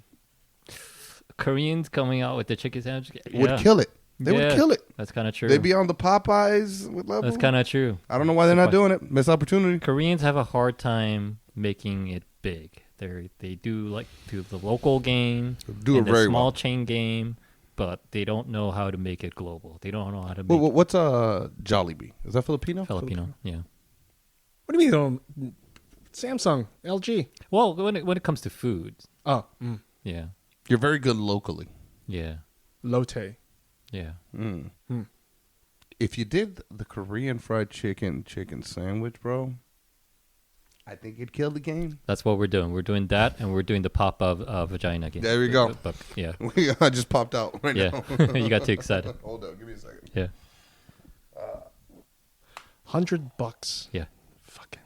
Koreans coming out with the chicken sandwich Would kill it. They would Yeah. kill it. That's kind of true. They'd be on the Popeyes with level. That's kind of true. I don't know why they're not doing it. Missed opportunity. Koreans have a hard time making it big. They do like do the local game, Do and it the very small well. chain game, but they don't know how to make it global. They don't know how to make What's Jollibee? Is that Filipino? Filipino. Yeah. What do you mean? Samsung, LG. Well, when it comes to food, Oh, yeah, You're very good locally. yeah, Lotte. yeah. If you did the Korean fried chicken sandwich, bro, I think it'd kill the game. That's what we're doing. We're doing that, and we're doing the pop of vagina game. There we go. But, yeah, I just popped out right yeah. now. You got too excited. Hold on, give me a second. Yeah, $100. yeah. Fucking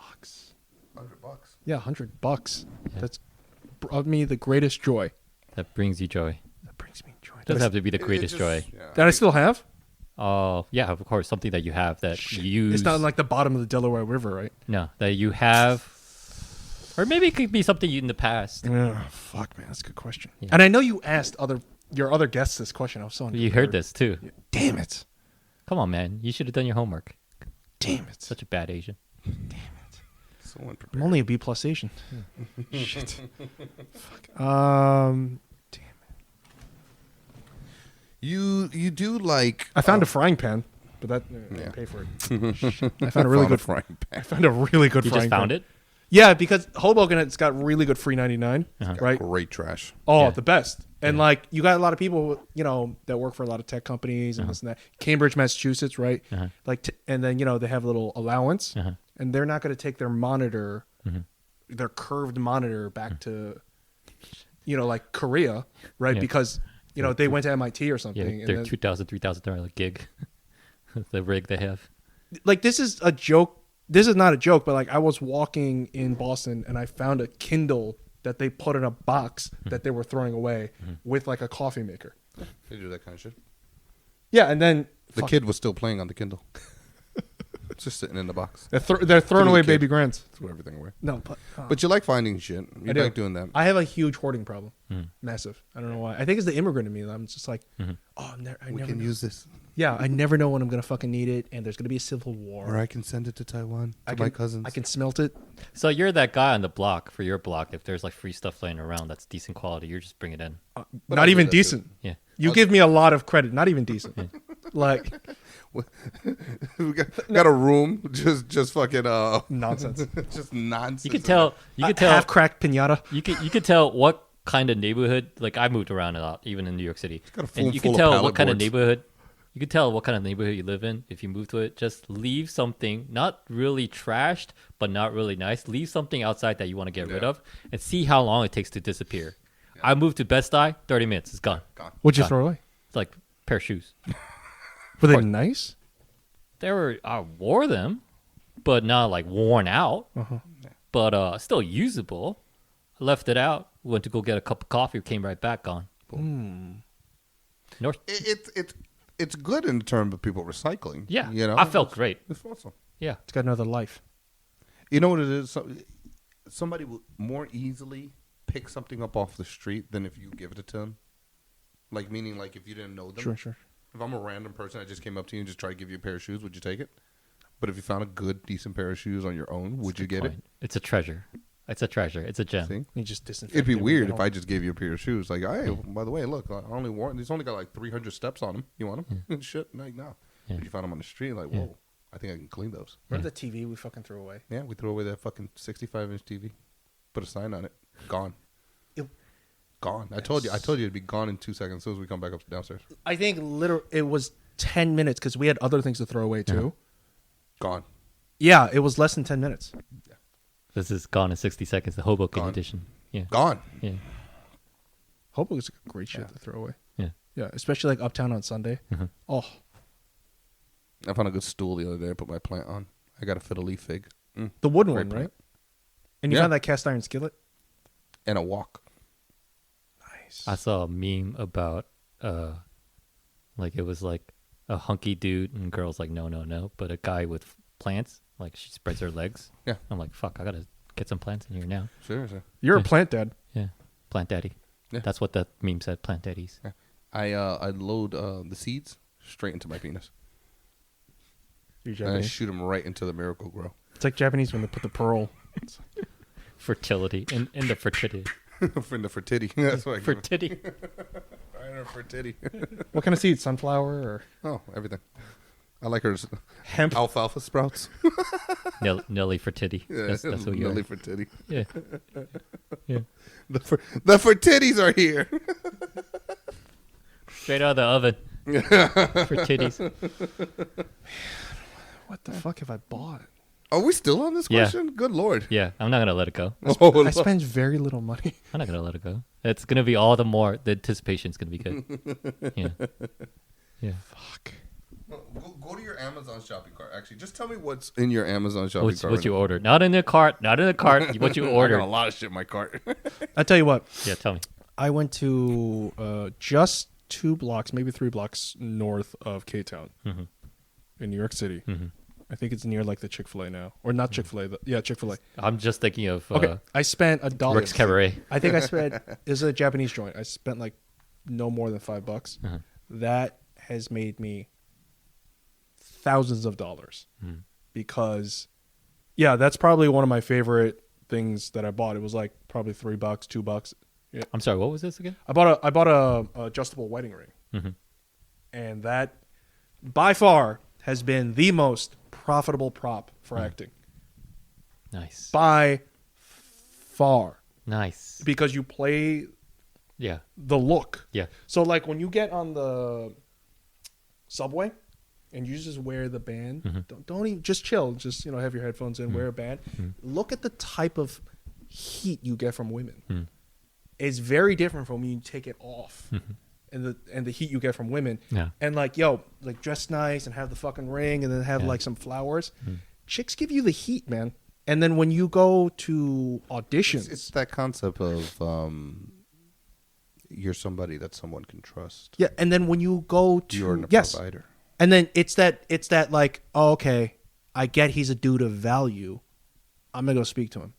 $100. $100. Yeah, $100. Yeah. That's brought me the greatest joy. That brings you joy. That brings me joy. Doesn't have to be the greatest joy. That I still have. Oh, yeah, of course. Something that you have that you use. It's not like the bottom of the Delaware River, right? No, that you have, or maybe it could be something in the past. Oh, fuck, man, that's a good question. Yeah. And I know you asked your other guests this question. I was so You heard unprepared. this too. Damn it! Come on, man. You should have done your homework. Damn it! Such a bad Asian. So I'm unprepared. only a B+ Asian. Shit. Fuck. Damn. You do like I found a frying pan, but that I didn't pay for it. Shit. I found a really good frying I pan. found a really good You frying just pan. found it? Yeah, because Hoboken, it's got really good free 99, right? Great trash. Oh, Yeah. the best. And like you got a lot of people, that work for a lot of tech companies and this and that. Cambridge, Massachusetts, right? Like, and then they have a little allowance, and they're not going to take their monitor, their curved monitor, back to, like Korea, right? Yeah. Because they went to MIT or something. Yeah, and they're then, $2,000, $3,000 gig. The rig they have. like this is a joke. This is not a joke, but like I was walking in Boston and I found a Kindle that they put in a box that they were throwing away with like a coffee maker. They do that kind of shit. Yeah, and then The kid was still playing on the Kindle. It's just sitting in the box. they're throwing Give me away the kid. baby grands. Threw everything away. No, But you like finding shit. You do. like doing that. I have a huge hoarding problem, massive. I don't know why. I think it's the immigrant in me. I'm just like, I We never can know. use this. Yeah, I never know when I'm gonna fucking need it, and there's gonna be a civil war. Or I can send it to Taiwan to I my can, cousins. I can smelt it. So you're that guy on the block for your block. If there's like free stuff laying around that's decent quality, you're just bring it in. But Not I'll do even that too. decent. Yeah. You give me a lot of credit. Not even decent. Like We got a room, just fucking nonsense. just nonsense. You could tell. You could tell. Half cracked pinata. You could tell what kind of neighborhood. Like I moved around a lot, even in New York City. got a And phone you full could of tell pallet what kind of boards. neighborhood. You could tell what kind of neighborhood you live in if you move to it. Just leave something not really trashed, but not really nice. Leave something outside that you want to get rid of, and see how long it takes to disappear. I moved to Bed-Stuy, 30 minutes, it's gone. What'd you throw away? It's like a pair of shoes. Were they nice? I wore them, but not like worn out. But still usable. I left it out. Went to go get a cup of coffee. Came right back on. North. It's good in terms of people recycling. Yeah, you know, I felt great. It's awesome. Yeah. It's got another life. You know what it is? Somebody will more easily pick something up off the street than if you give it to them. Like, meaning, like, if you didn't know them. Sure. If I'm a random person, I just came up to you and just tried to give you a pair of shoes, would you take it? But if you found a good, decent pair of shoes on your own, would you get it? It's a treasure. It's a treasure. It's a gem. See? You just disinfect. It'd be it when weird you if get I just gave you a pair of shoes. Like, hey, by the way, look, I only wore these. Only got like 300 steps on them. You want them? Shit, like no. Yeah. But you found them on the street, like, whoa, I think I can clean those. Remember the TV we fucking threw away? Yeah, we threw away that fucking 65-inch TV. Put a sign on it. Gone. Gone. I told you it'd be gone in 2 seconds as soon as we come back up downstairs. I think it was 10 minutes because we had other things to throw away too. Gone. Yeah, it was less than 10 minutes. This is Gone in 60 Seconds, the Hoboken Gone. edition. Yeah. Gone. Yeah. Hope it was great shit to throw away. Yeah. Yeah, especially like Uptown on Sunday. Oh, I found a good stool the other day. I put my plant on. I got a fiddle leaf fig. the wooden Great one, plant. right? And you Yeah. found that cast iron skillet? And a wok. Nice. I saw a meme about like it was like a hunky dude and girls like no, but a guy with plants, like she spreads her legs. Yeah. I'm like, fuck, I gotta get some plants in here now. Seriously. You're a Yeah. plant dad. Yeah. Plant daddy. Yeah. That's what that meme said, plant daddies. Yeah. I load the seeds straight into my penis. You're And I Japanese. shoot them right into the Miracle Grow. It's like Japanese when they put the pearl. Fertility. In the fertility. For the fertility. That's what I give 'em. Fertility. I know fertility. What kind of seeds? Sunflower or Oh, everything. I like her hemp? alfalfa sprouts. Nelly Fertility. Yeah, That's who you Nelly are. fertility. Yeah. Yeah. The fertitties are here. Straight out of the oven. For titties. What the fuck have I bought? Are we still on this Yeah. question? Good Lord. Yeah, I'm not gonna let it go. Oh, I spend very little money. I'm not gonna let it go. It's gonna be all the more. The anticipation's gonna be good. Yeah. Yeah. Fuck. Go to your Amazon shopping cart. Actually, just tell me what's in your Amazon shopping What's cart. what you ordered? Not in the cart. Not in the cart. What you I got ordered? a lot of shit in my cart. I tell you what. Yeah, tell me. I went to just 2 blocks, maybe 3 blocks north of K-Town Mhm. in New York City. Mhm. I think it's near like the Chick-fil-A now, or not Chick-fil-A. Yeah, Chick-fil-A. I'm just thinking of Okay, I spent $1. Rick's Cabaret. I think I spent. It's a Japanese joint. I spent like no more than $5. Uh-huh. That has made me thousands of dollars because, yeah, that's probably one of my favorite things that I bought. It was like probably $3, $2. Yeah. I'm sorry. What was this again? I bought a adjustable wedding ring, Mhm. and that by far has been the most profitable prop for acting Nice. by far Nice. because you play Yeah. the look. Yeah. So like when you get on the subway and you just wear the band, don't even just chill. Just have your headphones in, wear a band. Look at the type of heat you get from women. It's very different from when you take it off. And the heat you get from women. Yeah. And like dress nice and have the fucking ring and then have like some flowers. Chicks give you the heat, man. And then when you go to auditions, It's that concept of you're somebody that someone can trust. yeah, and then when you go to You're a yes, provider. and then it's that like, oh, okay, I get he's a dude of value. I'm gonna go speak to him.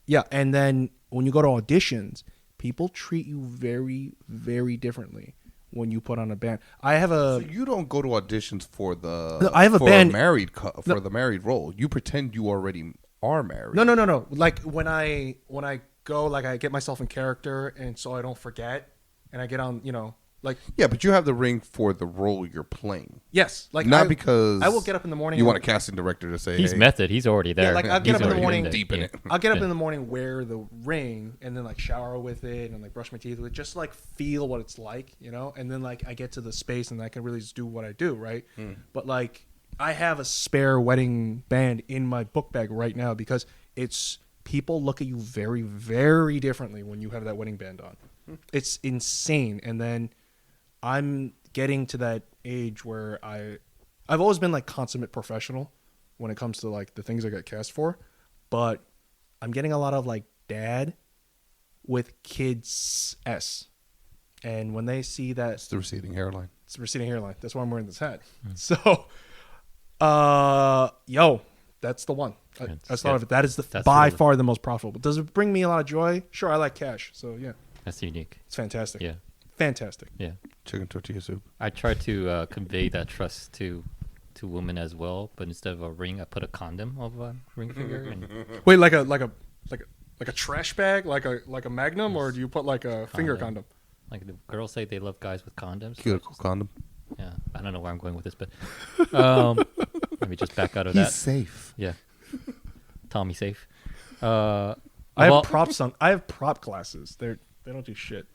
Yeah, and then when you go to auditions, people treat you very, very differently when you put on a band. I have So a you don't go to auditions for the No, I have a for band- for the married role. You pretend you already are married. no. Like when I go, like I get myself in character, and so I don't forget, and I get on, like Yeah, but you have the ring for the role you're playing. yes, like Not because I will get up in the morning. You and- want a casting director to say, He's hey, method. He's already there. Yeah, like I'll He's get up in the already morning, there. deep in Yeah. it. I'll get up Yeah. in the morning, wear the ring, and then like shower with it, and like brush my teeth with it, just like feel what it's like, and then like I get to the space, and I can really just do what I do, right? But like I have a spare wedding band in my book bag right now because it's people look at you very, very differently when you have that wedding band on. It's insane, and then I'm getting to that age where I've always been like consummate professional when it comes to like the things I got cast for, but I'm getting a lot of like dad with kids S, and when they see that it's the receding hairline. it's receding hairline, that's why I'm wearing this hat. So Yo, that's the one. I That's- thought of it. That is that's by really- far the most profitable. Does it bring me a lot of joy? Sure, I like cash. So yeah, That's unique. it's fantastic. Yeah. Fantastic. Yeah. Chicken tortilla soup. I try to convey that trust to women as well, but instead of a ring, I put a condom of a ring finger. And Wait, like a trash bag, like a Magnum, or do you put like a finger condom? like the girls say they love guys with condoms. Cuticle condom. Yeah, I don't know where I'm going with this, but let me just back out of that. safe. Yeah, Tommy safe. I well- have props on. I have prop glasses. They don't do shit.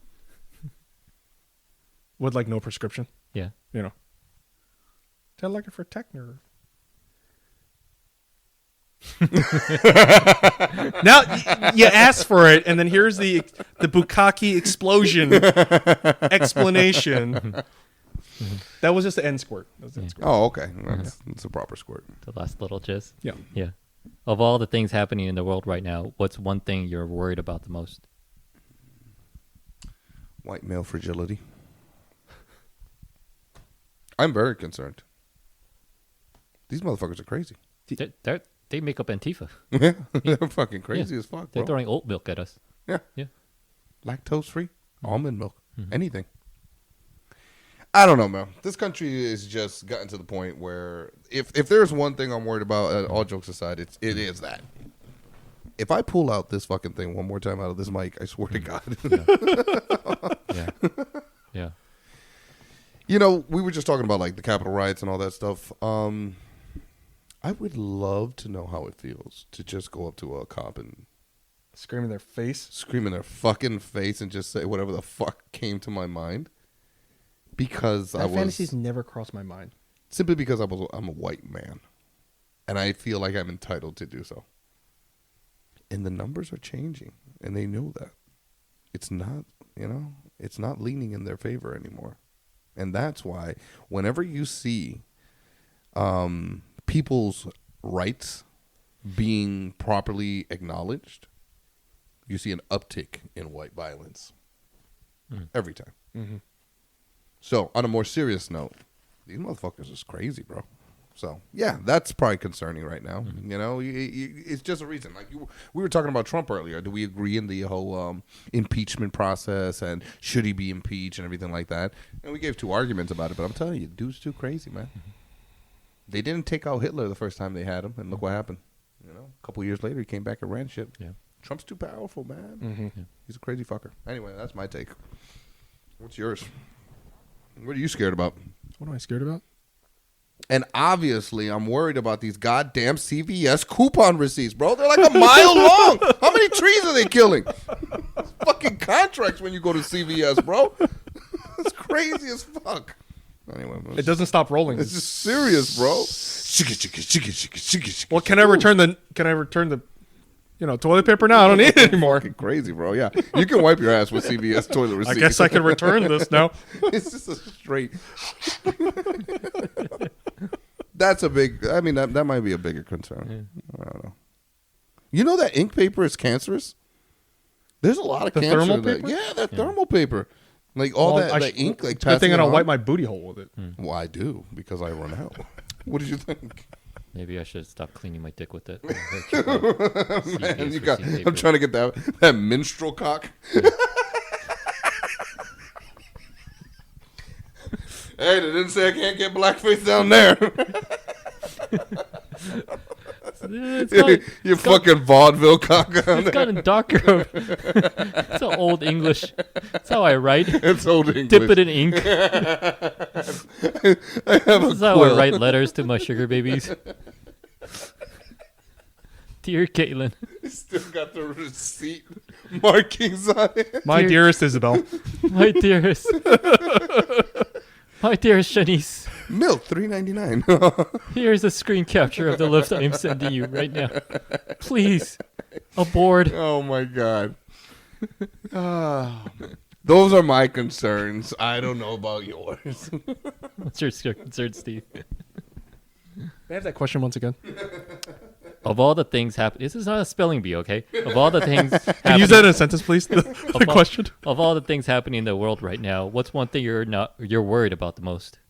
With like no prescription, Yeah, you know. Tell like it for Techner. Now you asked for it, and then here's the bukkake explosion explanation. That was just the end squirt. That was the end squirt. Oh, okay. That's a proper squirt. the last little jizz. Yeah. Yeah. Of all the things happening in the world right now, what's one thing you're worried about the most? White male fragility. I'm very concerned. These motherfuckers are crazy. They make up Antifa. Yeah, they're fucking crazy as fuck, They're bro. throwing oat milk at us. Yeah. Yeah. Lactose free, almond milk, anything. I don't know, man. This country is just gotten to the point where if there's one thing I'm worried about, all jokes aside, it is that. If I pull out this fucking thing one more time out of this mic, I swear to God. Yeah. Yeah. You know, we were just talking about like the Capitol riots and all that stuff. I would love to know how it feels to just go up to a cop and Scream in their face. scream in their fucking face and just say whatever the fuck came to my mind. Because That fantasies never crossed my mind. simply because I'm a white man, and I feel like I'm entitled to do so. And the numbers are changing, and they know that. It's not, it's not leaning in their favor anymore. And that's why whenever you see people's rights being properly acknowledged, you see an uptick in white violence every time. Mm-hmm. So, on a more serious note, these motherfuckers is crazy, bro. So, yeah, that's probably concerning right now. You know, it's just a reason. Like we were talking about Trump earlier. Do we agree in the whole impeachment process and should he be impeached and everything like that? And we gave two arguments about it, but I'm telling you, dude's too crazy, man. They didn't take out Hitler the first time they had him, and look what happened. You know, a couple years later, he came back and ran shit. Yeah. Trump's too powerful, man. Mm-hmm. He's a crazy fucker. Anyway, that's my take. What's yours? What are you scared about? What am I scared about? And obviously, I'm worried about these goddamn CVS coupon receipts, bro. They're like a mile long. How many trees are they killing? It's fucking contracts when you go to CVS, bro. It's crazy as fuck. Anyway, It doesn't stop rolling. it's just serious, bro. Well, can I return the toilet paper now? I don't need it anymore. Fucking crazy, bro. Yeah, you can wipe your ass with CVS toilet I receipts. guess I can return this now. It's just a straight. That's a big. I mean, that might be a bigger concern. I don't know. You know that ink paper is cancerous. There's a lot of The cancer. thermal in that. paper? Yeah, that thermal paper. Like all Well, that ink, like it's a good thing passing I don't on. wipe my booty hole with it. Well, I do because I run out. What did you think? Maybe I should stop cleaning my dick with it. Man, I'm trying to get that minstrel cock. Hey, they didn't say I can't get blackface down there. You fucking vaudeville cock down It's there. gotten darker. It's all old English. That's how I write. It's old English. Dip it in ink. I have This is a how I quill. write letters to my sugar babies. Dear Caitlin, Still got the receipt markings on it. My Dear- dearest Isabel. my dearest, my dearest Shanice, Milk $3.99. here's a screen capture of the lift I'm sending you right now. Please, aboard. Oh my god. Those are my concerns. I don't know about yours. What's your concern, Steve? May I have that question once again? Of all the things happen, this is not a spelling bee, okay? Of all the things, Can you use that in a sentence, please? The question. Of all the things happening in the world right now, what's one thing you're worried about the most?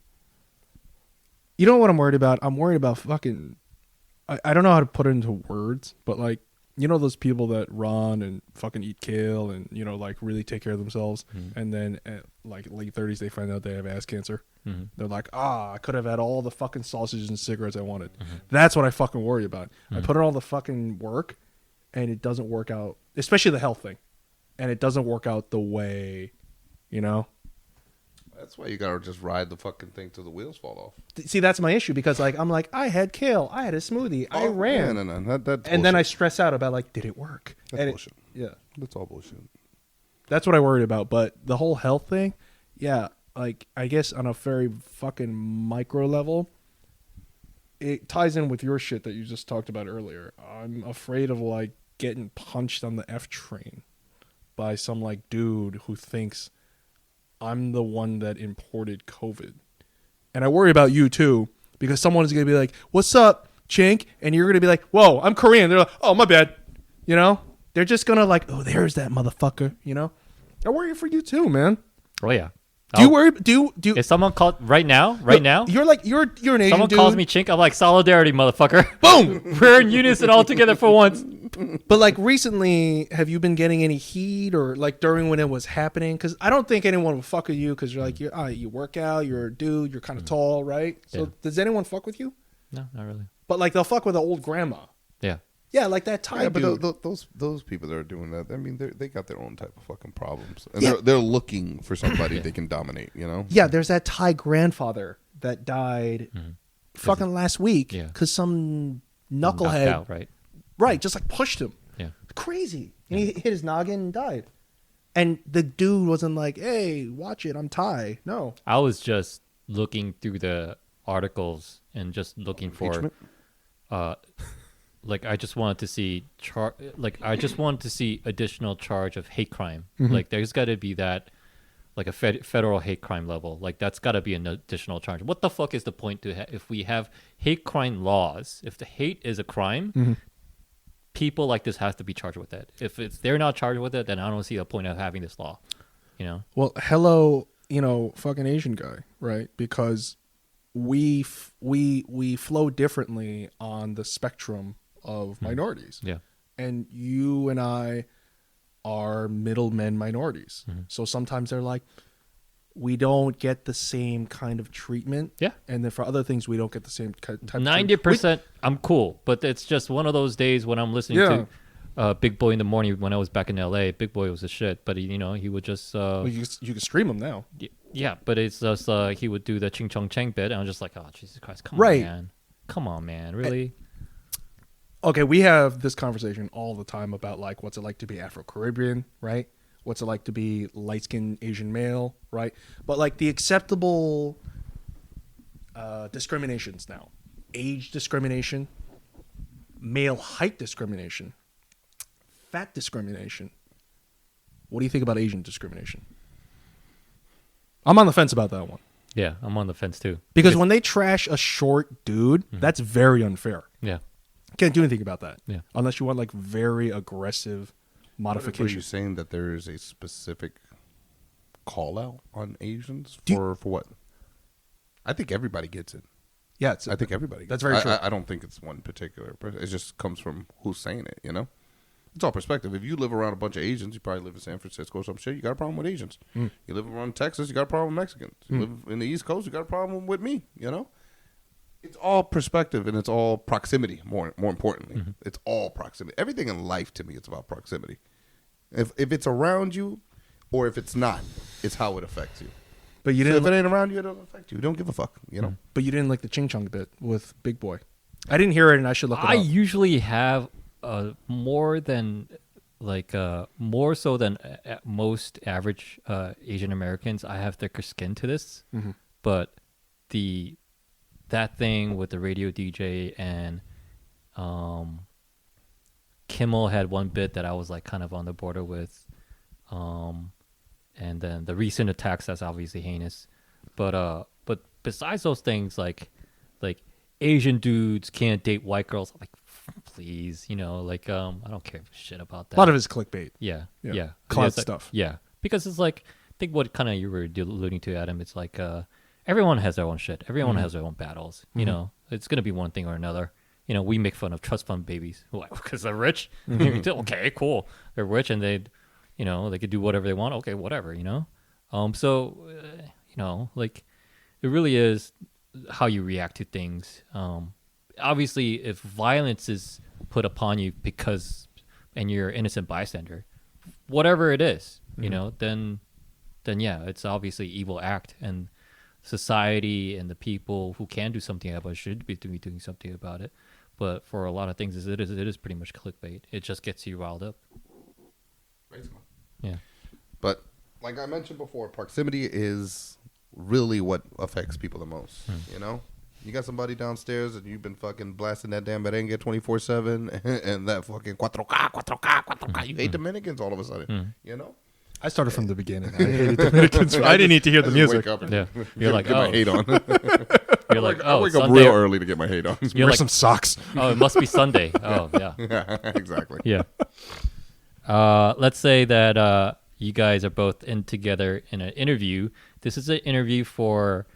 You know what I'm worried about? I'm worried about fucking. I don't know how to put it into words, but like, you know, those people that run and fucking eat kale and, you know, like really take care of themselves. And then at like late 30s, they find out they have ass cancer. They're like, I could have had all the fucking sausages and cigarettes I wanted. That's what I fucking worry about. I put in all the fucking work and it doesn't work out, especially the health thing. And it doesn't work out the way, you know? That's why you gotta just ride the fucking thing till the wheels fall off. See, that's my issue because like I'm like, I had kale, I had a smoothie, I ran. No. That's And then I bullshit. stress out about like, did it work? That's And bullshit. yeah. That's all bullshit. That's what I worried about. But the whole health thing, yeah, like I guess on a very fucking micro level, it ties in with your shit that you just talked about earlier. I'm afraid of like getting punched on the F train by some like dude who thinks I'm the one that imported COVID. And I worry about you too, because someone is going to be like, "What's up, Chink?" And you're going to be like, "Whoa, I'm Korean." They're like, "Oh, my bad." You know? They're just going to like, "Oh, there's that motherfucker," you know? I worry for you too, man. Oh yeah. Do you worry? Do you? If someone called right now, You're like you're an Asian someone dude. calls me chink, I'm like, solidarity, motherfucker. Boom. We're in unison all together for once. But like recently, have you been getting any heat or like during when it was happening? Because I don't think anyone will fuck with you because you're like you work out, you're a dude, you're kind of tall, right? So Yeah. does anyone fuck with you? No, not really. But like they'll fuck with an old grandma. Yeah. Yeah, like that Thai Yeah, dude. but those people that are doing that, I mean, they got their own type of fucking problems, and Yeah. they're looking for somebody they can dominate. You know? Yeah, there's that Thai grandfather that died fucking last week Yeah. because some Knocked knucklehead, out, right? just like pushed him. Yeah. Crazy. And he hit his noggin and died. And the dude wasn't like, "Hey, watch it, I'm Thai." No. I was just looking through the articles and just looking for Impeachment? like I just wanted to see additional charge of hate crime. Like there's got to be that like a federal hate crime level. Like that's got to be an additional charge. What the fuck is the point to if we have hate crime laws? If the hate is a crime, people like this has to be charged with it. If they're not charged with it, then I don't see the point of having this law. You know? Well, hello, fucking Asian guy, right? Because we flow differently on the spectrum of minorities. Yeah. And you and I are middlemen minorities. So sometimes they're like, we don't get the same kind of treatment. Yeah. And then for other things, we don't get the same type of 90%, I'm cool, but it's just one of those days when I'm listening to Big Boy in the morning when I was back in LA. Big Boy was a shit, but he would just Well, you can stream them now. yeah, but it's just he would do the ching chong chang bit, and I'm just like, oh Jesus Christ, Right. come on, man, really? Okay, we have this conversation all the time about like what's it like to be Afro-Caribbean, right? What's it like to be light-skinned Asian male, right? But like the acceptable discriminations now, age discrimination, male height discrimination, fat discrimination. What do you think about Asian discrimination? I'm on the fence about that one. Yeah, I'm on the fence too. Because when they trash a short dude, that's very unfair. Yeah, Can't do anything about that. Yeah. Unless you want like very aggressive Are you modifications. saying that there is a specific call out on Asians Do for what? I think everybody gets it. Yeah, I think everybody. That's gets very it. true. I don't think it's one particular person. It just comes from who's saying it. You know, it's all perspective. If you live around a bunch of Asians, you probably live in San Francisco or some shit. You got a problem with Asians. You live around Texas, you got a problem with Mexicans. You live in the East Coast, you got a problem with me. You know, it's all perspective and it's all proximity. More importantly, it's all proximity. Everything in life to me, it's about proximity. If it's around you, or if it's not, it's how it affects you. But you So didn't. if it ain't around you, it doesn't affect you. Don't give a fuck. You know. But you didn't like the ching chong bit with Big Boy. I didn't hear it, and I should look it I up. usually have more so than most average Asian Americans. I have thicker skin to this, but that thing with the radio DJ and Kimmel had one bit that I was like kind of on the border with, and then the recent attacks, that's obviously heinous, but besides those things, like Asian dudes can't date white girls, I'm like, please, I don't care shit about that. A lot of it's clickbait. Yeah. Clout It's like- stuff. Yeah, because it's like, I think what kind of you were alluding to, Adam. It's like everyone has their own shit. Everyone has their own battles. You know, it's gonna be one thing or another. You know, we make fun of trust fund babies because they're rich. Okay, cool. They're rich and they, you know, they could do whatever they want. Okay, whatever. You know, you know, like it really is how you react to things. Obviously, if violence is put upon you and you're an innocent bystander, whatever it is, you know, then yeah, it's obviously evil act, and society and the people who can do something about it should be doing something about it. But for a lot of things, it is pretty much clickbait. It just gets you riled up. Basically. Yeah. But like I mentioned before, proximity is really what affects people the most. You know, you got somebody downstairs and you've been fucking blasting that damn merengue 24/7, and that fucking 4K. You hate Dominicans all of a sudden. You know. I started from the beginning. I hated Dominicans. I didn't need to hear the music. Wake up and Yeah. You're like, get my hate on. You're like, I wake up Sunday. real early to get my hate on. You're Wear like, some socks. oh, it must be Sunday. Oh, yeah. Yeah, exactly. Yeah. Let's say that you guys are both in together in an interview. This is an interview for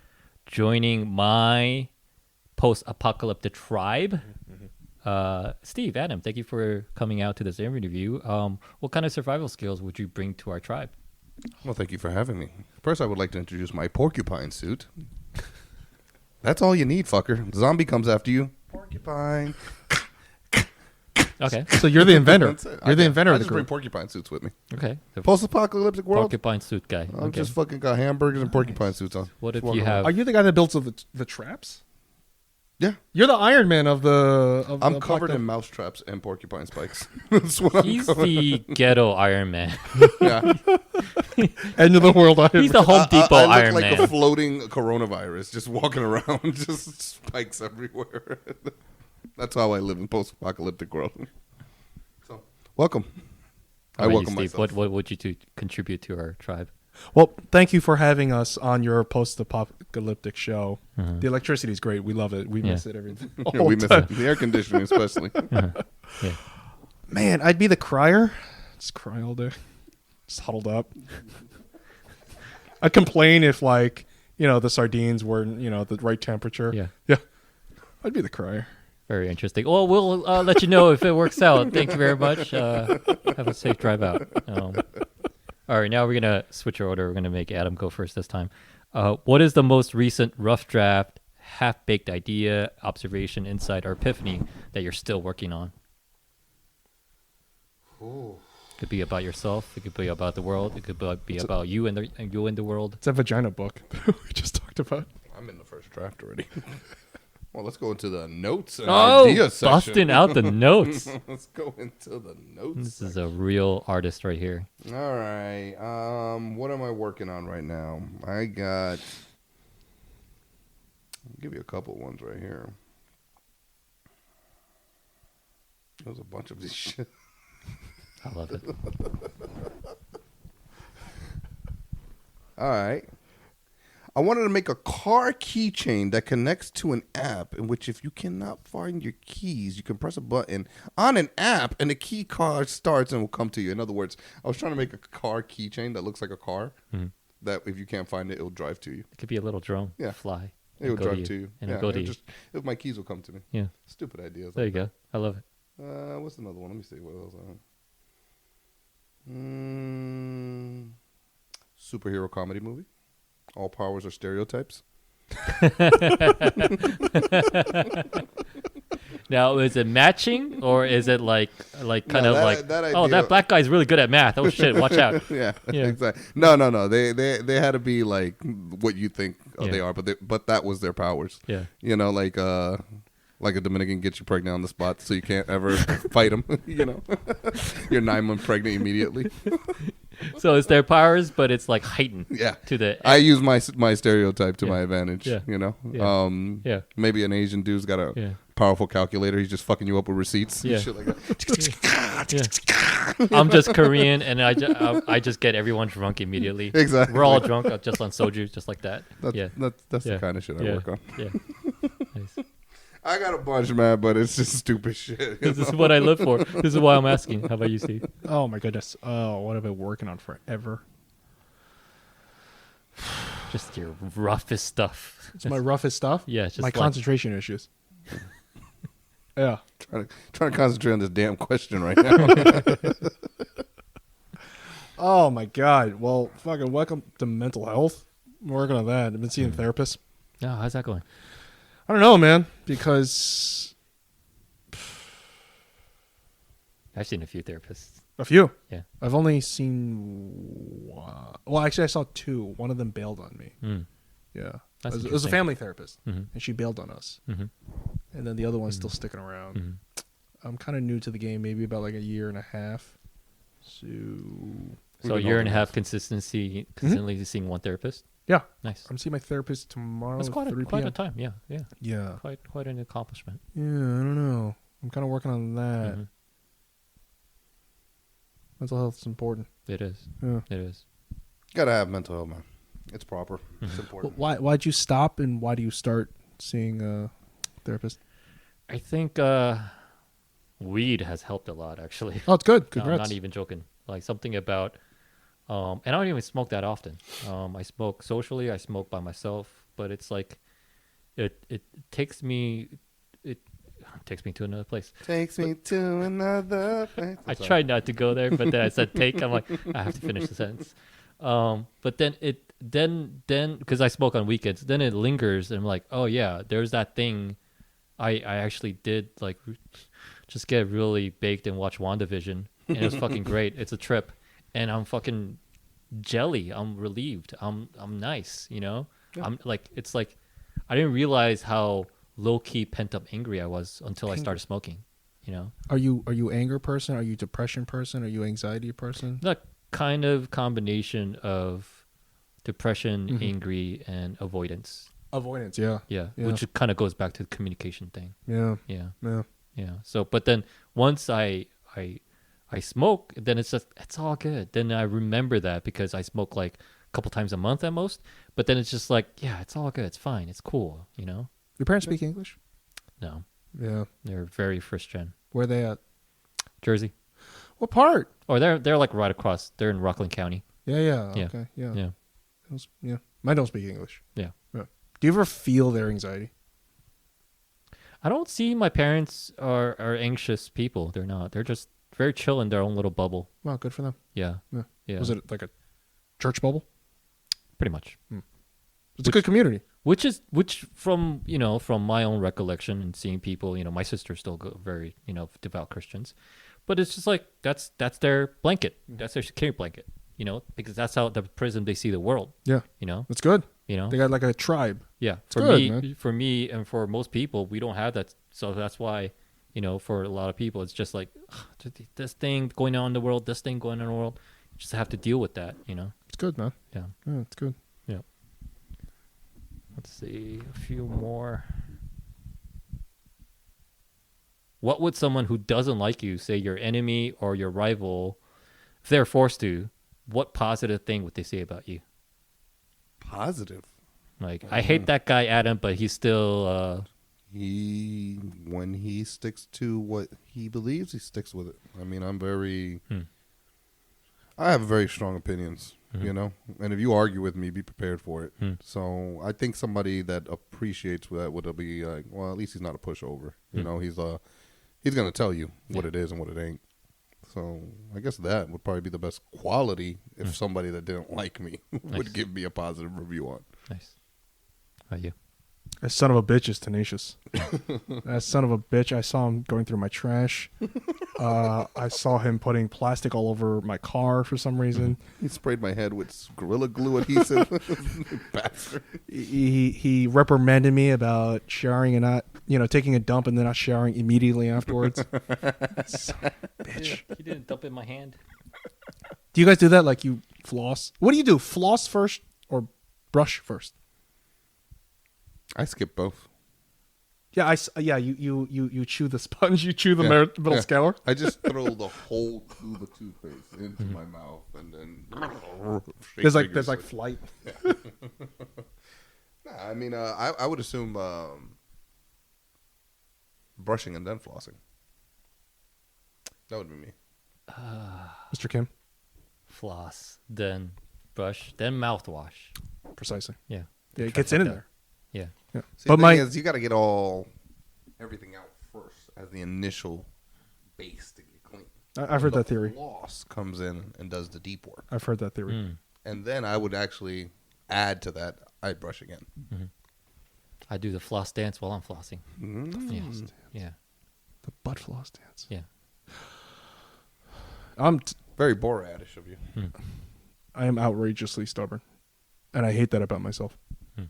joining my post-apocalyptic tribe. Steve, Adam, thank you for coming out to this interview. What kind of survival skills would you bring to our tribe? Well, thank you for having me. First, I would like to introduce my porcupine suit. That's all you need, fucker. Zombie comes after you. Porcupine. Okay. So you're the inventor. That's it. You're the inventor I of the just bring group. porcupine suits with me. Okay. The Post-apocalyptic world. porcupine suit guy. I'm Okay. just fucking got hamburgers and porcupine suits on. What if Just you walking around. have? Are you the guy that builds the traps? Yeah. You're the Iron Man of the. I'm covered in mouse traps and porcupine spikes. That's what He's I'm covered. the ghetto Iron Man. Yeah. End of the world Iron He's Man. the Home Depot I look Iron like Man. a floating coronavirus, just walking around, just spikes everywhere. That's how I live in post-apocalyptic world. So, welcome. How I about you, welcome Steve? myself. What would you to contribute to our tribe? Well, thank you for having us on your post-apocalyptic show. The electricity is great. We love it. We miss it every Yeah, we miss it. The air conditioning, especially. Yeah. Man, I'd be the crier. Just cry all day. Just huddled up. I'd complain if, like, you know, the sardines weren't, you know, the right temperature. Yeah. Yeah. I'd be the crier. Very interesting. Well, we'll let you know if it works out. Thank you very much. Have a safe drive out. All right, now we're going to switch our order. We're going to make Adam go first this time. What is the most recent rough draft, half-baked idea, observation, insight, or epiphany that you're still working on? Ooh. Could be about yourself. It could be about the world. It could be about you and the world. It's a vagina book we just talked about. I'm in the first draft already. Well, let's go into the notes and Oh, idea section. busting out the notes. Let's go into the notes. This is a real artist right here. All right. What am I working on right now? I'll give you a couple ones right here. There's a bunch of this shit. I love it. All right. I wanted to make a car keychain that connects to an app in which if you cannot find your keys, you can press a button on an app and the key card starts and will come to you. In other words, I was trying to make a car keychain that looks like a car that if you can't find it, it'll drive to you. It could be a little drone. Yeah. Fly. It will go drive to you. And Yeah, it'll go to it'll you. if my keys will come to me. Yeah. Stupid ideas. There you go. I love it. What's another one? Let me see. What else I have. Superhero comedy movie. All powers are stereotypes. Now, is it matching or is it like kind No, of that- like, that oh, idea- that black guy's really good at math. Oh shit, watch out. Yeah, Yeah. exactly. No. They had to be like what you think Yeah. they are, but that was their powers. Yeah. You know, like a Dominican gets you pregnant on the spot, so you can't ever fight them. You know, you're 9 months pregnant immediately. So it's their powers, but it's like heightened. Yeah. To the I use my stereotype to Yeah. my advantage. Yeah. You know, Yeah. Yeah. maybe an Asian dude's got a Yeah. powerful calculator. He's just fucking you up with receipts. Yeah. And shit like that. Yeah. I'm just Korean, and I just get everyone drunk immediately. Exactly. We're all drunk just on soju, just like that. That's, Yeah. that's Yeah. the kind of shit I Yeah. work on. Yeah. Nice. I got a bunch, man, but it's just stupid shit. you This is know? what I live for. This is why I'm asking. How about you, Steve? Oh my goodness. Oh, what have I been working on forever? Just your roughest stuff. It's my roughest stuff. Yeah, it's just my like- concentration issues. Yeah. Trying to concentrate on this damn question right now. Oh my god. Well, fucking welcome to mental health. I'm working on that. I've been seeing therapists. Yeah, how's that going? I don't know, man, because I've seen a few therapists. a few. Yeah. I've only seen well, actually I saw two. One of them bailed on me. Mm. Yeah. That's It was a interesting. family therapist, Mhm. and she bailed on us. Mhm. And then the other one's still sticking around. Mhm. I'm kind of new to the game, maybe about like a year and a half. So So a year and a half consistently seeing one therapist. yeah, Nice. I'm seeing my therapist tomorrow. That's quite 3 a p.m. time. Yeah, yeah. Yeah, Quite an accomplishment. yeah. I don't know. I'm kind of working on that. Mhm. Mental health is important. It is. Yeah. It is. Gotta have mental health, man. It's proper. It's important. Why'd you stop, and why do you start seeing a therapist? I think weed has helped a lot, actually. Oh, it's good. No, I'm Congrats. not even joking. Like something about, and I don't even smoke that often. I smoke socially. I smoke by myself. But it's like, it takes me to another place. Takes me to another place. I tried not to go there, but then I said take. I'm like, I have to finish the sentence. But then because I smoke on weekends, then it lingers, and I'm like, oh yeah, there's that thing. I actually did like just get really baked and watch WandaVision, and it was fucking great. It's a trip, and I'm fucking jelly. I'm relieved. I'm nice. You know, I'm like it's like I didn't realize how low key pent up angry I was until I started smoking. You know, Are you anger person? Are you depression person? Are you anxiety person? that kind of combination of depression, angry, and avoidance. Avoidance. Yeah. Yeah, Yeah. which kind of goes back to the communication thing. Yeah. Yeah, Yeah. yeah. So, but then once I smoke, then it's all good. Then I remember that because I smoke like a couple times a month at most. But then it's just like, yeah, it's all good. It's fine. It's cool. You know? Your parents speak English? No, Yeah. they're very first gen. Where they at? Jersey. What part? Or they're like right across. They're in Rockland County. Yeah. Yeah. Okay. Yeah. Yeah. Yeah. Mine don't speak English. Yeah. Do you ever feel their anxiety? I don't see my parents are anxious people. They're not. They're just very chill in their own little bubble. Well, good for them. Yeah. Yeah. Yeah. Was it like a church bubble? Pretty much. It's a good community. Which from from my own recollection and seeing people, my sisters still go very devout Christians, but it's just like that's their blanket, that's their security blanket, because that's how the prism they see the world. Yeah. you That's good. know They got like a tribe. yeah. good, For me, and for most people, we don't have that, so that's why for a lot of people, it's just like this thing going on in the world, this thing going on in the world. You just have to deal with that. It's good, man. Yeah. Yeah, it's good. Yeah. Let's see a few more. What would someone who doesn't like you, say your enemy or your rival, if they're forced to, what positive thing would they say about you? Positive. Like, I hate that guy Adam, but he's still When he sticks to what he believes, he sticks with it. I mean, I have very strong opinions, and if you argue with me, be prepared for it. So I think somebody that appreciates that would be like, well, at least he's not a pushover. He's going to tell you what it is and what it ain't. So I guess that would probably be the best quality if somebody that didn't like me would give me a positive review on. nice. How about you? That son of a bitch is tenacious. That son of a bitch. I saw him going through my trash. I saw him putting plastic all over my car for some reason. He sprayed my head with Gorilla Glue adhesive. Bastard. He reprimanded me about showering and not, taking a dump and then not showering immediately afterwards. Son of a bitch. He didn't dump in my hand. Do you guys do that? Like you floss? What do you do? Floss first or brush first? I skip both. Yeah, you chew the sponge, you chew the middle scour. I just throw the whole tube of toothpaste into my mouth and then There's like flight. Nah, I mean, I would assume brushing and then flossing. That would be me. Mr. Kim. Floss, then brush, then mouthwash. Precisely. Yeah. Yeah, it gets in Trifecta. there. Yeah. Yeah. See, But the my thing is, you got to get everything out first as the initial base to get clean. I've heard that theory. Floss comes in and does the deep work, I've heard that theory. Mm. and then I would actually add to that. I'd brush again. I do the floss dance while I'm flossing. Yeah. Yeah. The butt floss dance. Yeah. Very Borat-ish of you. I am outrageously stubborn, and I hate that about myself. Hmm.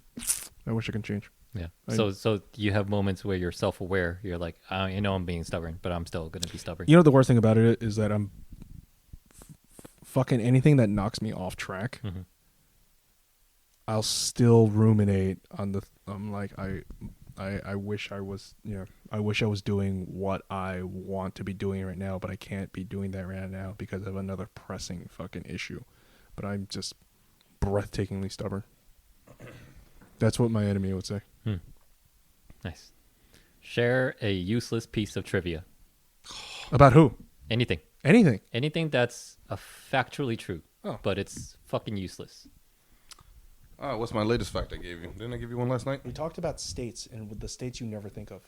I wish I could change. Yeah. I- So you have moments where you're self-aware. You're like, I know I'm being stubborn, but I'm still going to be stubborn. You know the worst thing about it is that I'm fucking anything that knocks me off track. Mhm. I'll still ruminate on the. I'm like I wish I was I wish I was doing what I want to be doing right now, but I can't be doing that right now because of another pressing fucking issue. But I'm just breathtakingly stubborn. That's what my enemy would say. Nice. Share a useless piece of trivia. About who? Anything. Anything. Anything that's factually true, Oh. but it's fucking useless. Oh, what's my latest fact I gave you? Didn't I give you one last night? We talked about states, and with the states you never think of.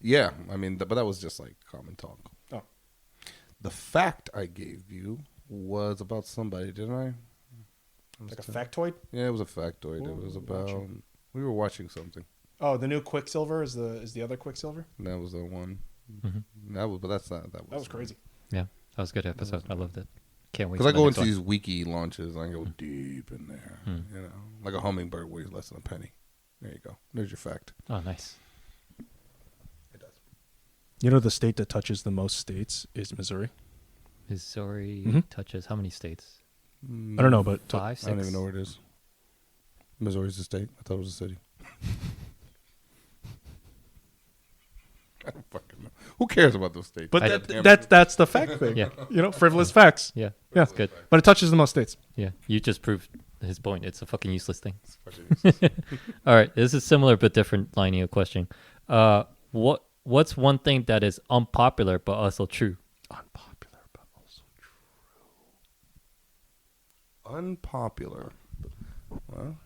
Yeah, I mean, but that was just like common talk. Oh. The fact I gave you was about somebody, didn't I? Like a factoid? Yeah, it was a factoid. What It was were we about watching? we were watching something. Oh, the new Quicksilver is the other Quicksilver? And that was the one. Mhm. That was, but that's not that. That was crazy. Yeah. That was a good episode. I loved it. Can't wait. Because I for the go next into one. these wiki launches, and I go deep in there. You know, like a hummingbird weighs less than a penny. There you go. There's your fact. Oh, nice. It does. You know the state that touches the most states is Missouri? Missouri Mhm. touches how many states? I don't know, but 5, 6? I don't even know where it is. Missouri's a state. I thought it was a city. I don't fucking know. Who cares about those states? But I- that's the fact thing. Yeah. You know, frivolous facts. Yeah. Yeah. That's good. But it touches the most states. Yeah. You just proved his point. It's a fucking useless thing. It's fucking useless. All right. This is similar but different lining of question. What's one thing that is unpopular but also true? Unpopular, but also true. Unpopular. Well,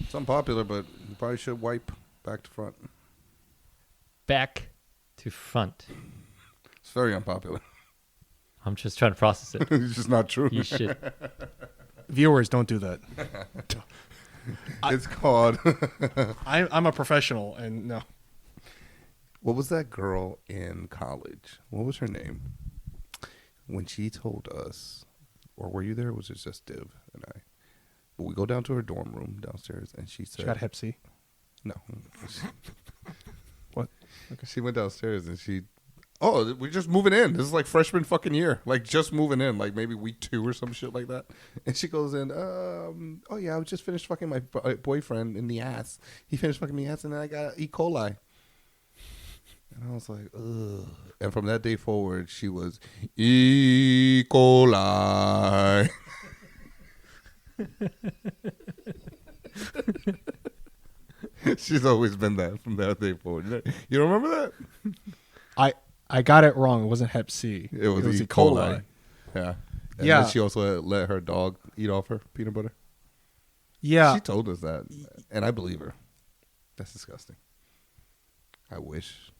it's unpopular, but you probably should wipe back to front. Back to front. It's very unpopular. I'm just trying to process it. It's just not true. You should. Viewers, don't do that. It's called. I'm a professional, and no. What was that girl in college? What was her name? When she told us, or were you there? Or was it just Div and I? But we go down to her dorm room downstairs, and she said, She got Hep C. "No." What? She went downstairs and we're just moving in. This is like freshman fucking year. Like just moving in, like maybe week 2 or some shit like that. And she goes in, oh yeah, I just finished fucking my boyfriend in the ass. He finished fucking me ass and then I got E. coli. And I was like, ugh. And from that day forward, she was E. coli. She's always been that from that day forward. You remember that? I got it wrong. It wasn't Hep C. It was E. coli. Yeah. And Yeah. then she also let her dog eat off her peanut butter. Yeah. She told us that. And I believe her. That's disgusting. I wish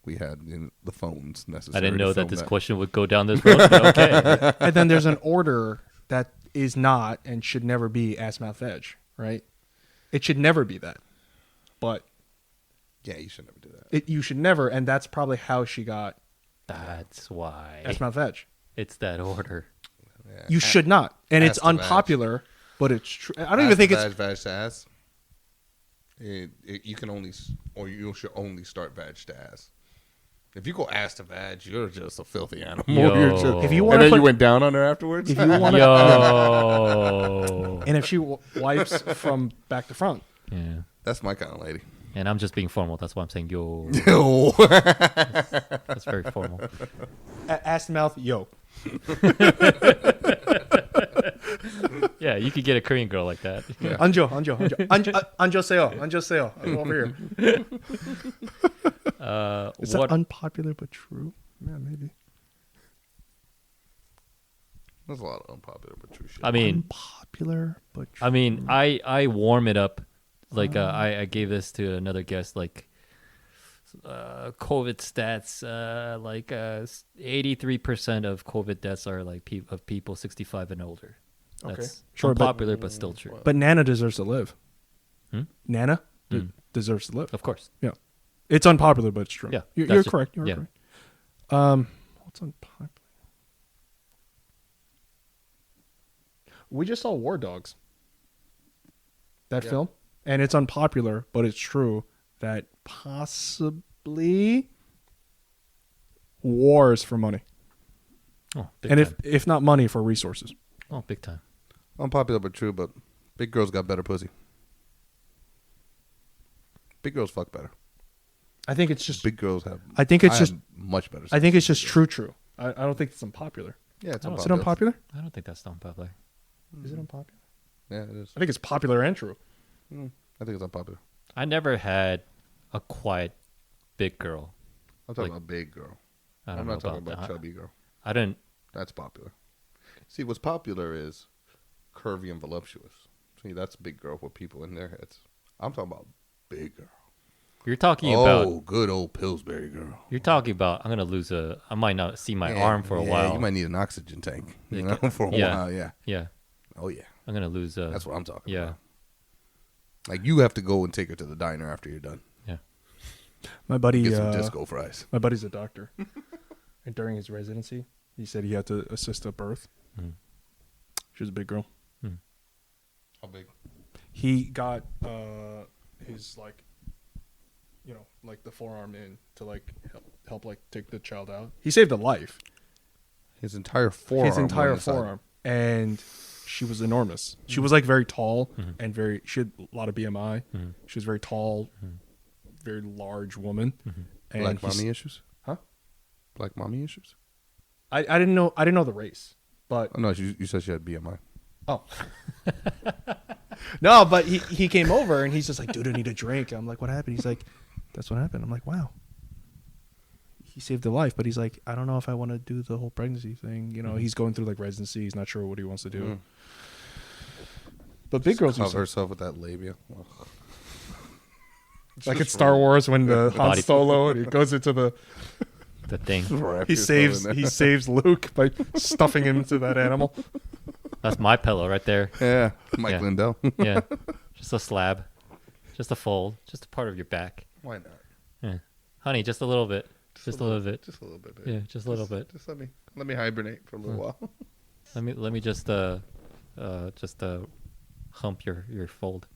we had the phones necessary. I didn't know to that film this question would go down this road, but okay. And then there's an order that is not and should never be ass mouth veg, right? It should never be that. But Yeah, you should never do that. you should never, and that's probably how she got That's why. ass mouth veg. It's that order. Yeah. You should not. And it's ass to vag. unpopular, but it's true. I don't even think it's vag to ass. You can only, or you should only start vag to ass. If you go ass to vag, you're just a filthy animal. Yo. You're just- If you and wanna then put- you went down on her afterwards. if you want to Yo. and if she wipes from back to front. Yeah. That's my kind of lady. And I'm just being formal. That's why I'm saying yo. Ew. That's very formal. Ass to mouth, yo. Yeah, you could get a Korean girl like that. Yeah. Anjo seo. Over here. Is What that unpopular but true? Yeah, maybe. There's a lot of unpopular but true shit. I mean, Popular, but I warm it up. Like I gave this to another guest. Like COVID stats. 83% of COVID deaths are like of people 65 and older. Okay. That's Sure, but- unpopular, but still true. But Nana deserves to live. Hmm? Nana deserves to live. Of course. Yeah, it's unpopular, but it's true. Yeah, you're that's just- correct. You're yeah. correct. What's unpopular? We just saw War Dogs. That film, and it's unpopular, but it's true that possibly war is for money, Oh, big and time. if not money, for resources. Oh, big time. Unpopular but true, but big girls got better pussy. Big girls fuck better. I think it's just. Big girls have. I think it's I just. have much better. I think it's sex just than true. I don't think it's unpopular. Yeah, it's I don't- Is it unpopular. unpopular? I don't think that's unpopular. Is it unpopular? Yeah, it is. I think it's popular and true. I think it's unpopular. I never had a quiet big girl. I'm talking Like- about big girl. I don't I'm know not talking about about that. chubby girl. I didn't. That's popular. See, what's popular is curvy and voluptuous. See, that's big girl with people in their heads. I'm talking about big girl. You're talking about. Good old Pillsbury girl. You're talking about. I'm gonna lose a. I might not see my arm for a while. You might need an oxygen tank. You know, Like, for a yeah. while. Yeah. Yeah, Oh yeah. I'm gonna lose a. That's what I'm talking Yeah. about. Like you have to go and take her to the diner after you're done. Yeah. My buddy. Get some disco fries. My buddy's a doctor, and during his residency, he said he had to assist a birth. Mm. She was a big girl. How big? He got his like the forearm in to like help like take the child out. He saved a life. His entire forearm. His entire on the side. forearm, and she was enormous. She was like very tall Mm-hmm. and very. She had a lot of BMI. She was very tall, very large woman. Mm-hmm. And Black he's- mommy issues. Huh? Black mommy issues. I didn't know. I didn't know the race, but Oh no, you said she had BMI. oh. No, but he came over and he's just like, dude, I need a drink. I'm like, what happened? He's like, that's what happened. I'm like, wow. He saved a life, but he's like, I don't know if I want to do the whole pregnancy thing. You know, he's going through like residency. He's not sure what he wants to do. But big girls Cover use it. herself with that labia. Ugh. Like it's Star Wars when the Han Body- Solo and he goes into the The thing. Wrap he yourself in there. saves Luke by stuffing him into that animal. That's my pillow right there. Yeah, Mike Yeah. Lindell. Yeah, just a slab, just a fold, just a part of your back. Why not? Yeah, honey, just a little bit, just a little bit. Just a little bit, babe. Yeah, just a little bit. Just let me hibernate for a little while. Let me just hump your fold.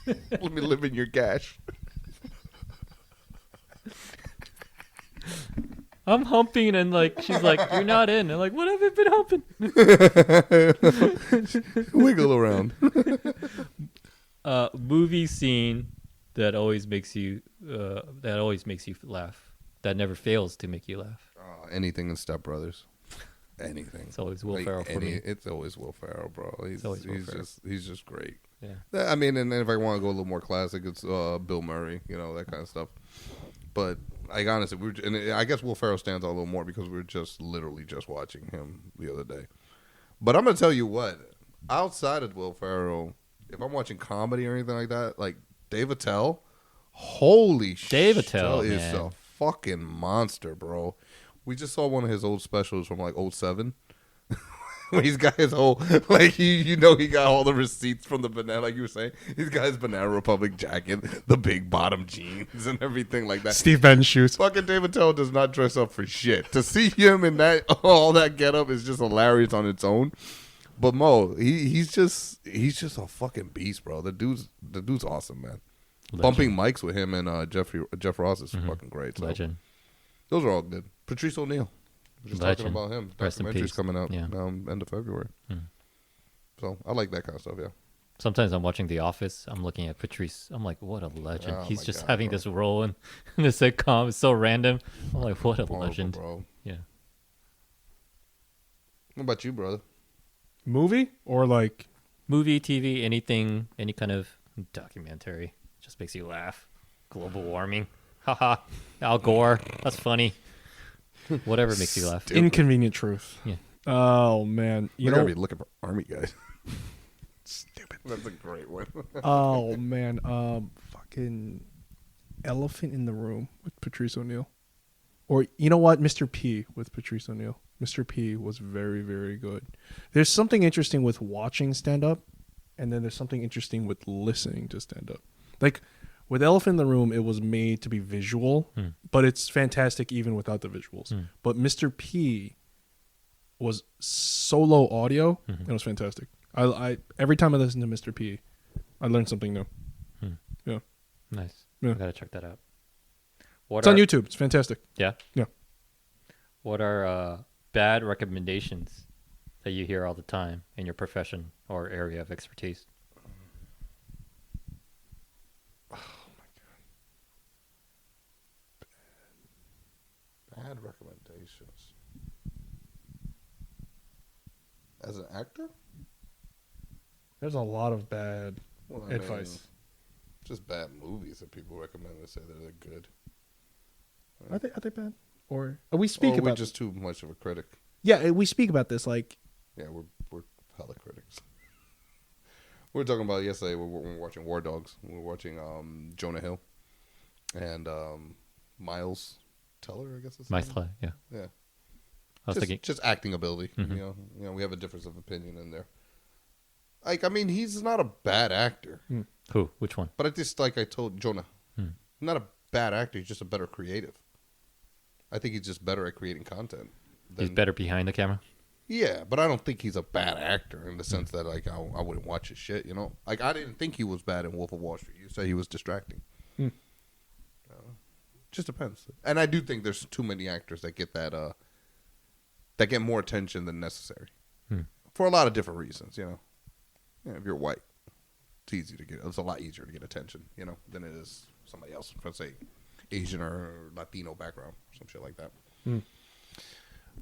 Let me live in your gash. I'm humping and like she's like, you're not in. I'm like, what have I been humping? Wiggle around. Movie scene that always makes you laugh. That never fails to make you laugh. Anything in Step Brothers. Anything. It's always Will Ferrell for me. It's always Will Ferrell, bro. He's always Will Ferrell. he's just great. Yeah. I mean, and then if I want to go a little more classic, it's Bill Murray, you know, that kind of stuff. But like honestly, and I guess Will Ferrell stands out a little more because we were just literally just watching him the other day. But I'm gonna tell you what, outside of Will Ferrell, if I'm watching comedy or anything like that, like Dave Attell, holy shit, Dave Attell, is man. a fucking monster, bro. We just saw one of his old specials from like 2007. He's got his whole, like, he got all the receipts from the banana, like you were saying. He's got his Banana Republic jacket, the big bottom jeans, and everything like that. Steve Ben's shoes. Fucking David Tell does not dress up for shit. To see him in that, all that getup is just hilarious on its own. But Mo, he's just a fucking beast, bro. The dude's awesome, man. Legend. Bumping mics with him and Jeff Ross is fucking great. So Legend. those are all good. Patrice O'Neal. We're just talking Legend. about him. Rest in Documentary's peace. coming out Yeah. end of February. So I like that kind of stuff, yeah. Sometimes I'm watching The Office. I'm looking at Patrice. I'm like, what a legend. Oh He's my just God, having bro. this role in the sitcom. It's so random. I'm like, what a Horrible, legend. bro. Yeah. What about you, brother? Movie or like Movie, TV, anything, any kind of documentary. Just makes you laugh. Global warming. Haha. Al Gore. That's funny. Whatever makes you laugh. Inconvenient Truth. Yeah. Oh man, You gotta be looking for army guys. Stupid. That's a great one. Oh man, fucking Elephant in the Room with Patrice O'Neill, or you know what, Mr. P with Patrice O'Neill. Mr. P was very, very good. There's something interesting with watching stand up, and then there's something interesting with listening to stand up. Like with Elephant in the Room, it was made to be visual, but it's fantastic even without the visuals. But Mr. P was solo audio, and it was fantastic. I every time I listen to Mr. P, I learn something new. Yeah, Nice. Yeah. I gotta check that out. What it's on YouTube. It's fantastic. Yeah. Yeah. What are bad recommendations that you hear all the time in your profession or area of expertise? Bad recommendations. As an actor? There's a lot of bad Well, advice. Just bad movies that people recommend and say that they're good. Are they bad? Or we speak Or are we about just too much of a critic? Yeah, we speak about this like Yeah, we're hella critics. We were talking about yesterday. We were watching War Dogs. We were watching Jonah Hill and Miles Teller. I guess it's Miles Teller, yeah. Yeah, I was thinking. just acting ability. Mhm. You know, we have a difference of opinion in there. Like, I mean, he's not a bad actor, Who? Which one? but I just like I told Jonah, Hmm. not a bad actor. He's just a better creative. I think he's just better at creating content. He's better behind the camera. Yeah, but I don't think he's a bad actor in the sense that like I wouldn't watch his shit. You know, like I didn't think he was bad in Wolf of Wall Street. You say he was distracting. Just depends. And I do think there's too many actors that get that get more attention than necessary for a lot of different reasons. You know, if you're white, it's a lot easier to get attention. You know, than it is somebody else from say Asian or Latino background, some shit like that.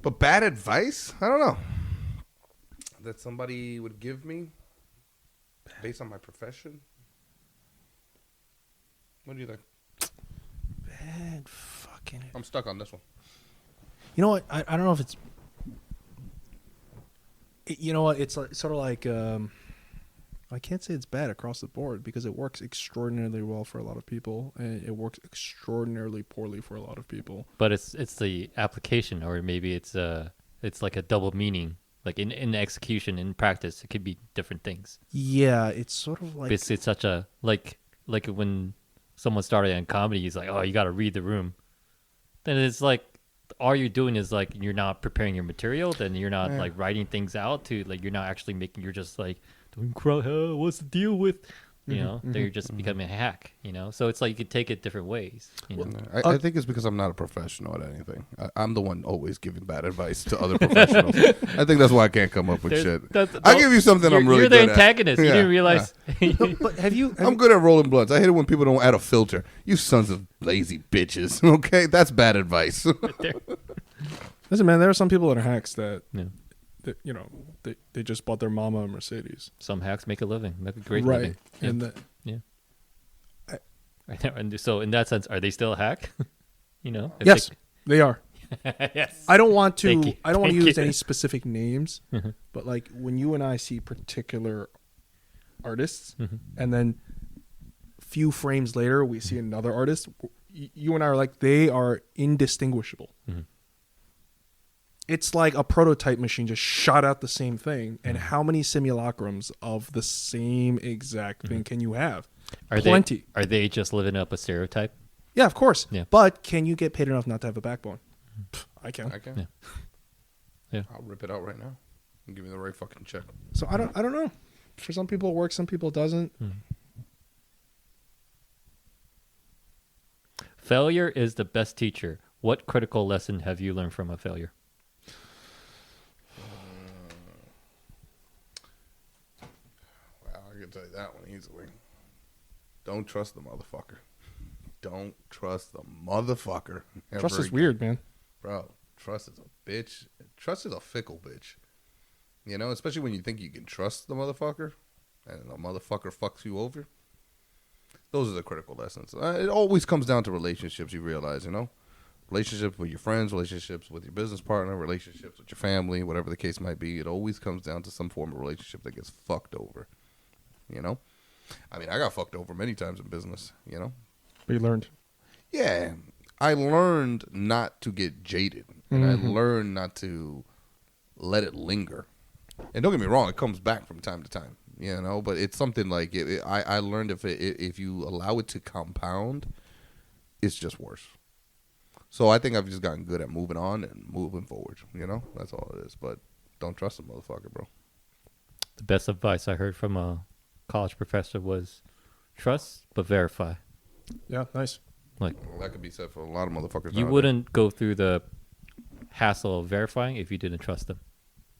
But bad advice? I don't know. That somebody would give me based on my profession? What do you think? bad fucking. I'm stuck on this one. You know what? I don't know if it's. You know what? It's like, sort of like. I can't say it's bad across the board because it works extraordinarily well for a lot of people, and it works extraordinarily poorly for a lot of people. But it's the application, or maybe it's like a double meaning. Like in execution, in practice, it could be different things. Yeah, it's sort of like It's such a like when someone started in comedy, he's like, oh, you got to read the room. Then it's like all you're doing is like you're not preparing your material. Then you're not like writing things out to like you're not actually making. You're just like doing what's the deal with. You know, then you're just becoming a hack, you know? So it's like you could take it different ways, you know? I think it's because I'm not a professional at anything. I'm the one always giving bad advice to other professionals. I think that's why I can't come up with shit. I give you something I'm really you're good the antagonist. at. You Yeah, didn't realize. But have you I'm good at rolling blunts. I hate it when people don't add a filter. You sons of lazy bitches. Okay? That's bad advice. listen, man? There are some people that are hacks that, Yeah. that you know, they just bought their mama a Mercedes, Some hacks make a living, make a great right? living. Yeah. And that, And so in that sense, are they still a hack? You know? If yes, they are. yes. I don't want Thank to. you. I don't want to Thank use you. any specific names, Mhm. but like when you and I see particular artists, Mhm. and then few frames later we see another artist, you and I are like they are indistinguishable. Mhm. It's like a prototype machine just shot out the same thing. And how many simulacrums of the same exact thing can you have? Plenty. Are they just living up a stereotype? Yeah, of course. Yeah. But can you get paid enough not to have a backbone? Pff, I can. I can. Yeah. Yeah. I'll rip it out right now and give me the right fucking check. So I don't know. For some people it works, some people it doesn't. Failure is the best teacher. What critical lesson have you learned from a failure? Wow, I can tell you that one easily. Don't trust the motherfucker. Don't trust the motherfucker. Trust ever is again. weird, man. Bro, trust is a bitch. Trust is a fickle bitch. You know, especially when you think you can trust the motherfucker and the motherfucker fucks you over. Those are the critical lessons. It always comes down to relationships, you realize, you know? Relationships with your friends, relationships with your business partner, relationships with your family, whatever the case might be, it always comes down to some form of relationship that gets fucked over. You know? I mean, I got fucked over many times in business, you know? But you learned. Yeah. I learned not to get jaded. And I learned not to let it linger. And don't get me wrong, it comes back from time to time, you know? But it's something like, I learned if you allow it to compound, it's just worse. So I think I've just gotten good at moving on and moving forward, you know? That's all it is. But don't trust a motherfucker, bro. The best advice I heard from a college professor was trust but verify. Yeah, nice. Like, Well, that could be said for a lot of motherfuckers. you nowadays. wouldn't go through the hassle of verifying if you didn't trust them.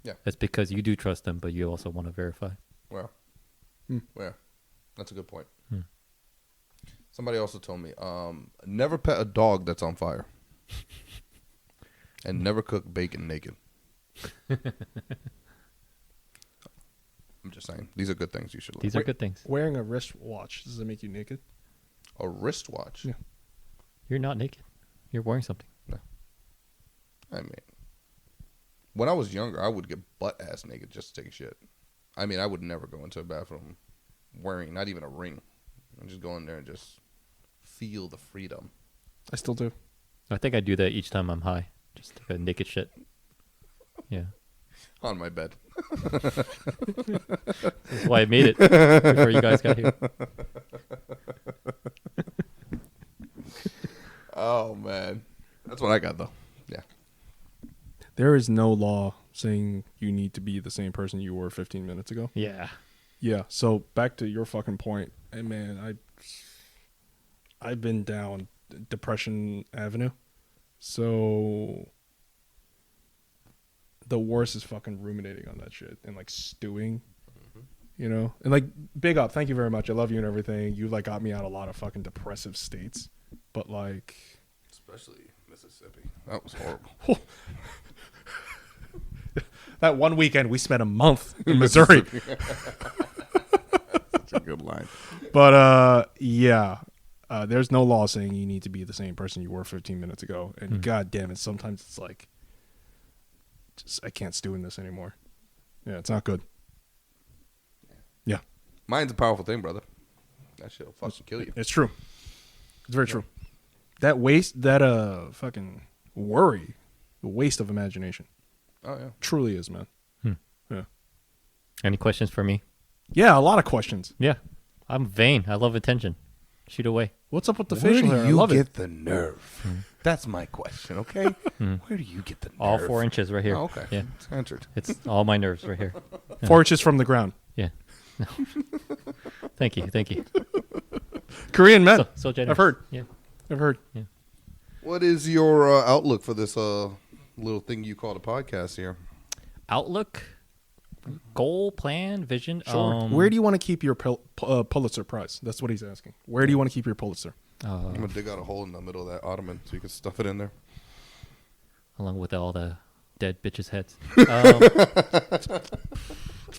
Yeah. That's because you do trust them, but you also want to verify. Well, yeah, that's a good point. Hmm. Somebody also told me, never pet a dog that's on fire. And never cook bacon naked. I'm just saying. These are good things you should learn. These are good things. Wearing a wristwatch, does it make you naked? A wristwatch? Yeah. You're not naked. You're wearing something. I mean, when I was younger, I would get butt-ass naked just to take a shit. I mean, I would never go into a bathroom wearing not even a ring. And just go in there and just feel the freedom. I still do. I think I do that each time I'm high. Just take a naked shit. Yeah. On my bed. That's why I made it before you guys got here. Oh, man. That's what I got, though. Yeah. There is no law saying you need to be the same person you were 15 minutes ago. Yeah. Yeah. So back to your fucking point, and man, I've been down Depression Avenue, so the worst is fucking ruminating on that shit and like stewing, you know. And like, big up, thank you very much. I love you and everything. You like got me out of a lot of fucking depressive states, but like, Especially Mississippi. That was horrible. that one weekend we spent a month in Missouri. That's a good line. But yeah, there's no law saying you need to be the same person you were 15 minutes ago. And god damn it, sometimes it's like, just I can't stew in this anymore. Yeah, it's not good. Yeah, Mind's a powerful thing, brother. That shit'll fucking kill you. it's true. It's very true. That fucking worry, the waste of imagination, Oh, yeah. truly is, man. Yeah, Any questions for me? yeah, a lot of questions. Yeah. I'm vain. I love attention. Shoot away. What's up with the Where facial do hair? I you love get it. the nerve? That's my question, okay? Where do you get the nerve? All 4 inches right here. Oh, okay. Yeah. It's answered. It's all my nerves right here. 4 inches from the ground. Yeah. No. Thank you. Thank you. Korean men. So generous. I've heard. Yeah. I've heard. What is your outlook for this little thing you call a podcast here? Outlook, goal, plan, vision. Sure. Where do you want to keep your Pulitzer Prize? That's what he's asking. Where do you want to keep your Pulitzer? I'm going to dig out a hole in the middle of that ottoman so you can stuff it in there. Along with all the dead bitches' heads.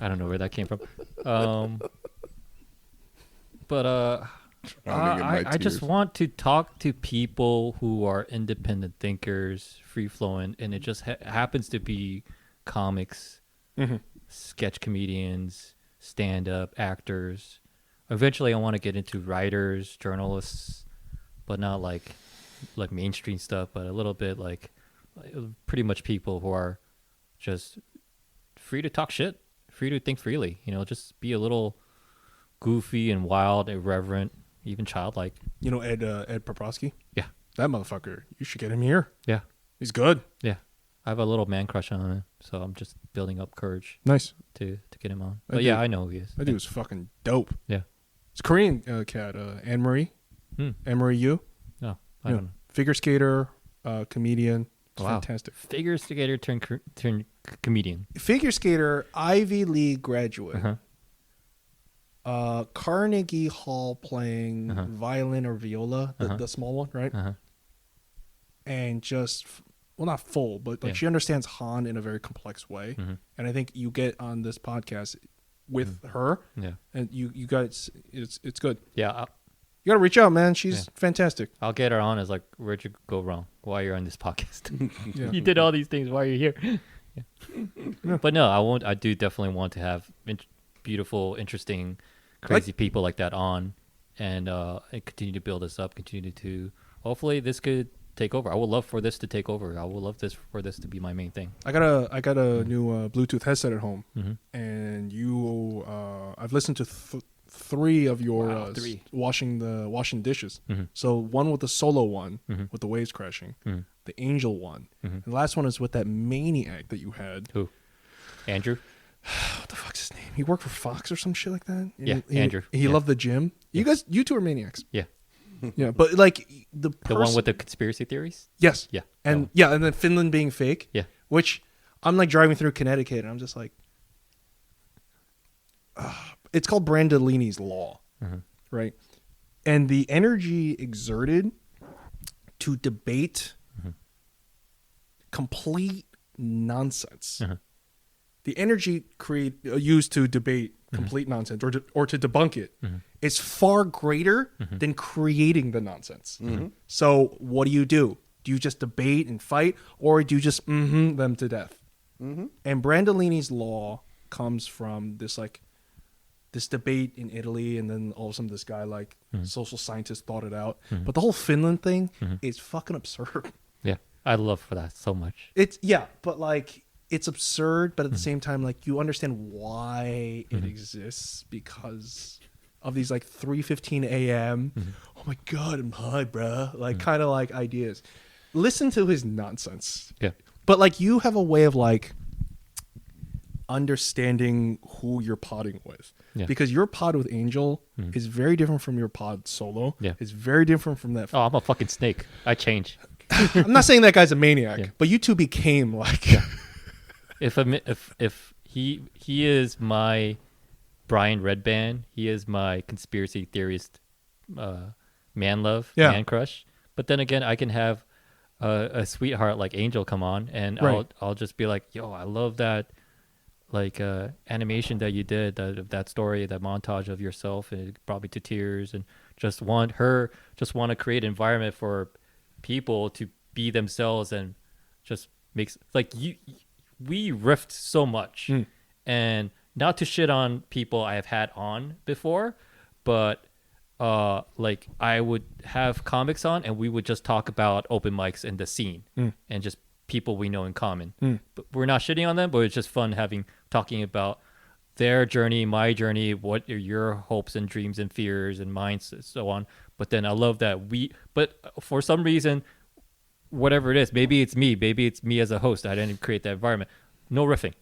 I don't know where that came from. But Drowning in my I just tears. want to talk to people who are independent thinkers, free flowing, and it just happens to be comics, sketch comedians, stand up actors. Eventually, I want to get into writers, journalists, but not like mainstream stuff, but a little bit like pretty much people who are just free to talk shit, free to think freely. You know, just be a little goofy and wild, irreverent, even childlike. You know Ed Poprosky? Yeah. That motherfucker. You should get him here. Yeah. He's good. Yeah. I have a little man crush on him, so I'm just building up courage Nice. to get him on. I But do. yeah, I know who he is. That dude is fucking dope. Yeah. It's a Korean cat, Anne Marie. Anne Marie Yu. No, I don't know. Figure skater, comedian. It's Wow. fantastic. Figure skater turn comedian. Figure skater, Ivy League graduate. Uh-huh. Carnegie Hall playing violin or viola, the small one, right? Uh-huh. And just, well, not full, but like Yeah. she understands Han in a very complex way. Mhm. And I think you get on this podcast with her, Yeah. and you guys, it's good. Yeah. You gotta reach out, man. She's fantastic. I'll get her on as like, where'd you go wrong? Why you're on this podcast? Yeah. You did all these things. Why are you here? But no, I won't. I do definitely want to have beautiful, interesting, crazy people like that on, and continue to build this up. Continue to. Hopefully, this could take over. I would love for this to take over. I would love for this to be my main thing. I got a new Bluetooth headset at home, and I've listened to 3 of your 3 washing dishes. So one with the solo one with the waves crashing, the angel one, and the last one is with that maniac that you had. Who? Andrew? What the fuck's his name? He worked for Fox or some shit like that. Yeah, he, Andrew. He loved the gym. You two are maniacs. Yeah. Yeah, but like the one with the conspiracy theories? Yes. Yeah. And and then Finland being fake. Yeah. Which I'm like driving through Connecticut and I'm just like, it's called Brandolini's Law, right? And the energy exerted to debate complete nonsense. The energy used to debate complete nonsense or to debunk it is far greater than creating the nonsense. So what do? Do you just debate and fight, or do you just them to death? And Brandolini's Law comes from this debate in Italy, and then all of a sudden this guy social scientist thought it out. But the whole Finland thing is fucking absurd. Yeah, I love for that so much. But like it's absurd, but at the same time, like you understand why it exists because of these like 3:15 a.m. Oh my god, I'm high, bruh. Like kind of like ideas. Listen to his nonsense. Yeah, but like you have a way of like understanding who you're podding with. Yeah. Because your pod with Angel is very different from your pod solo. Yeah. It's very different from that. Oh, I'm a fucking snake. I change. I'm not saying that guy's a maniac, but you two became like. If he is my Brian Redband, he is my conspiracy theorist, man crush. But then again, I can have a sweetheart like Angel come on, and I'll just be like, yo, I love that. Like animation that you did, that story, that montage of yourself, and it brought me to tears, and just want to create an environment for people to be themselves, and just makes like we riffed so much, and not to shit on people I have had on before, but like I would have comics on, and we would just talk about open mics and the scene, and just people we know in common. But we're not shitting on them, but it's just fun talking about their journey, my journey, what are your hopes and dreams and fears and minds, and so on. But then I love that but for some reason, whatever it is, maybe it's me as a host. I didn't create that environment. No riffing.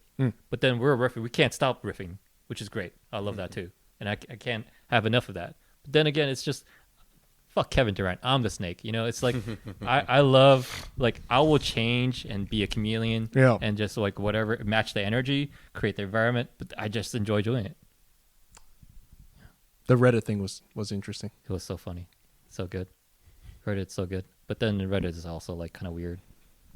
But then we're riffing. We can't stop riffing, which is great. I love that too. And I can't have enough of that. But then again, it's just, fuck Kevin Durant. I'm the snake. You know, it's like, I love, like, I will change and be a chameleon and just like whatever, match the energy, create the environment. But I just enjoy doing it. The Reddit thing was interesting. It was so funny. So good. Reddit's so good. But then Reddit is also like kind of weird.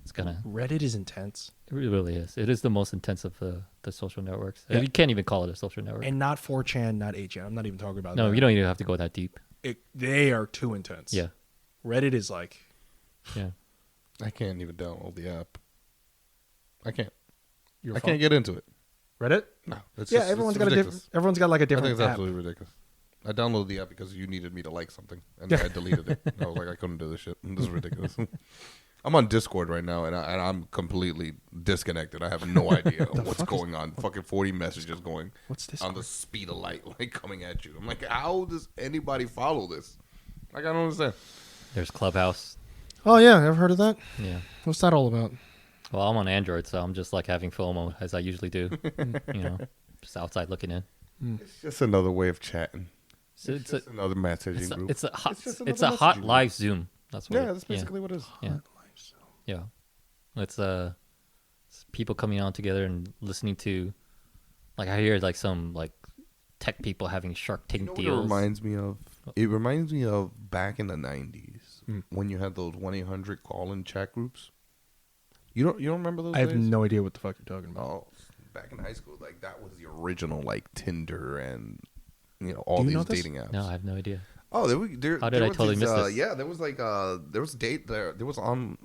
It's kind of Reddit is intense. It really is. It is the most intense of the social networks. Yeah. You can't even call it a social network. And not 4chan, not 8chan. I'm not even talking about that. No, you don't even have to go that deep. They are too intense. Yeah. Reddit is like... Yeah. I can't even download the app. I can't. I can't get into it. Reddit? No. Everyone's got like a different I think it's app. absolutely ridiculous. I downloaded the app because you needed me to like something, and I deleted it. I was like, I couldn't do this shit. This is ridiculous. I'm on Discord right now, and I'm completely disconnected. I have no idea what's going on. Fucking 40 messages going on the speed of light, like coming at you. I'm like, how does anybody follow this? Like, I don't understand. There's Clubhouse. Oh, yeah. Ever heard of that? Yeah. What's that all about? Well, I'm on Android, so I'm just like having FOMO, as I usually do. You know, just outside looking in. It's just another way of chatting. So it's just another messaging group. It's a hot live Zoom. That's what. Yeah, that's basically what it is. Yeah. Yeah, it's people coming on together and listening to, like I hear like some like tech people having Shark Tank deals. It reminds me of? It reminds me of back in the 90s when you had those 1-800 call-in chat groups. You don't remember those? I have no idea what the fuck you're talking about. Oh, back in high school, like that was the original like Tinder and all these dating apps. No, I have no idea. Oh, How did I totally miss this? Yeah, there was there was a date there. There was on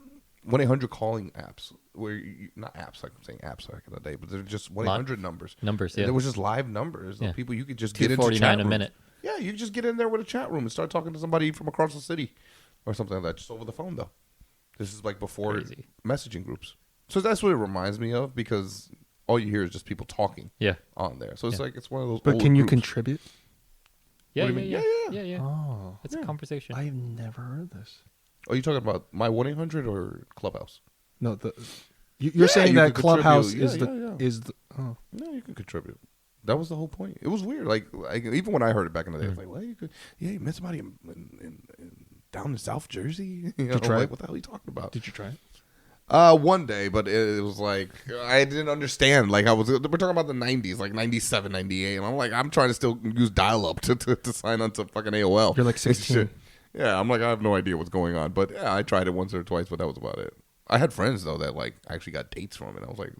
1-800 calling apps where not apps like I'm saying apps back in the day, but they're just 1-800 numbers. Numbers, yeah. And there was just live numbers. Yeah. Of people you could just get into $2.49 chat a rooms. minute. Yeah, you could just get in there with a chat room and start talking to somebody from across the city or something like that, just over the phone though. This is like before Crazy. messaging groups. So that's what it reminds me of because all you hear is just people talking Yeah. on there. So it's like it's one of those. But old can you groups. contribute? Yeah, What do you yeah, mean? yeah, yeah. Oh, It's a conversation. I've never heard this. Are you talking about my 1-800 or Clubhouse? No, you're Yeah, saying you that could Clubhouse contribute. is the oh. No, you can contribute. That was the whole point. It was weird. Like even when I heard it back in the day, I was like, "Well, you met somebody down in South Jersey." You know, try like, it? what the hell are you talking about? Did you try it? One day, but it was like I didn't understand. Like we're talking about the 90s, like 97, 98, and I'm like, I'm trying to still use dial-up to sign on to fucking AOL. You're like 16. Shit. Yeah, I'm like, I have no idea what's going on. But yeah, I tried it once or twice, but that was about it. I had friends though that like actually got dates from it. I was like,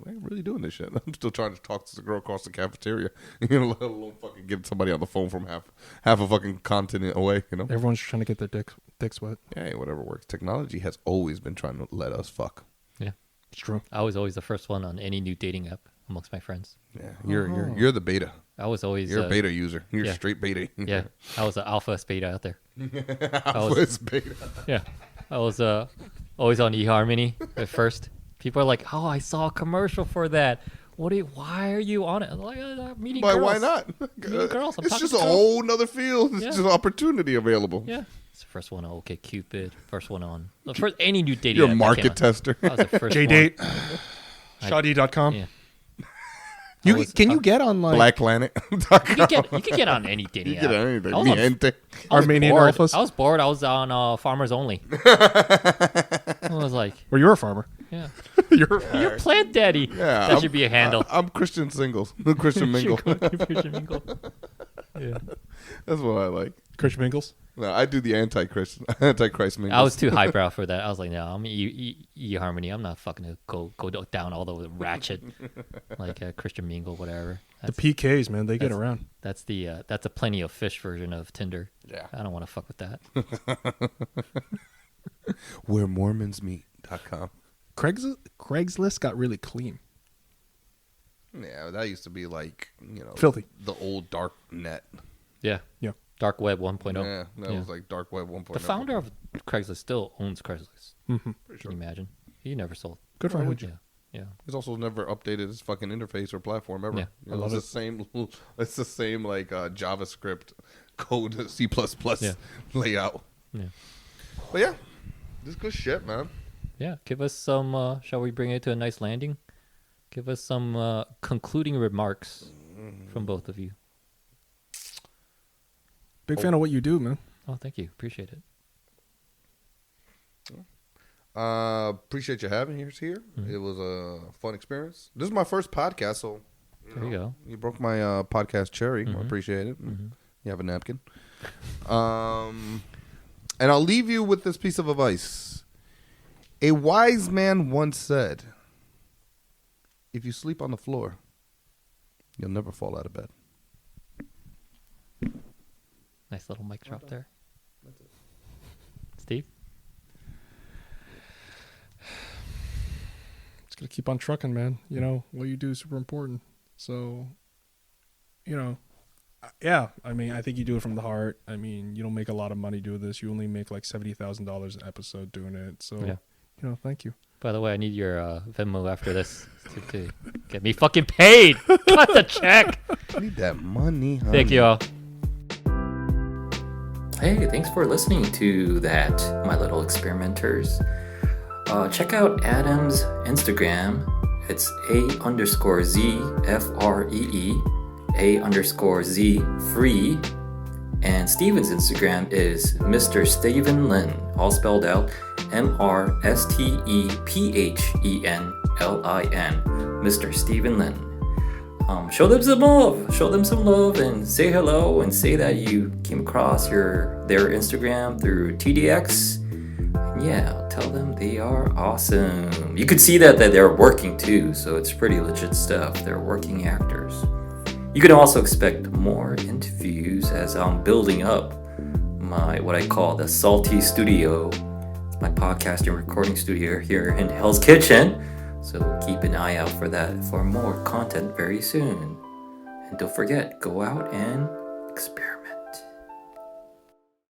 I'm really doing this shit. I'm still trying to talk to the girl across the cafeteria. You know, let alone fucking give somebody on the phone from half a fucking continent away. You know, Everyone's trying to get their dicks wet. hey, whatever works. Technology has always been trying to let us fuck. Yeah. It's true. I was always the first one on any new dating app amongst my friends. Yeah, you're the beta. I was always You're a beta user. You're yeah. straight beta. Yeah, I was an alpha beta out there. Alpha is beta. Yeah, I was always on eHarmony at first. People are like, "Oh, I saw a commercial for that. Why are you on it?" I'm like, meeting But girls. why not? Meeting girls. I'm It's talking just to a girls. whole nother field. It's Yeah. just an opportunity available. Yeah, it's the first one on OkCupid. First one on first any new dating. You're a app that market came out. tester. I was the first JDate. one. Shoddy.com. Yeah. Can you get on like Black Planet. You could get on any dating You app. get anything. I was Mi on- gente. I was Armenian bored. alphas? I was bored. I was on Farmers Only. I was like, Well, you're a farmer. yeah, You're you're Plant Daddy. Yeah, That should be a handle. I'm Christian Singles. Christian Mingle. Christian Mingle. Yeah. That's what I like. Christian Mingles. No, I do the Antichrist Mingle. I was too highbrow for that. I was like, no, I'm eHarmony. I'm not fucking gonna go down all the ratchet like Christian Mingle, whatever. The PKs, man, they get around. That's a plenty of fish version of Tinder. Yeah. I don't want to fuck with that. Where Mormons meet.com. Craigslist got really clean. Yeah, that used to be like, Filthy. The old dark net. Yeah. Yeah. Dark Web 1.0. Yeah, that was like dark web 1.0. The founder of Craigslist still owns Craigslist. Mm-hmm. Can you imagine? He never sold. Good for Why him. would you? Yeah. He's also never updated his fucking interface or platform ever. Yeah. You know, it's the same like JavaScript code, C++ Yeah. layout. Yeah. But yeah, this is good shit, man. Yeah. Give us some. Shall we bring it to a nice landing? Give us some concluding remarks from both of you. Big fan of what you do, man. Oh, thank you. Appreciate it. Appreciate you having us here. It was a fun experience. This is my first podcast, so There you go. you broke my podcast cherry. I appreciate it. You have a napkin. And I'll leave you with this piece of advice. A wise man once said, if you sleep on the floor, you'll never fall out of bed. Nice little mic drop there. Steve? Just gonna keep on trucking, man. You know what you do is super important. So, yeah. I mean, I think you do it from the heart. I mean, you don't make a lot of money doing this. You only make like $70,000 an episode doing it. So, Yeah. Thank you. By the way, I need your Venmo after this to get me fucking paid. Cut the check. I need that money, honey. Thank you all. Hey, thanks for listening to that, my little experimenters. Check out Adam's Instagram. It's A_Z_FREE, A_Z free. And Steven's Instagram is Mr. Steven Lin, all spelled out MrStephenLin, Mr. Steven Lin. Show them some love, and say hello, and say that you came across their Instagram through TDX. And yeah, tell them they are awesome. You could see that they're working too, so it's pretty legit stuff. They're working actors. You can also expect more interviews as I'm building up my what I call the Salty Studio. It's my podcast and recording studio here in Hell's Kitchen. So keep an eye out for that for more content very soon. And don't forget, go out and experiment.